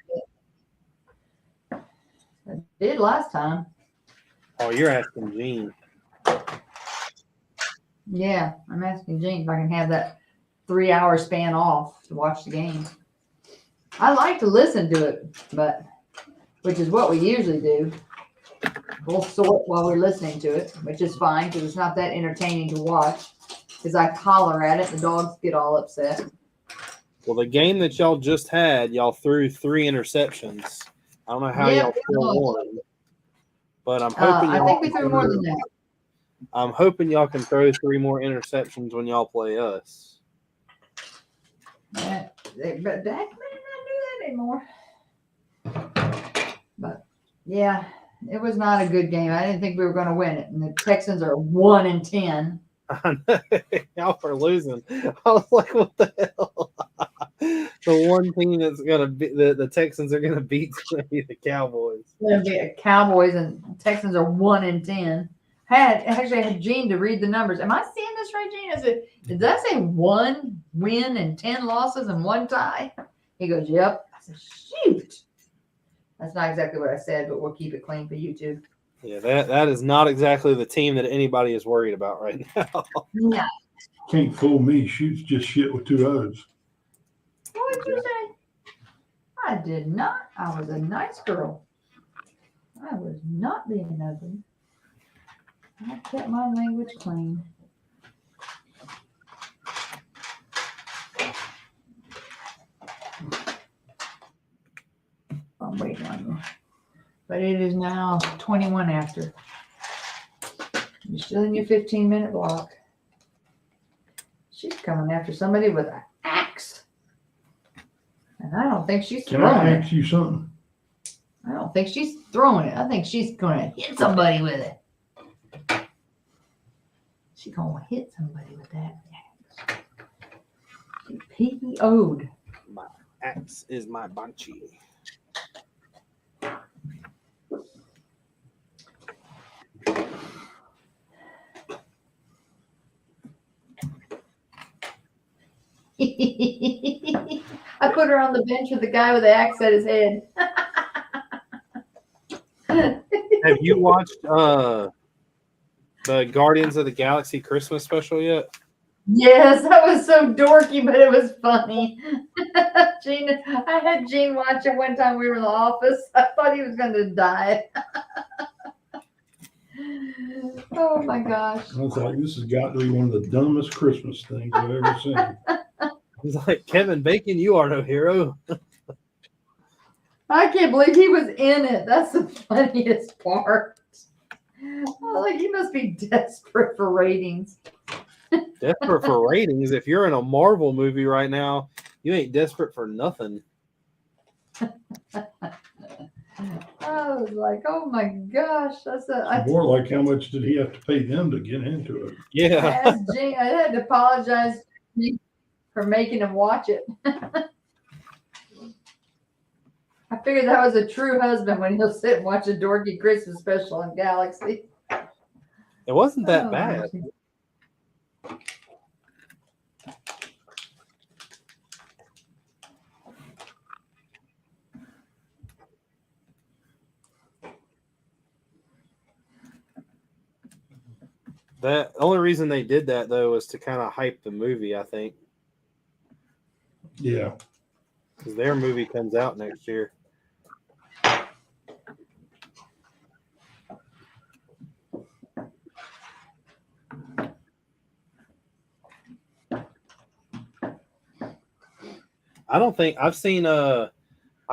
I did last time. Oh, you're asking Gene. Yeah, I'm asking Gene if I can have that 3-hour span off to watch the game. I like to listen to it, which is what we usually do. We'll sort while we're listening to it, which is fine because it's not that entertaining to watch. Because I holler at it, the dogs get all upset. Well, the game that y'all just had, y'all threw 3 interceptions. I don't know how Yep. y'all still won, but I'm hoping I y'all think we threw more than that. I'm hoping y'all can throw 3 more interceptions when y'all play us. Yeah, but Dak may not do that anymore. But yeah, it was not a good game. I didn't think we were going to win it. And the Texans are 1-10. I know. Y'all are losing. I was like, what the hell? The one team that's gonna be the Texans are gonna beat is gonna be the Cowboys. Going to be Cowboys and Texans are 1-10. Actually had Gene to read the numbers. Am I seeing this right, Gene? Did that say 1 win and 10 losses and 1 tie? He goes, yep. I said, shoot. That's not exactly what I said, but we'll keep it clean for you two. Yeah, that is not exactly the team that anybody is worried about right now. No. Can't fool me. Shoots just shit with 2 O's. What did you say? I did not. I was a nice girl. I was not being ugly. I kept my language clean. I'm waiting on you. But it is now 21 after. You're still in your 15-minute block. She's coming after somebody with an axe. And I don't think she's Can throwing I it. ask you something? I don't think she's throwing it. I think she's going to hit somebody with it. She's going to hit somebody with that axe. She PO'd. My axe is my banshee. I put her on the bench with the guy with the axe at his head. Have you watched the Guardians of the Galaxy Christmas special yet? Yes, that was so dorky, but it was funny. Gene, I had Gene watch it one time. We were in the office. I thought he was going to die. Oh my gosh. I was like, this has got to be one of the dumbest Christmas things I've ever seen. He's like, Kevin Bacon, you are no hero. I can't believe he was in it. That's the funniest part. I was like, he must be desperate for ratings. Desperate for ratings. If you're in a Marvel movie right now, you ain't desperate for nothing. I was like, oh my gosh. I More like how much did he have to pay them to get into it? Yeah. asked Gene, I had to apologize for making him watch it. I figured that was a true husband when he'll sit and watch a dorky Christmas special on Galaxy. It wasn't that Oh, bad. mercy. The only reason they did that though was to kind of hype the movie, I think, Yeah. because their movie comes out next year. I don't think I've seen I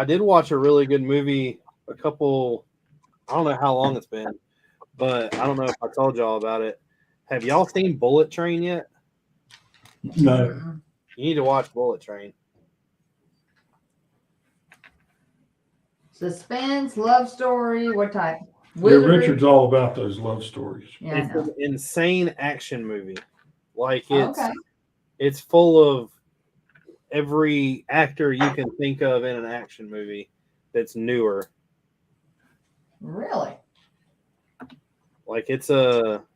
did watch a really good movie I don't know how long it's been, but I don't know if I told y'all about it. Have y'all seen Bullet Train yet? No. Mm-mm. You need to watch Bullet Train. Suspense, love story, what type? Yeah, Wizardry? Richard's all about those love stories. Yeah, I It's know. an insane action movie. Like Okay. it's full of every actor you can think of in an action movie that's newer. Really? Like it's about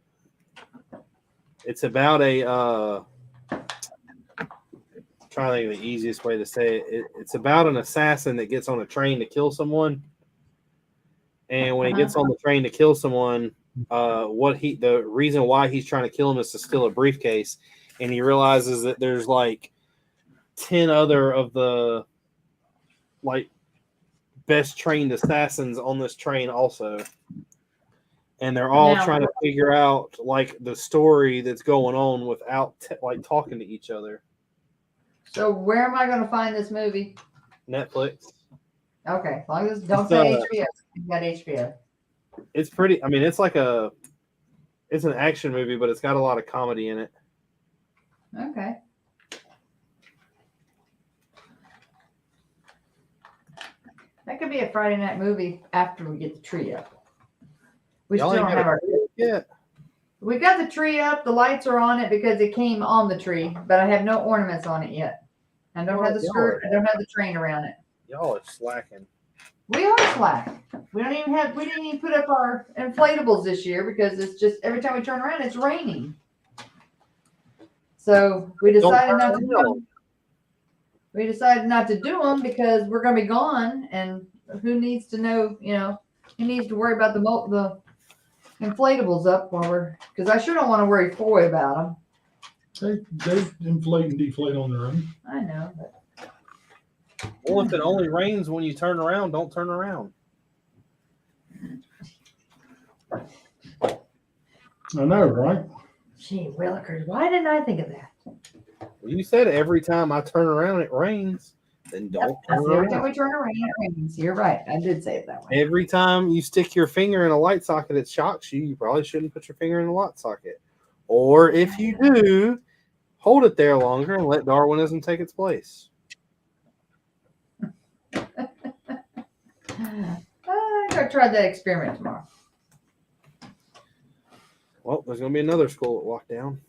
a trying to think of the easiest way to say it. It's about an assassin that gets on a train to kill someone. And when he gets on the train to kill someone, the reason why he's trying to kill him is to steal a briefcase. And he realizes that there's like 10 other of the like best trained assassins on this train also. And they're all Now- trying to figure out like the story that's going on without like talking to each other. So where am I going to find this movie? Netflix. Okay, as long as don't It's, say HBO. You got HBO. It's pretty. I mean, it's an action movie, but it's got a lot of comedy in it. Okay. That could be a Friday night movie after we get the tree up. We Y'all still ain't don't got have our. Yeah. We got the tree up. The lights are on it because it came on the tree, but I have no ornaments on it yet. I don't have the skirt. I don't have the train around it. Y'all are slacking. We are slack. We didn't even put up our inflatables this year because it's just every time we turn around, it's raining. So we decided not to do them. We decided not to do them because we're going to be gone, and who needs to know? Who needs to worry about the inflatables up while because I sure don't want to worry Foy about them. They inflate and deflate on their own. I know, but Well, if it only rains when you turn around, don't turn around. I know, right? gee willikers, why didn't I think of that? You said every time I turn around, it rains. then don't That's turn every time around. we turn around, it rains. You're right. I did say it that way. Every time you stick your finger in a light socket, it shocks you. You probably shouldn't put your finger in the light socket. Or if you do, hold it there longer and let Darwinism take its place. I'm gonna try that experiment tomorrow. Well, there's going to be another school that locked down.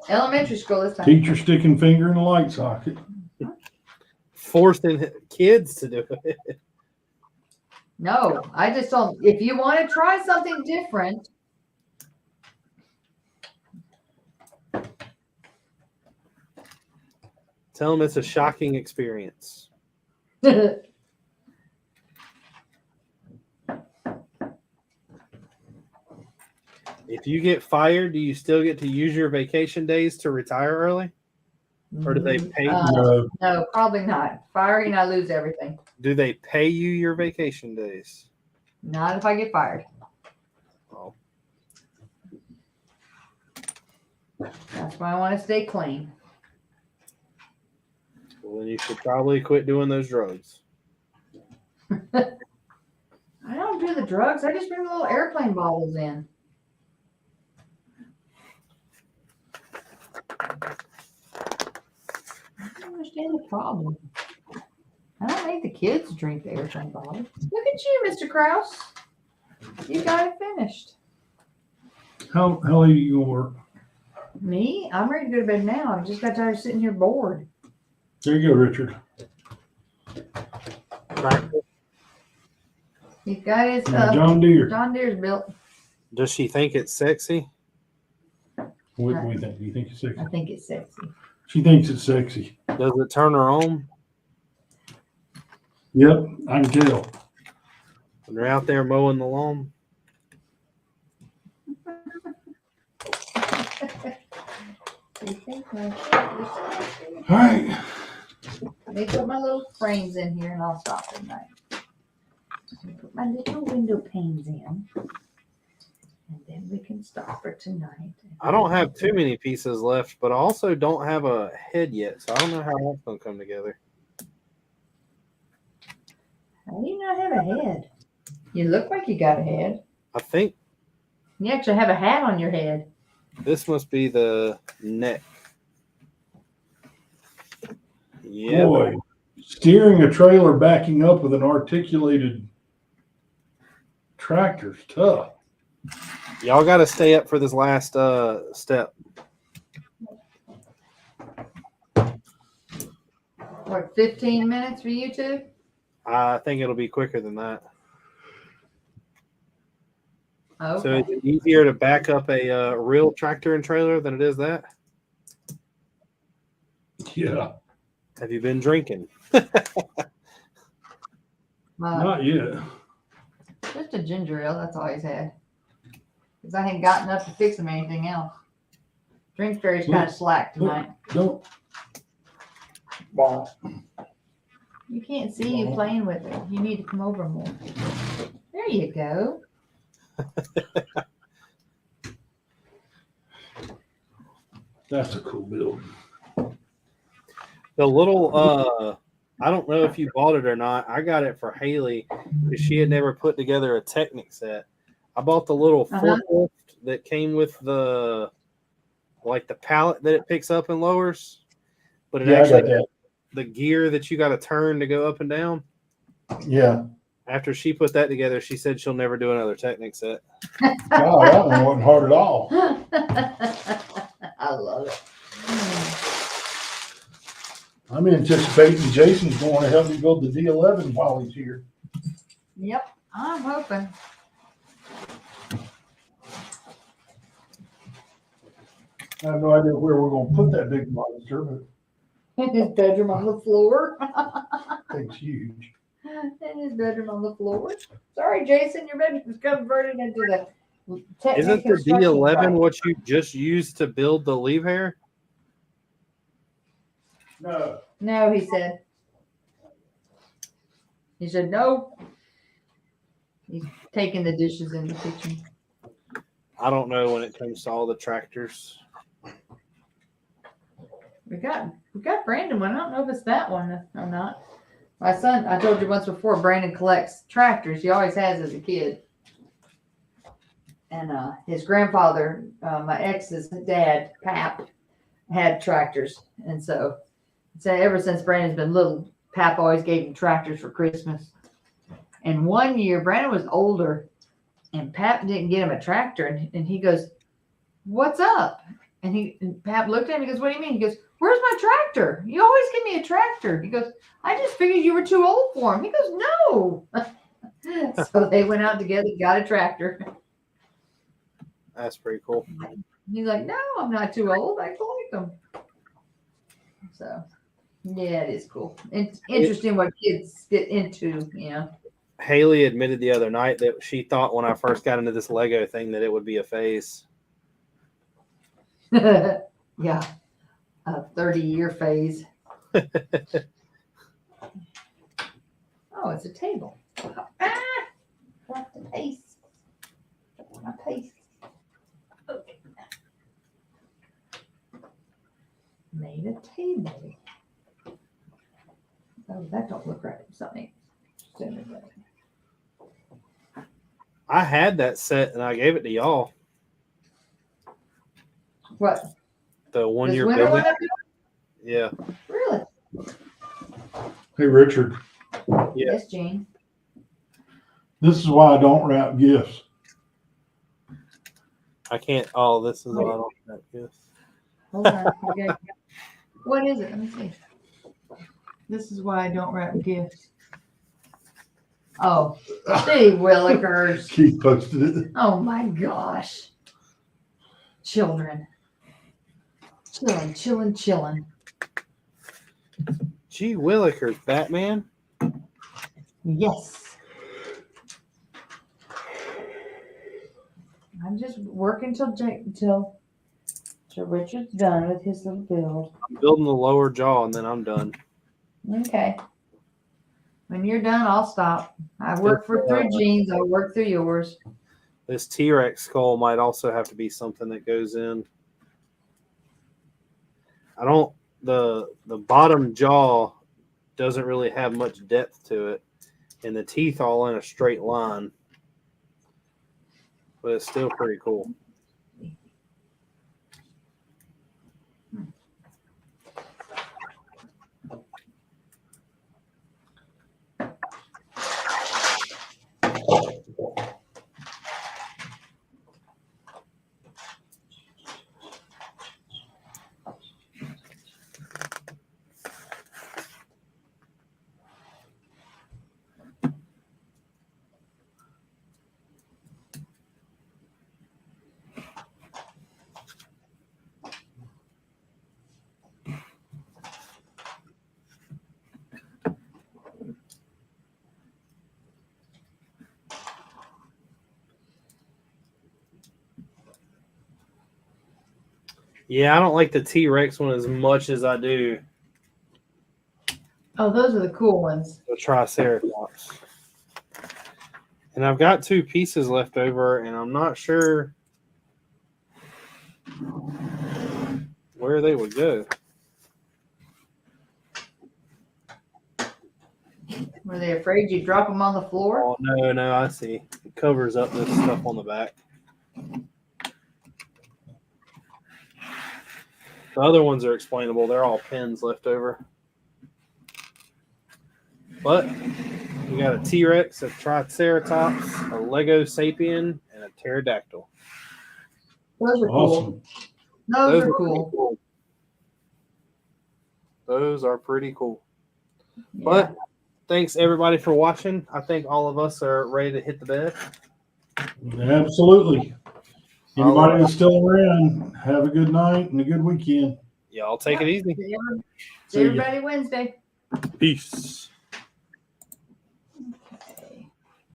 Elementary school this time. Teacher sticking finger in the light socket. Forcing kids to do it. No, I just don't. If you want to try something different, Tell them it's a shocking experience. If you get fired, do you still get to use your vacation days to retire early? Or do they pay you? No, probably not. Firing, I lose everything. Do they pay you your vacation days? Not if I get fired. Oh, That's why I want to stay clean. well, then you should probably quit doing those drugs. I don't do the drugs. I just bring the little airplane bottles in. I don't understand the problem. I don't make the kids drink the airplane bottles. Look at you, Mr. Krause. You got it finished. How late are you gonna work? Me? I'm ready to go to bed now. I just got tired of sitting here bored. There you go, Richard. He's got his John Deere. John Deere's built. Does she think it's sexy? What do you think? Do you think it's sexy? I think it's sexy. She thinks it's sexy. Does it turn her on Yep, I can tell. when they're out there mowing the lawn? All right. Let me put my little frames in here and I'll stop at night. Let me put my little window panes in. And then we can stop for tonight. I don't have too many pieces left, but I also don't have a head yet, so I don't know how that's going to come together. How do you not have a head? You look like you got a head. I think You actually have a hat on your head. this must be the neck. Yeah. Boy, steering a trailer backing up with an articulated tractor's tough. Y'all got to stay up for this last step. What, 15 minutes for you two? I think it'll be quicker than that. Okay. So is it easier to back up a real tractor and trailer than it is that? Yeah, Have you been drinking? not yet. Just a ginger ale, that's all he's had. Because I hadn't gotten up to fix him anything else. Drink Fairy's kind of slack tonight. Don't. You can't see you playing with it. You need to come over more. There you go. That's a cool build. The little I don't know if you bought it or not. I got it for Haley because she had never put together a Technic set. I bought the little forklift that came with the pallet that it picks up and lowers, but it actually has the gear that you got to turn to go up and down. Yeah. After she put that together, she said she'll never do another Technic set. Oh, that one wasn't hard at all. I love it. I'm anticipating Jason's going to help me build the D11 while he's here. Yep, I'm hoping. I have no idea where we're going to put that big monster, but In his bedroom on the floor. it's huge. In his bedroom on the floor. Sorry, Jason, your bedroom's converted into the Technic Isn't the construction D11 site. what you just used to build the leave hair? No. No, he said. He said no. He's taking the dishes in the kitchen. I don't know when it comes to all the tractors. We got Brandon one. I don't know if it's that one or not. My son, I told you once before, Brandon collects tractors. He always has as a kid. And his grandfather, my ex's dad, Pap, had tractors. And so ever since Brandon's been little, Pap always gave him tractors for Christmas. And one year, Brandon was older, and Pap didn't get him a tractor. And he goes, "What's up?" And Pap looked at him. He goes, "What do you mean?" He goes, "Where's my tractor? You always give me a tractor." He goes, "I just figured you were too old for him." He goes, "No." So they went out together, got a tractor. That's pretty cool. He's like, "No, I'm not too old. I collect them." So, yeah, it is cool. It's interesting what kids get into, you know. Haley admitted the other night that she thought when I first got into this Lego thing that it would be a phase. Yeah, a 30-year phase. Oh, it's a table. Ah, Got the paste. My paste. okay. Made a table. Oh, that don't look right. Something. I had that set and I gave it to y'all. What? The one This year winter building. one up Yeah. here? Really? Hey, Richard, Yeah. Yes, Gene. this is why I don't wrap gifts. I can't. Oh, this is why I don't have this. Hold on. Okay. What is it? Let me see. This is why I don't wrap gifts. Oh, gee willikers. Keith posted it. Oh my gosh. Children. Chilling. Gee willikers, Batman. Yes. I'm just working till Richard's done with his little build. I'm building the lower jaw and then I'm done. Okay. When you're done, I'll stop. I work through Gene's. I'll work through yours. This T-Rex skull might also have to be something that goes in. I don't. The bottom jaw doesn't really have much depth to it, and the teeth all in a straight line. But it's still pretty cool. Yeah, I don't like the T-Rex one as much as I do Oh, those are the cool ones. the Triceratops. And I've got 2 pieces left over, and I'm not sure where they would go. Were they afraid you'd drop them on the floor? Oh, no, I see. It covers up this stuff on the back. The other ones are explainable. They're all pins left over. But we got a T-Rex, a Triceratops, a Lego Sapien, and a Pterodactyl. Those are cool. Awesome. Those are pretty cool. Those are pretty cool. Yeah. But thanks everybody for watching. I think all of us are ready to hit the bed. Absolutely. Anybody that's still around, have a good night and a good weekend. Y'all take it easy. See See ya. everybody Wednesday. Peace.